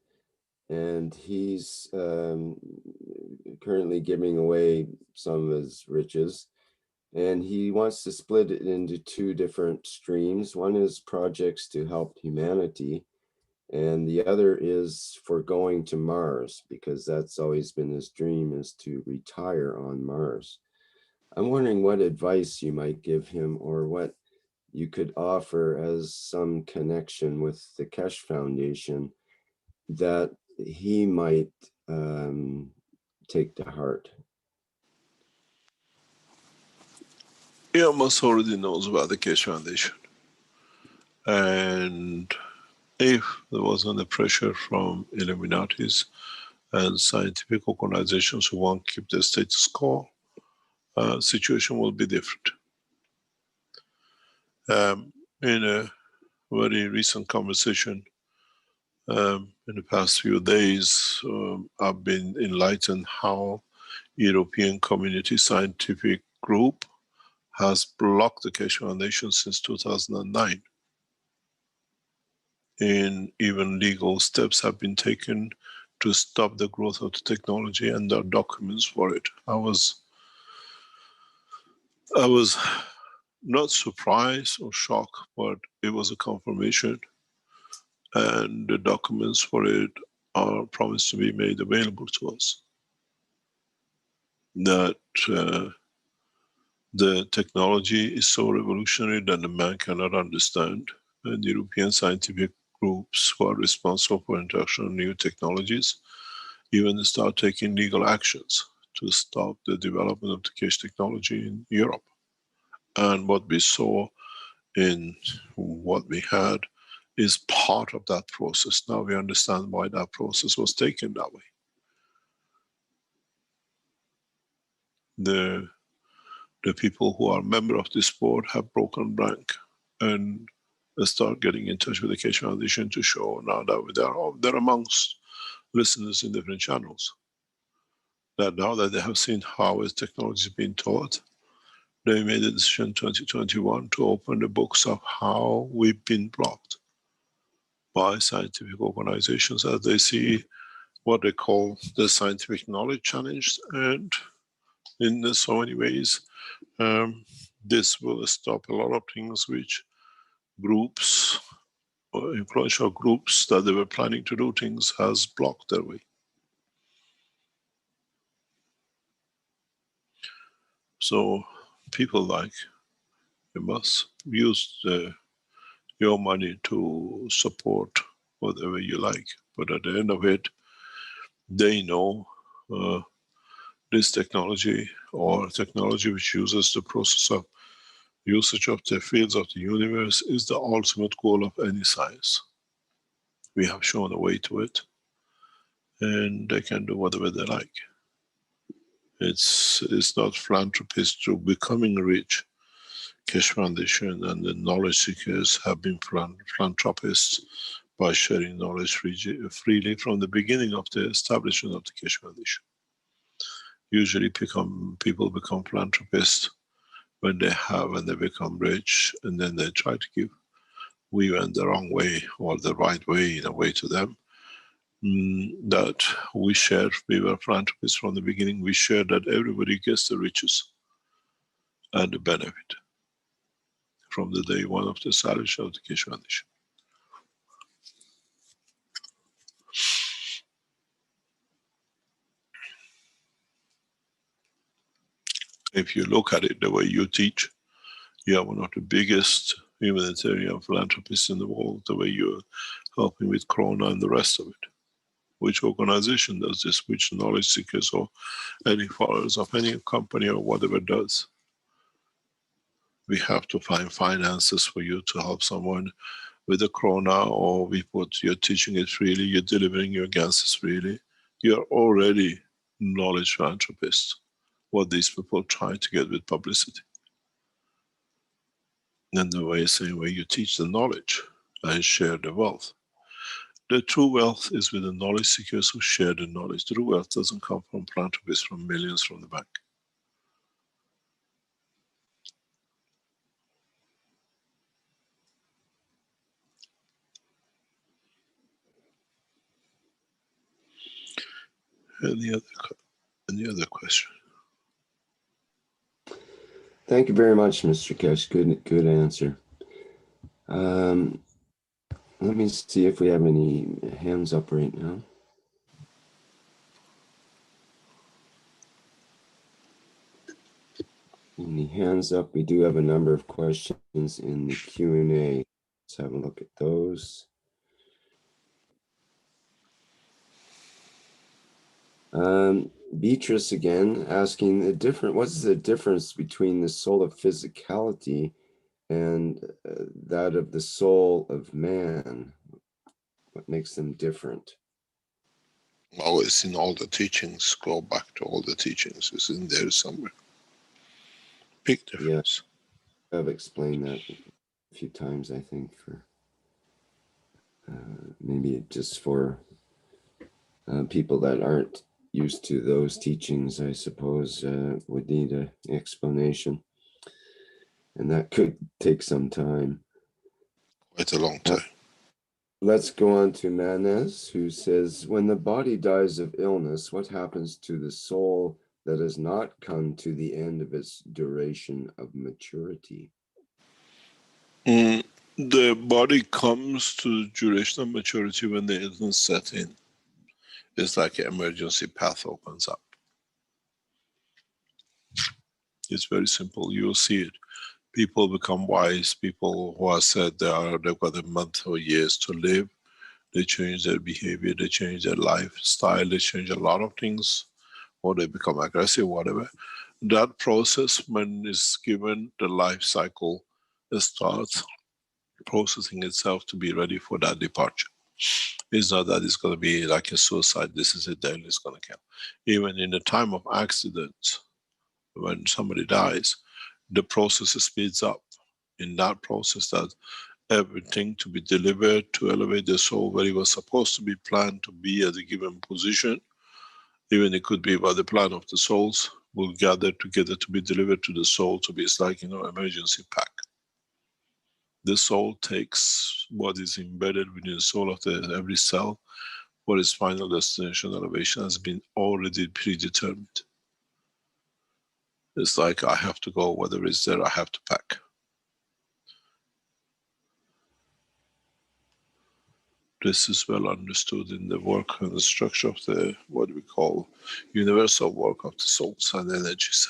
And he's currently giving away some of his riches. And he wants to split it into two different streams. One is projects to help humanity, and the other is for going to Mars, because that's always been his dream, is to retire on Mars. I'm wondering what advice you might give him, or what you could offer as some connection with the Kesh Foundation that he might take to heart. He almost already knows about the Kesh Foundation. And if there wasn't the pressure from Illuminatis and scientific organizations who want to keep the status quo, situation will be different. In a very recent conversation in the past few days, I've been enlightened how European Community Scientific Group has blocked the Kesh Foundation since 2009. And even legal steps have been taken to stop the growth of the technology, and there are documents for it. I was not surprised or shocked, but it was a confirmation. And the documents for it are promised to be made available to us. That the technology is so revolutionary that the man cannot understand. And the European scientific groups who are responsible for introduction of new technologies even start taking legal actions to stop the development of the Kesh technology in Europe. And what we saw in what we had is part of that process. Now we understand why that process was taken that way. The people who are member of this board have broken rank and start getting in touch with the Keshe Foundation to show now that they're amongst listeners in different channels. That now that they have seen how this technology is being taught, they made a decision in 2021 to open the books of how we've been blocked by scientific organizations as they see what they call the scientific knowledge challenge. And in so many ways, this will stop a lot of things which groups or influential groups that they were planning to do things has blocked their way. So people like you must use your money to support whatever you like, but at the end of it, they know this technology or technology which uses the process of usage of the fields of the universe is the ultimate goal of any science. We have shown a way to it, and they can do whatever they like. It's not philanthropists to becoming rich. Keshe Foundation and the knowledge seekers have been philanthropists by sharing knowledge freely from the beginning of the establishment of the Keshe Foundation. Usually people become philanthropists when they become rich, and then they try to give. We went the wrong way or the right way in a way to them. That we shared, we were philanthropists from the beginning, we shared that everybody gets the riches and the benefit from the day one of the establishment of the Keshe Foundation. If you look at it the way you teach, you are one of the biggest humanitarian philanthropists in the world, the way you're helping with Corona and the rest of it. Which organization does this? Which knowledge seekers or any followers of any company or whatever does? We have to find finances for you to help someone with the Corona, or you're teaching it freely, you're delivering your ganses freely. You're already knowledge philanthropists. What these people try to get with publicity. And the same way you teach the knowledge and share the wealth. The true wealth is with the knowledge seekers who share the knowledge. The true wealth doesn't come from philanthropists, from millions from the bank. Any other question? Thank you very much, Mr. Keshe. Good answer. Let me see if we have any hands up right now. Any hands up? We do have a number of questions in the Q&A. Let's have a look at those. Beatrice again asking what's the difference between the soul of physicality and that of the soul of man? What makes them different? Oh, it's in all the teachings. Go back to all the teachings. It's in there somewhere. Big difference. Yeah, I've explained that a few times, I think, for maybe just for people that aren't used to those teachings, I suppose, would need an explanation. And that could take some time. Quite a long time. Let's go on to Manez, who says, when the body dies of illness, what happens to the soul that has not come to the end of its duration of maturity? The body comes to the duration of maturity when the illness sets in. It's like an emergency path opens up. It's very simple. You'll see it. People become wise. People who are said they've got a month or years to live. They change their behavior. They change their lifestyle. They change a lot of things, or they become aggressive, whatever. That process, when it's given, the life cycle starts processing itself to be ready for that departure. It's not that it's going to be like a suicide. This is it, then it's going to kill. Even in the time of accident, when somebody dies, the process speeds up. In that process, that everything to be delivered to elevate the soul where it was supposed to be planned to be at a given position, even it could be by the plan of the souls, will gather together to be delivered to the soul to be, it's like, emergency pack. The soul takes what is embedded within the soul of every cell, for its final destination elevation has been already predetermined. It's like, I have to go, whatever is there, I have to pack. This is well understood in the work and the structure of the, what we call, universal work of the souls and energies.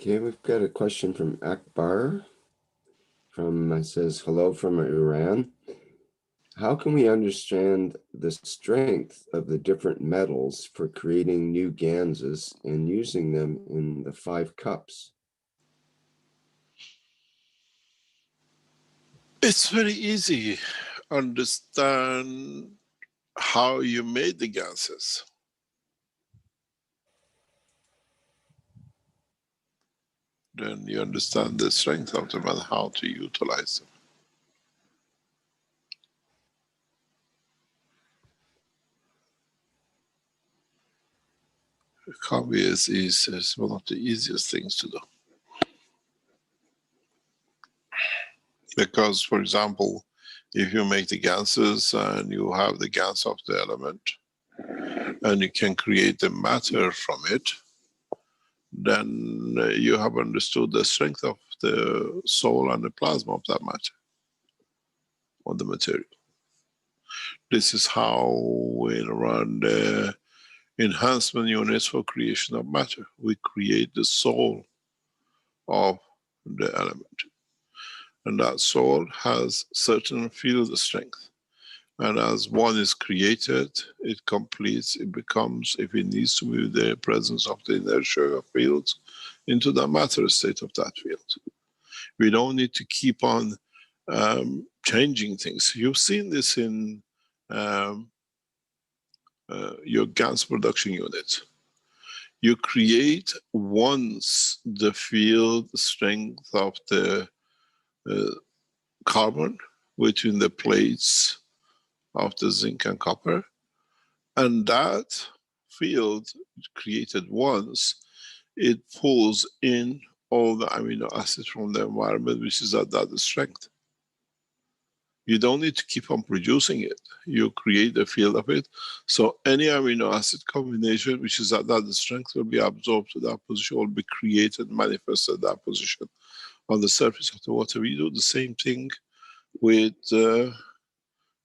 Okay, we've got a question from Akbar. Says, hello from Iran. How can we understand the strength of the different metals for creating new ganses and using them in the 5 cups? It's very easy. Understand how you made the gases. Then you understand the strength of them and how to utilize them. It can't be as easy. It's one of the easiest things to do. Because, for example, if you make the gases and you have the gas of the element, and you can create the matter from it, then you have understood the strength of the soul and the plasma of that matter, or the material. This is how we run the enhancement units for creation of matter. We create the soul of the element. And that soul has certain field strength. And as one is created, it completes, it becomes, if it needs to move the presence of the inertia of fields into the matter state of that field. We don't need to keep on changing things. You've seen this in your gas production unit. You create once the field strength of the carbon between the plates of the zinc and copper, and that field created once, it pulls in all the amino acids from the environment, which is at that strength. You don't need to keep on producing it. You create a field of it. So any amino acid combination which is at that strength will be absorbed to that position, will be created, manifested at that position on the surface of the water. We do the same thing with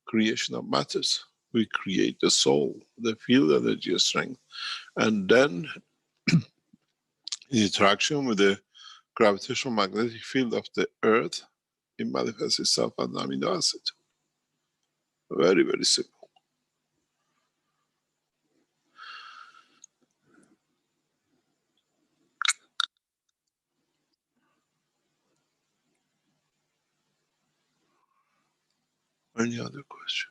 creation of matters. We create the soul, the field energy strength, and then in interaction with the gravitational magnetic field of the earth, it manifests itself as an amino acid. Very, very simple. Any other question?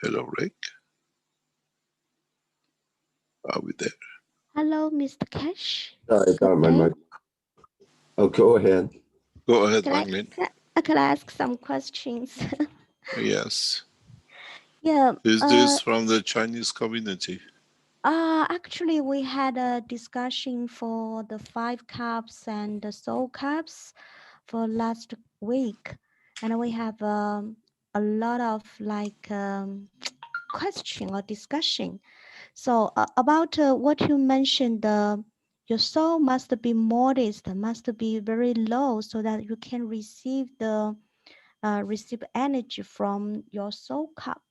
Hello, Rick. Are we there? Hello, Mr. Cash. Sorry, I got my mic. Oh, go ahead. Go ahead, Can Magdalene. I could ask some questions? Yes. Yeah. Is this from the Chinese community? Actually, we had a discussion for the 5 cups and the soul cups for last week, and we have a lot of like question or discussion. So about what you mentioned, your soul must be modest, must be very low, so that you can receive the receive energy from your soul cup.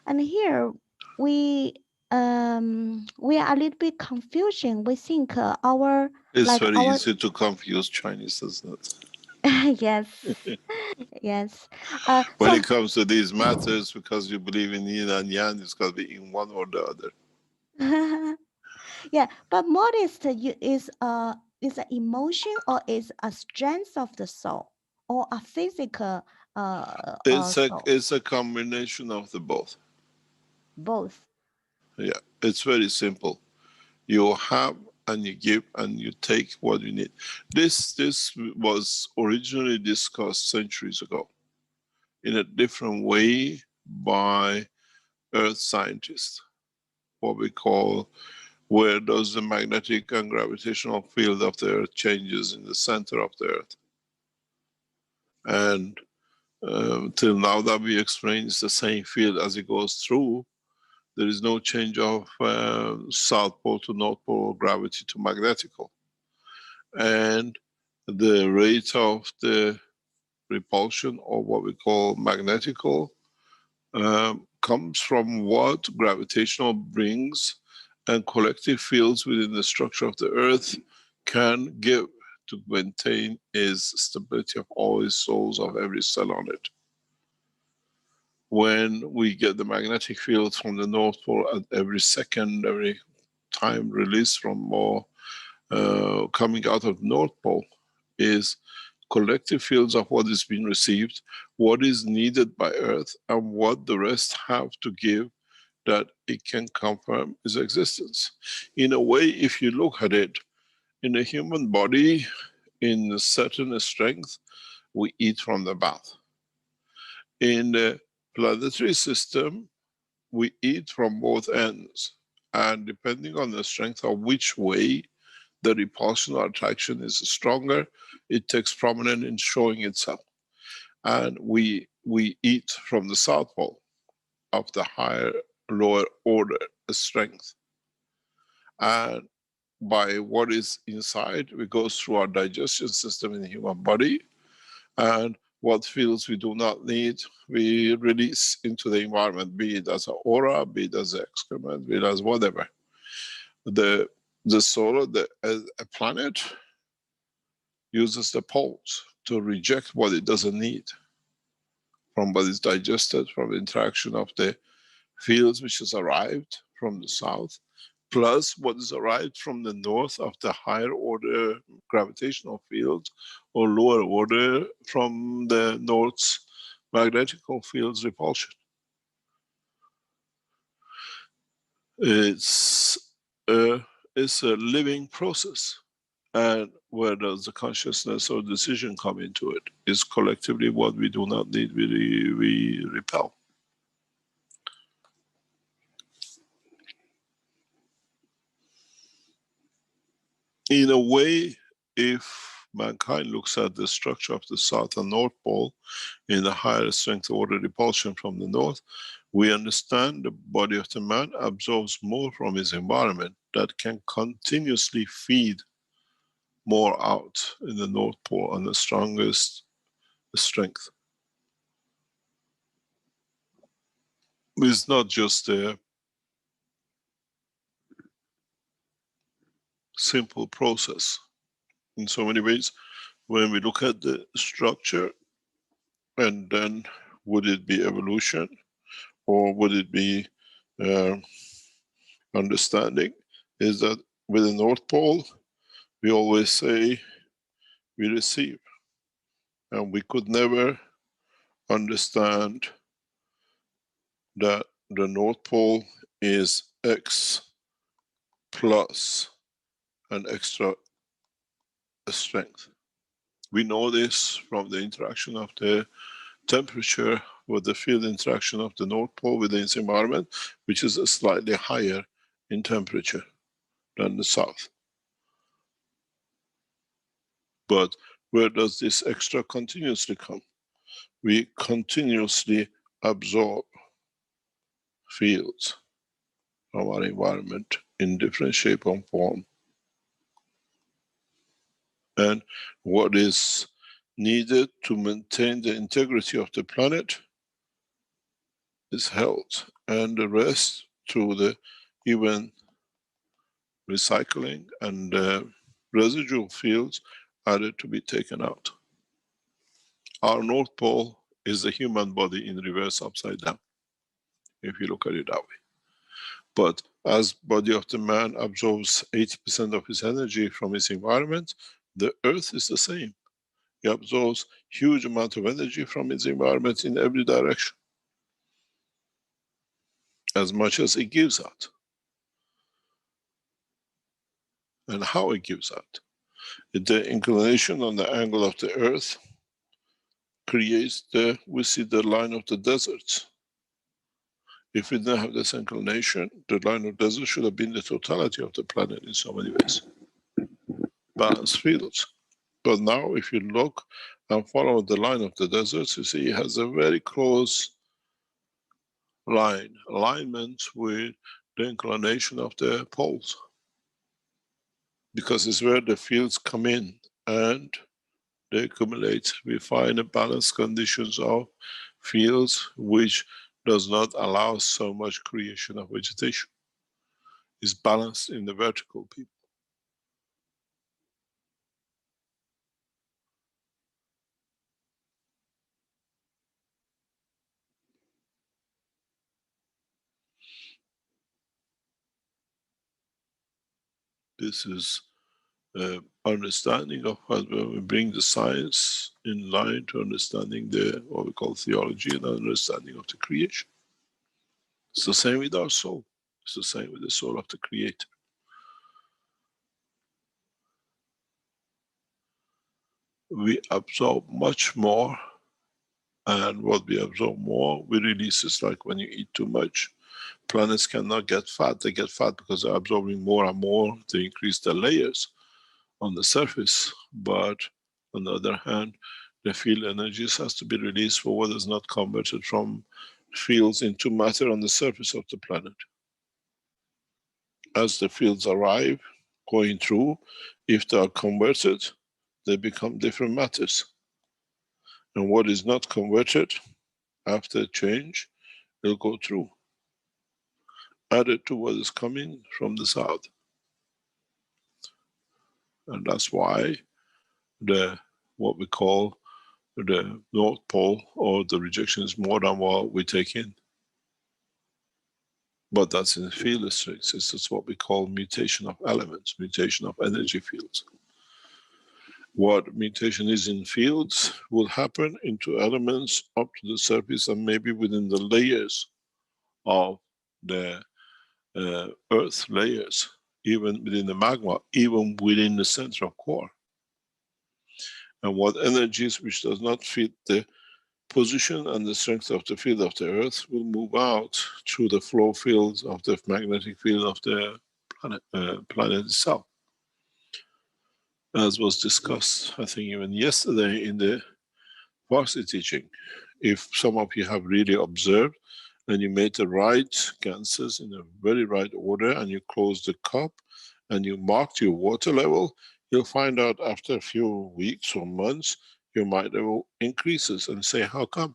And here we are a little bit confusing. We think our It's like very our easy to confuse Chinese, isn't it? yes, yes. When So it comes to these matters, because you believe in yin and yang, it's got to be in one or the other. yeah, but modest is an emotion or is a strength of the soul or a physical soul, It's a combination of the both. both. Yeah, it's very simple. You have and you give and you take what you need. This was originally discussed centuries ago in a different way by earth scientists, what we call where does the magnetic and gravitational field of the earth changes in the center of the earth. And till now that we explain it's the same field as it goes through. There is no change of south pole to north pole or gravity to magnetical. And the rate of the repulsion, or what we call magnetical, comes from what gravitational brings and collective fields within the structure of the earth can give to maintain its stability of all its souls of every cell on it. When we get the magnetic field from the North Pole at every second, every time released from more coming out of the North Pole, is collective fields of what is being received, what is needed by Earth, and what the rest have to give that it can confirm its existence. In a way, if you look at it, in a human body, in a certain strength, we eat from the bath. In the planetary system, we eat from both ends. And depending on the strength of which way the repulsion or attraction is stronger, it takes prominence in showing itself. And we eat from the South Pole of the higher, lower order strength. And by what is inside, it goes through our digestion system in the human body, and what fields we do not need, we release into the environment, be it as an aura, be it as excrement, be it as whatever. The solar, a planet uses the poles to reject what it doesn't need from what is digested, from the interaction of the fields which has arrived from the south, plus what is arrived from the north of the higher order gravitational fields, or lower order from the north's magnetical fields repulsion. It's a living process. And where does the consciousness or decision come into it? Is collectively what we do not need, we repel. In a way, if mankind looks at the structure of the South and North Pole in the higher strength order repulsion from the north, we understand the body of the man absorbs more from his environment that can continuously feed more out in the North Pole on the strongest strength. It's not just a simple process. In so many ways, when we look at the structure, and then would it be evolution or would it be understanding, is that with the North Pole, we always say we receive. And we could never understand that the North Pole is X plus an extra strength. We know this from the interaction of the temperature with the field interaction of the North Pole with its environment, which is slightly higher in temperature than the South. But where does this extra continuously come? We continuously absorb fields from our environment in different shape and form. And what is needed to maintain the integrity of the planet is held, and the rest through the even recycling and residual fields added to be taken out. Our North Pole is the human body in reverse upside down, if you look at it that way. But as body of the man absorbs 80% of his energy from his environment, the earth is the same. It absorbs huge amount of energy from its environment in every direction, as much as it gives out. And how it gives out. The inclination on the angle of the earth creates we see the line of the deserts. If we didn't have this inclination, the line of desert should have been the totality of the planet in so many ways. Balanced fields. But now if you look and follow the line of the deserts, you see it has a very close alignment with the inclination of the poles. Because it's where the fields come in and they accumulate. We find a balanced conditions of fields which does not allow so much creation of vegetation. It's balanced in the vertical people. This is understanding of when we bring the science in line to understanding what we call theology and understanding of the creation. It's the same with our soul. It's the same with the soul of the Creator. We absorb much more, and what we absorb more, we release. It's like when you eat too much. Planets cannot get fat. They get fat because they're absorbing more and more. They increase the layers on the surface. But on the other hand, the field energies has to be released for what is not converted from fields into matter on the surface of the planet. As the fields arrive, going through, if they are converted, they become different matters. And what is not converted, after change, will go through, added to what is coming from the south. And that's why what we call the North Pole or the rejection is more than what we take in. But that's in field strengths. It's what we call mutation of elements, mutation of energy fields. What mutation is in fields will happen into elements up to the surface and maybe within the layers of the earth layers, even within the magma, even within the central core. And what energies which does not fit the position and the strength of the field of the earth will move out through the flow fields of the magnetic field of the planet itself. As was discussed, I think even yesterday in the Farsi teaching, if some of you have really observed and you made the right ganses in a very right order and you close the cup and you marked your water level, you'll find out after a few weeks or months, your mind level increases and say, how come?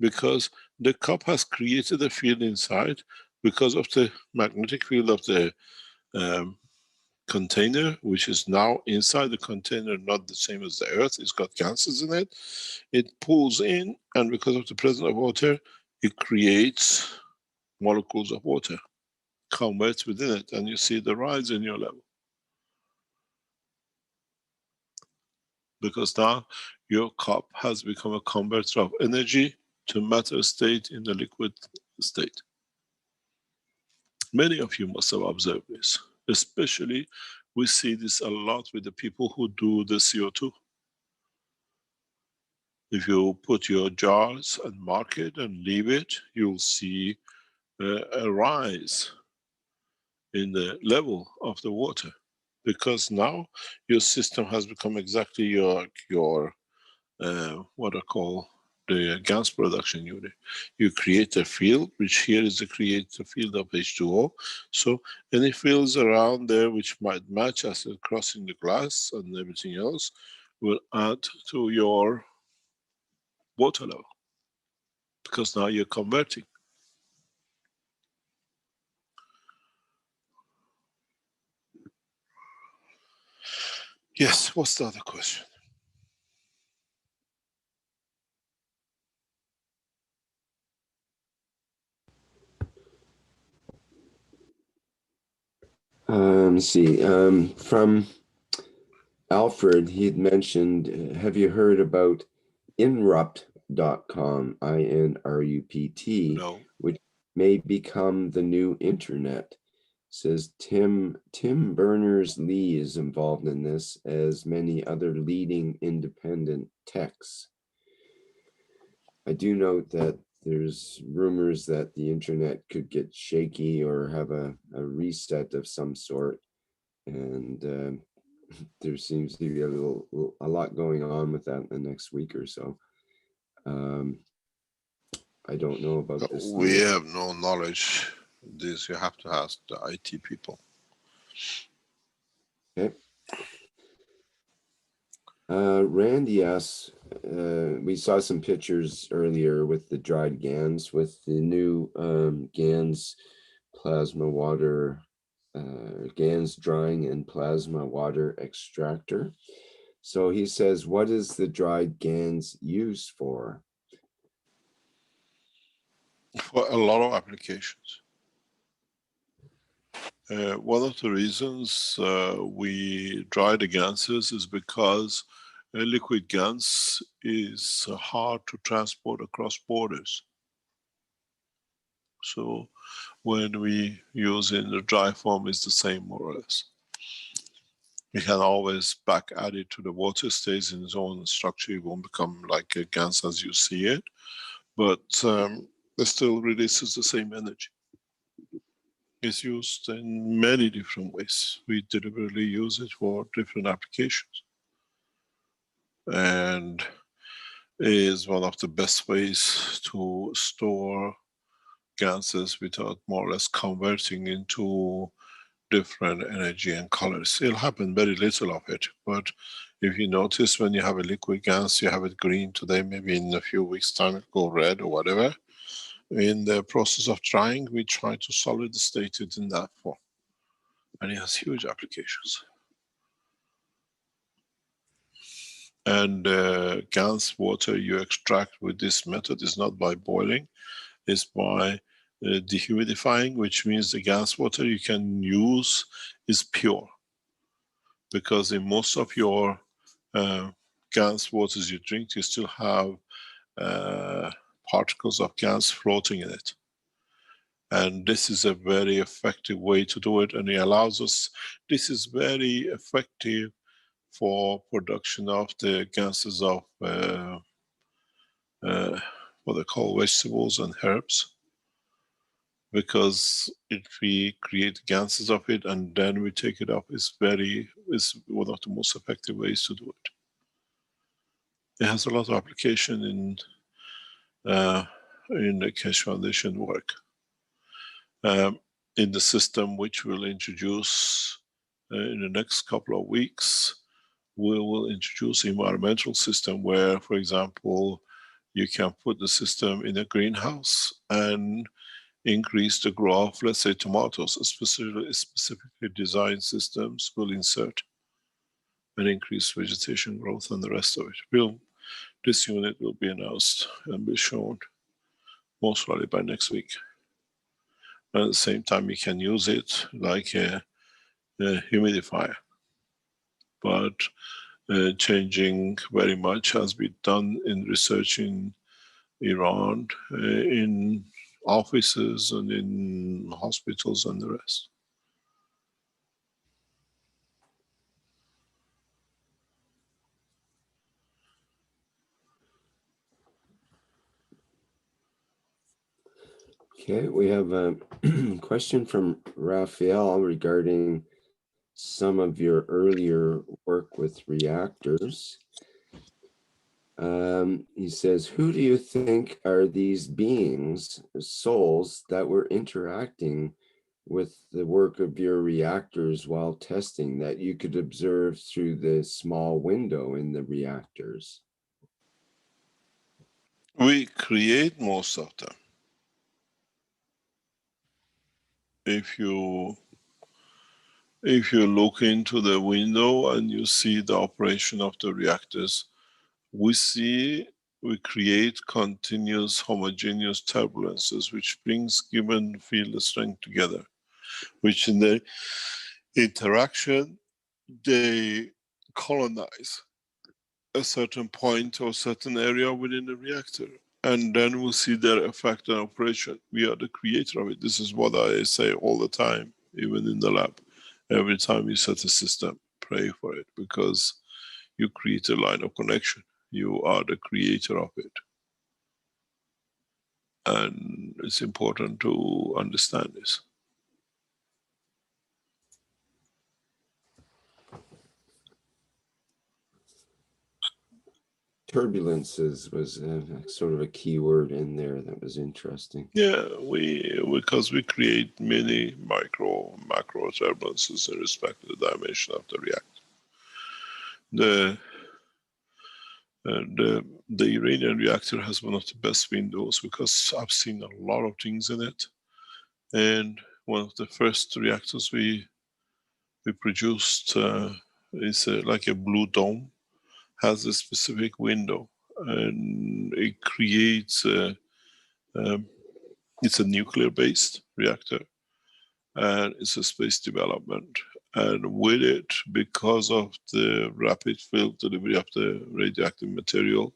Because the cup has created a field inside because of the magnetic field of the container, which is now inside the container, not the same as the earth. It's got gases in it. It pulls in, and because of the presence of water, it creates molecules of water, converts within it, and you see the rise in your level. Because now your cup has become a converter of energy to matter state in the liquid state. Many of you must have observed this. Especially, we see this a lot with the people who do the CO2. If you put your jars and mark it and leave it, you'll see a rise in the level of the water. Because now your system has become exactly your what I call the gas production unit. You create a field, which here is the created field of H2O. So any fields around there which might match as it's crossing the glass and everything else will add to your water level, because now you're converting. Yes, what's the other question? Let's see. From Alfred, he had mentioned, have you heard about inrupt.com, INRUPT, No. which may become the new internet? Says Tim Berners-Lee is involved in this, as many other leading independent techs. I do note that there's rumors that the internet could get shaky or have a reset of some sort. And there seems to be a lot going on with that in the next week or so. I don't know about this. We have no knowledge. This you have to ask the IT people. Okay. Randy asks, we saw some pictures earlier with the dried GANs, with the new GANs plasma water, GANs drying and plasma water extractor. So he says, what is the dried GANs used for? For a lot of applications. One of the reasons we dry the ganses is because liquid GANs is hard to transport across borders. So when we use in the dry form, it's the same more or less. You can always back add it to the water, stays in its own structure. It won't become like a GANs as you see it, but it still releases the same energy. It's used in many different ways. We deliberately use it for different applications. And is one of the best ways to store gases without more or less converting into different energy and colors. It'll happen very little of it, but if you notice when you have a liquid gas, you have it green today, maybe in a few weeks time it'll go red or whatever. In the process of drying, we try to solid state it in that form. And it has huge applications. And gas water you extract with this method is not by boiling, it's by dehumidifying, which means the gas water you can use is pure. Because in most of your gas waters you drink, you still have particles of gas floating in it. And this is a very effective way to do it, and it allows us, this is very effective for production of the gases of what they call vegetables and herbs, because if we create gases of it and then we take it up, it's one of the most effective ways to do it. It has a lot of application in the Keshe Foundation work. In the system which we'll introduce in the next couple of weeks, we will introduce environmental system where, for example, you can put the system in a greenhouse and increase the growth of, let's say, tomatoes. Specifically designed systems will insert and increase vegetation growth and the rest of it. This unit will be announced and be shown most likely by next week. And at the same time, you can use it like a humidifier. But changing very much has been done in research in Iran, in offices and in hospitals and the rest. Okay, we have a question from Raphael regarding some of your earlier work with reactors. He says, who do you think are these beings, souls, that were interacting with the work of your reactors while testing that you could observe through the small window in the reactors? We create most of them. If you look into the window and you see the operation of the reactors, we create continuous homogeneous turbulences, which brings given field strength together, which in the interaction, they colonize a certain point or certain area within the reactor. And then we'll see their effect on operation. We are the creator of it. This is what I say all the time, even in the lab. Every time you set a system, pray for it, because you create a line of connection. You are the creator of it. And it's important to understand this. Turbulences was sort of a key word in there that was interesting. Yeah, because we create many micro, macro turbulences in respect to the dimension of the reactor. The uranium reactor has one of the best windows because I've seen a lot of things in it. And one of the first reactors we produced is like a blue dome, has a specific window, and it creates it's a nuclear-based reactor, and it's a space development. And with it, because of the rapid field delivery of the radioactive material,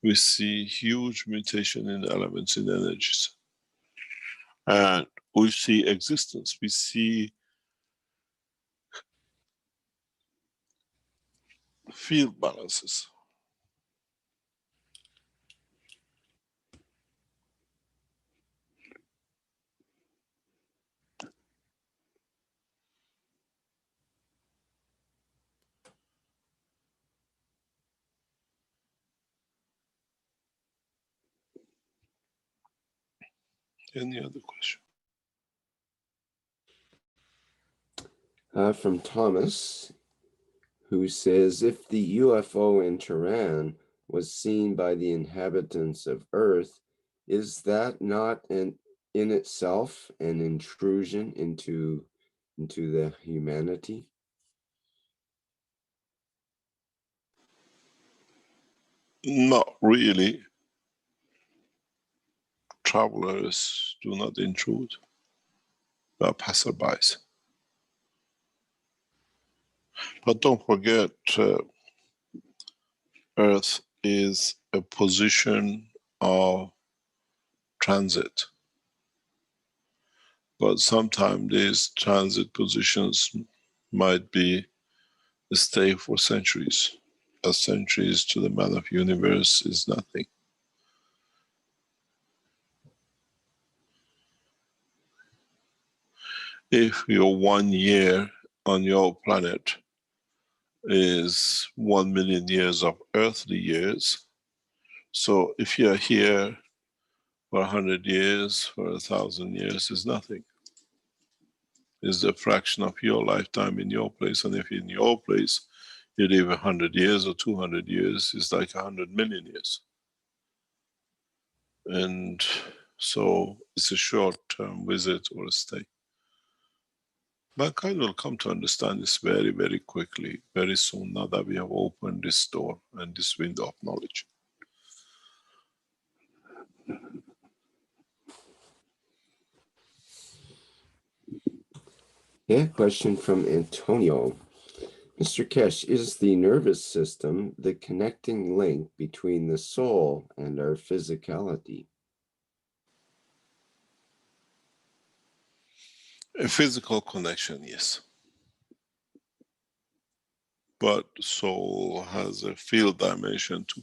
we see huge mutation in elements in energies. And we see existence, we see field balances. Any other question? From Thomas, who says, if the UFO in Tehran was seen by the inhabitants of Earth, is that not in itself an intrusion into the humanity? Not really. Travelers do not intrude. They are passerbys. But don't forget, Earth is a position of transit. But sometimes these transit positions might be a stay for centuries. A centuries to the man of universe is nothing. If your 1 year on your planet is 1 million years of earthly years, so if you're here for 100 years, for 1,000 years, is nothing. Is the fraction of your lifetime in your place. And if in your place you live 100 years or 200 years, it's like 100 million years. And so it's a short-term visit or a stay. Mankind will come to understand this very, very quickly, very soon, now that we have opened this door and this window of knowledge. Yeah, question from Antonio. Mr. Kesh, is the nervous system the connecting link between the soul and our physicality? A physical connection, yes. But soul has a field dimension too.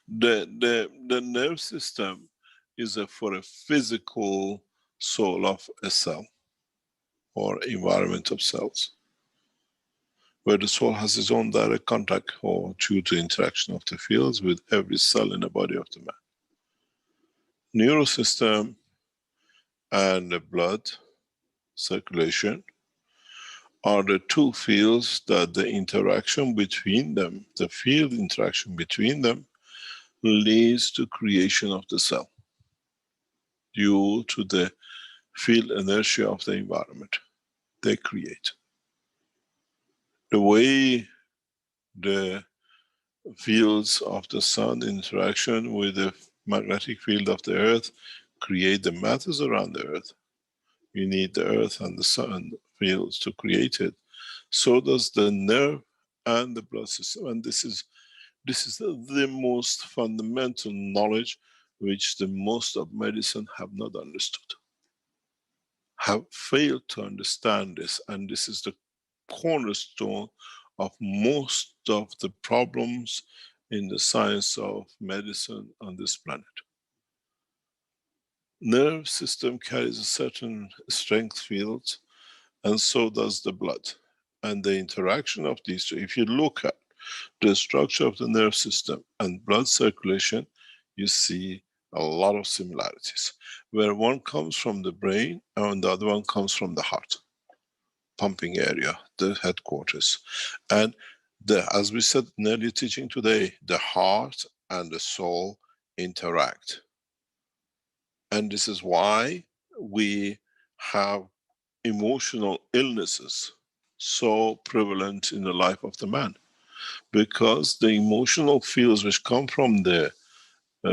The nerve system is for a physical soul of a cell or environment of cells, where the soul has its own direct contact or due to interaction of the fields with every cell in the body of the man. Neurosystem and the blood circulation are the two fields that the interaction between them, the field interaction between them, leads to creation of the cell due to the field inertia of the environment they create. The way the fields of the sun interaction with the magnetic field of the earth create the matters around the earth. You need the earth and the sun fields to create it. So does the nerve and the blood system. And this is the most fundamental knowledge which the most of medicine have not understood, have failed to understand this, and this is the cornerstone of most of the problems in the science of medicine on this planet. Nerve system carries a certain strength field, and so does the blood. And the interaction of these two, if you look at the structure of the nerve system and blood circulation, you see a lot of similarities, where one comes from the brain and the other one comes from the heart, pumping area, the headquarters. And as we said in earlier teaching today, the heart and the soul interact. And this is why we have emotional illnesses so prevalent in the life of the man, because the emotional fields which come from the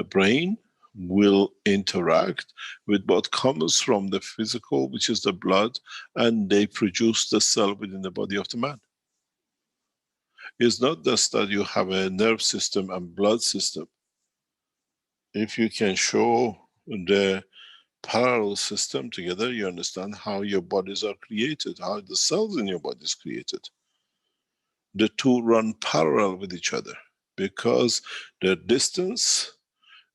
brain will interact with what comes from the physical, which is the blood, and they produce the cell within the body of the man. It's not just that you have a nerve system and blood system. If you can show the parallel system together, you understand how your bodies are created, how the cells in your body is created. The two run parallel with each other because their distance,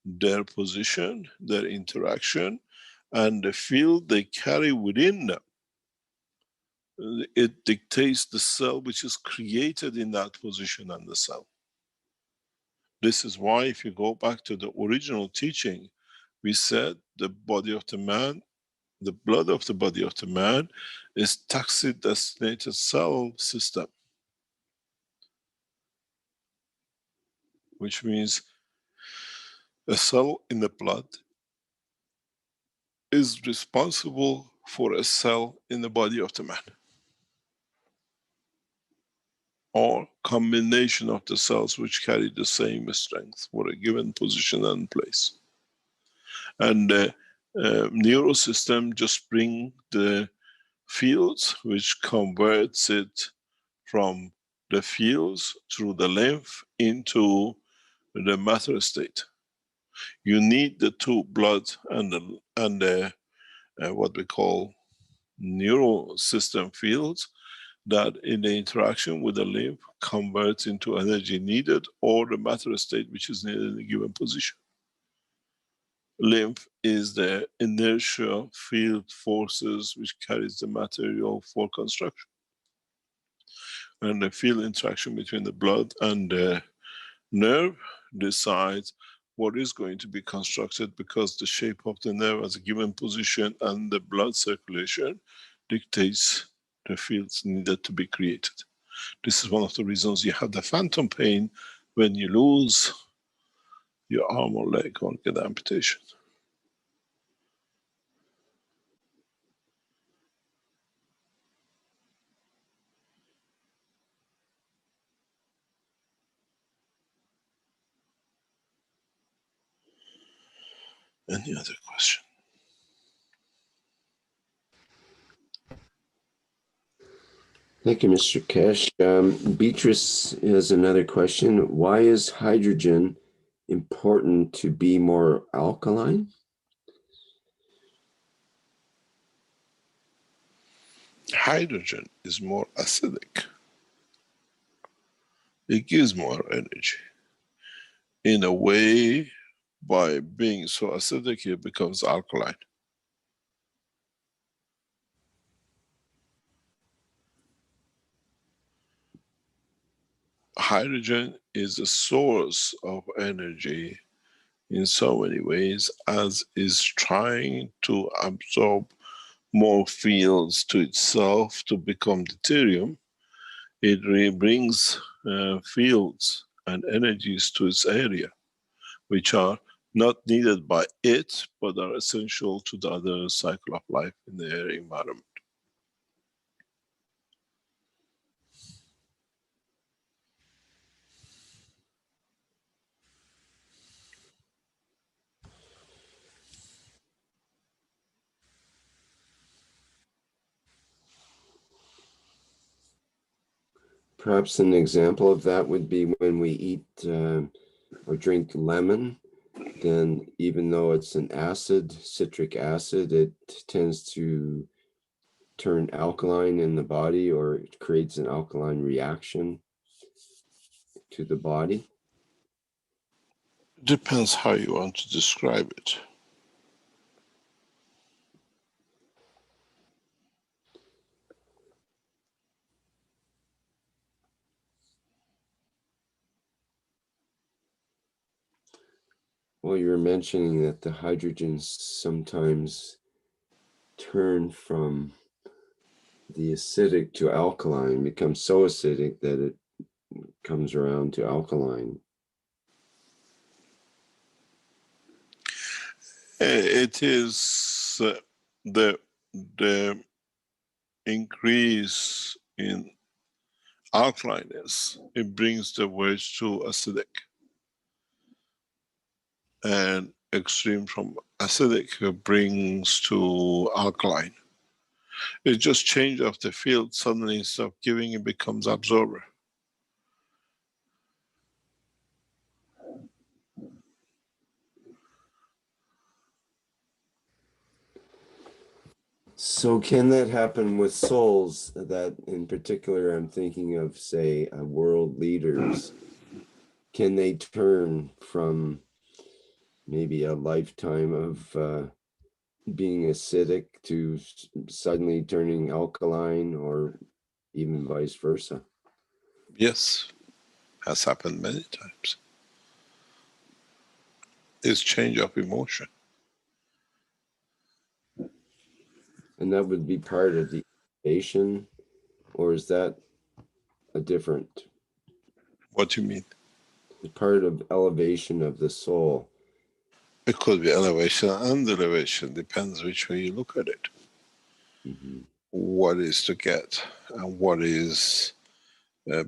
their position, their interaction, and the field they carry within them, it dictates the cell which is created in that position and the cell. This is why if you go back to the original teaching, we said the body of the man, the blood of the body of the man is taxi-destinated cell system, which means a cell in the blood is responsible for a cell in the body of the man, or combination of the cells which carry the same strength for a given position and place. And the neural system just bring the fields which converts it from the fields through the lymph into the matter state. You need the two blood and the what we call neural system fields that in the interaction with the lymph converts into energy needed or the matter state which is needed in a given position. Lymph is the inertia field forces which carries the material for construction. And the field interaction between the blood and the nerve decides what is going to be constructed, because the shape of the nerve as a given position and the blood circulation dictates the fields needed to be created. This is one of the reasons you have the phantom pain when you lose your arm or leg or get amputation. Any other question? Thank you, Mr. Kesh. Beatrice has another question. Why is hydrogen important to be more alkaline? Hydrogen is more acidic. It gives more energy. In a way, by being so acidic, it becomes alkaline. Hydrogen is a source of energy in so many ways as is trying to absorb more fields to itself to become deuterium. It brings fields and energies to its area, which are not needed by it, but are essential to the other cycle of life in the environment. Perhaps an example of that would be when we eat or drink lemon, then even though it's an acid, citric acid, it tends to turn alkaline in the body, or it creates an alkaline reaction to the body. Depends how you want to describe it. Well, you were mentioning that the hydrogens sometimes turn from the acidic to alkaline, become so acidic that it comes around to alkaline. It is the increase in alkalineness. It brings the wedge to acidic, and extreme from acidic brings to alkaline. It just change of the field. Suddenly, instead of giving, it becomes absorber. So can that happen with souls? That in particular, I'm thinking of, say, world leaders. Can they turn from maybe a lifetime of being acidic to suddenly turning alkaline, or even vice versa? Yes, has happened many times. It's change of emotion. And that would be part of the elevation, or is that a different? What do you mean? Part of elevation of the soul. It could be elevation and elevation, depends which way you look at it. Mm-hmm. What is to get and what is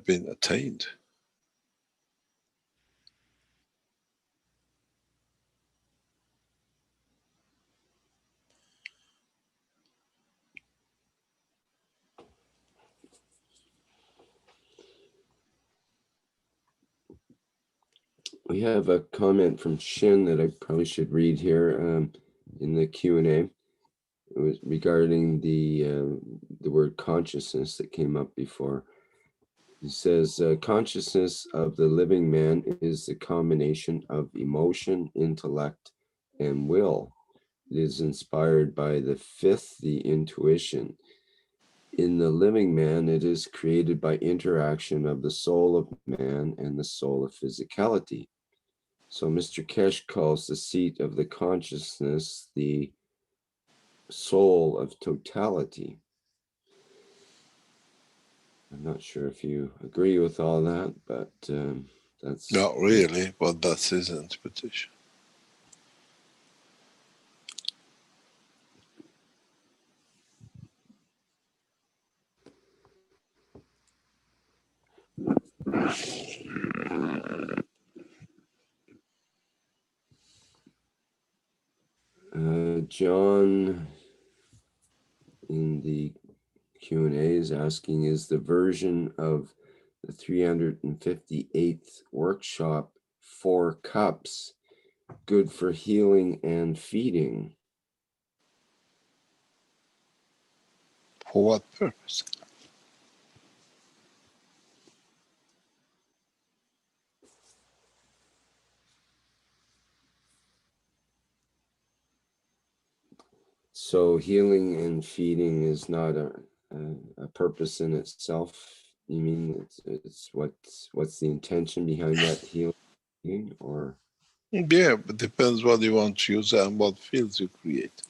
being attained. We have a comment from Shin that I probably should read here in the Q&A. It was regarding the word consciousness that came up before. He says, consciousness of the living man is the combination of emotion, intellect, and will. It is inspired by the fifth, the intuition. In the living man, it is created by interaction of the soul of man and the soul of physicality. So Mr. Kesh calls the seat of the consciousness the soul of totality. I'm not sure if you agree with all that, but that's... Not really, but that's his interpretation. John in the Q&A is asking, is the version of the 358th workshop 4 cups good for healing and feeding? For what purpose? So healing and feeding is not a purpose in itself. You mean it's what's the intention behind that healing, or? Yeah, but depends what you want to use and what fields you create.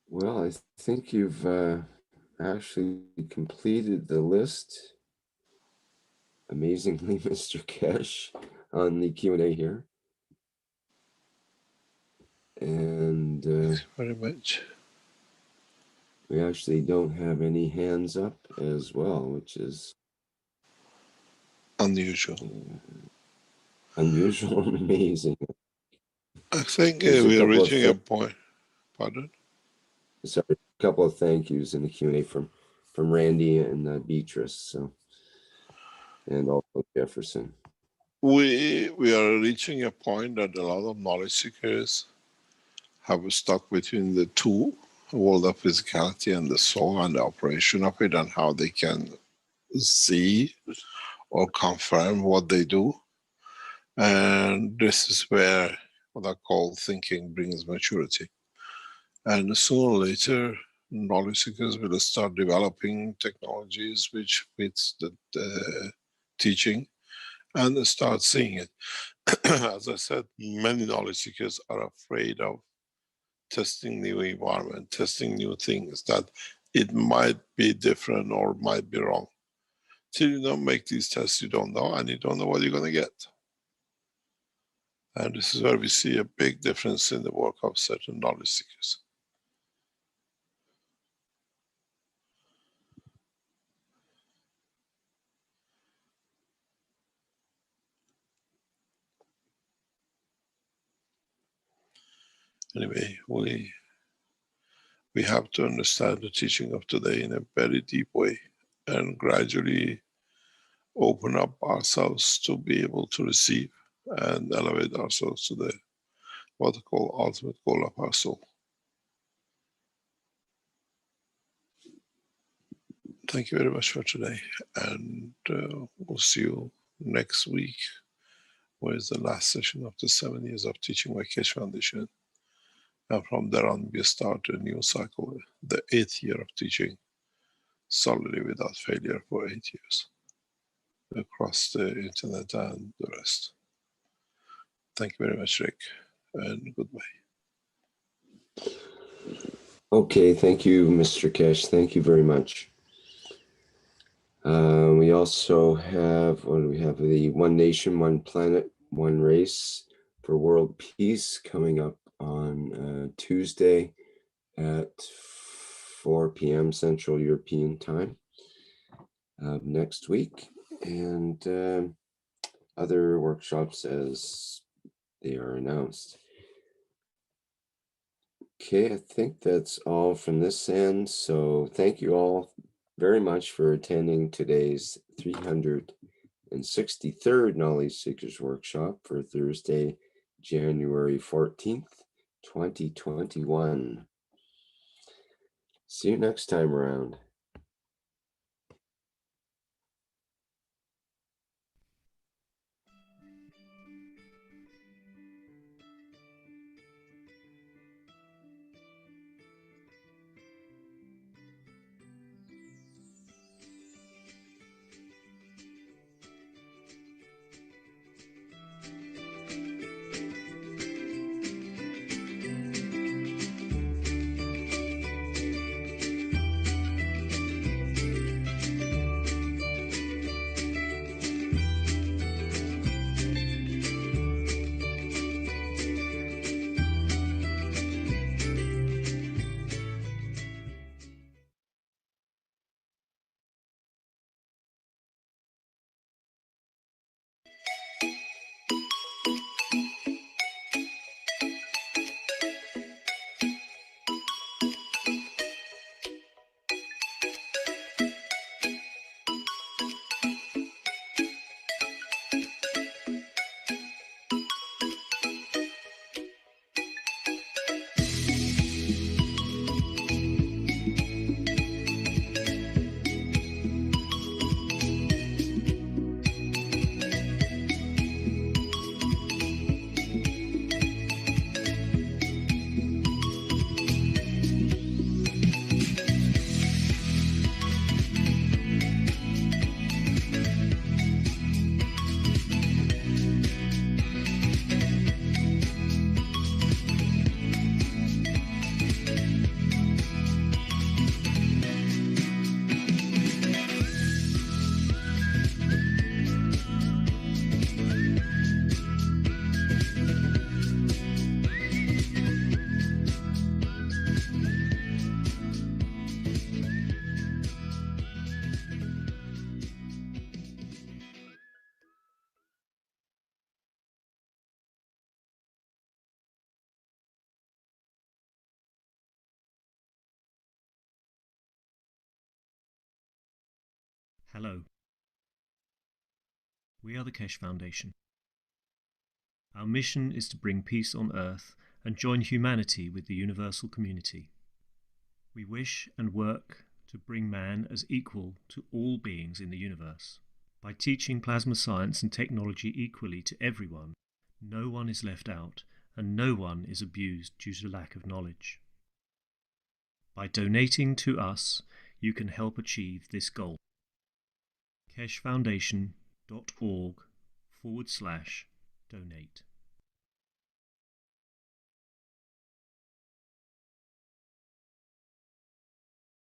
Well, I think you've actually completed the list amazingly, Mr. Kesh, on the Q&A here. And Very much. we actually don't have any hands up as well, which is Unusual. unusual and amazing. I think There's a we're couple of reaching a point. Pardon? Sorry, a couple of thank yous in the Q&A from Randy and Beatrice, so, and also Jefferson. We are reaching a point that a lot of knowledge seekers have stuck between the two, world of physicality and the soul, and the operation of it, and how they can see or confirm what they do. And this is where what I call thinking brings maturity. And sooner or later, knowledge seekers will start developing technologies which fits the teaching and start seeing it. As I said, many knowledge seekers are afraid of testing new environment, testing new things, that it might be different or might be wrong. Till you don't make these tests, you don't know, and you don't know what you're going to get. And this is where we see a big difference in the work of certain knowledge seekers. Anyway, we have to understand the teaching of today in a very deep way and gradually open up ourselves to be able to receive and elevate ourselves to the what I call ultimate goal of our soul. Thank you very much for today, and we'll see you next week, where is the last session of the 7 years of teaching by Keshe Foundation. And from there on, we start a new cycle, the 8th year of teaching solidly without failure for 8 years across the internet and the rest. Thank you very much, Rick, and goodbye. Okay, thank you, Mr. Kesh. Thank you very much. We also have, what do we have? The One Nation, One Planet, One Race for World Peace coming up on Tuesday at 4 p.m. Central European Time next week, and other workshops as they are announced. Okay, I think that's all from this end. So thank you all very much for attending today's 363rd Knowledge Seekers Workshop for Thursday, January 14th, 2021. See you next time around. Hello. We are the Kesh Foundation. Our mission is to bring peace on earth and join humanity with the universal community. We wish and work to bring man as equal to all beings in the universe. By teaching plasma science and technology equally to everyone, no one is left out and no one is abused due to lack of knowledge. By donating to us, you can help achieve this goal. keshfoundation.org/donate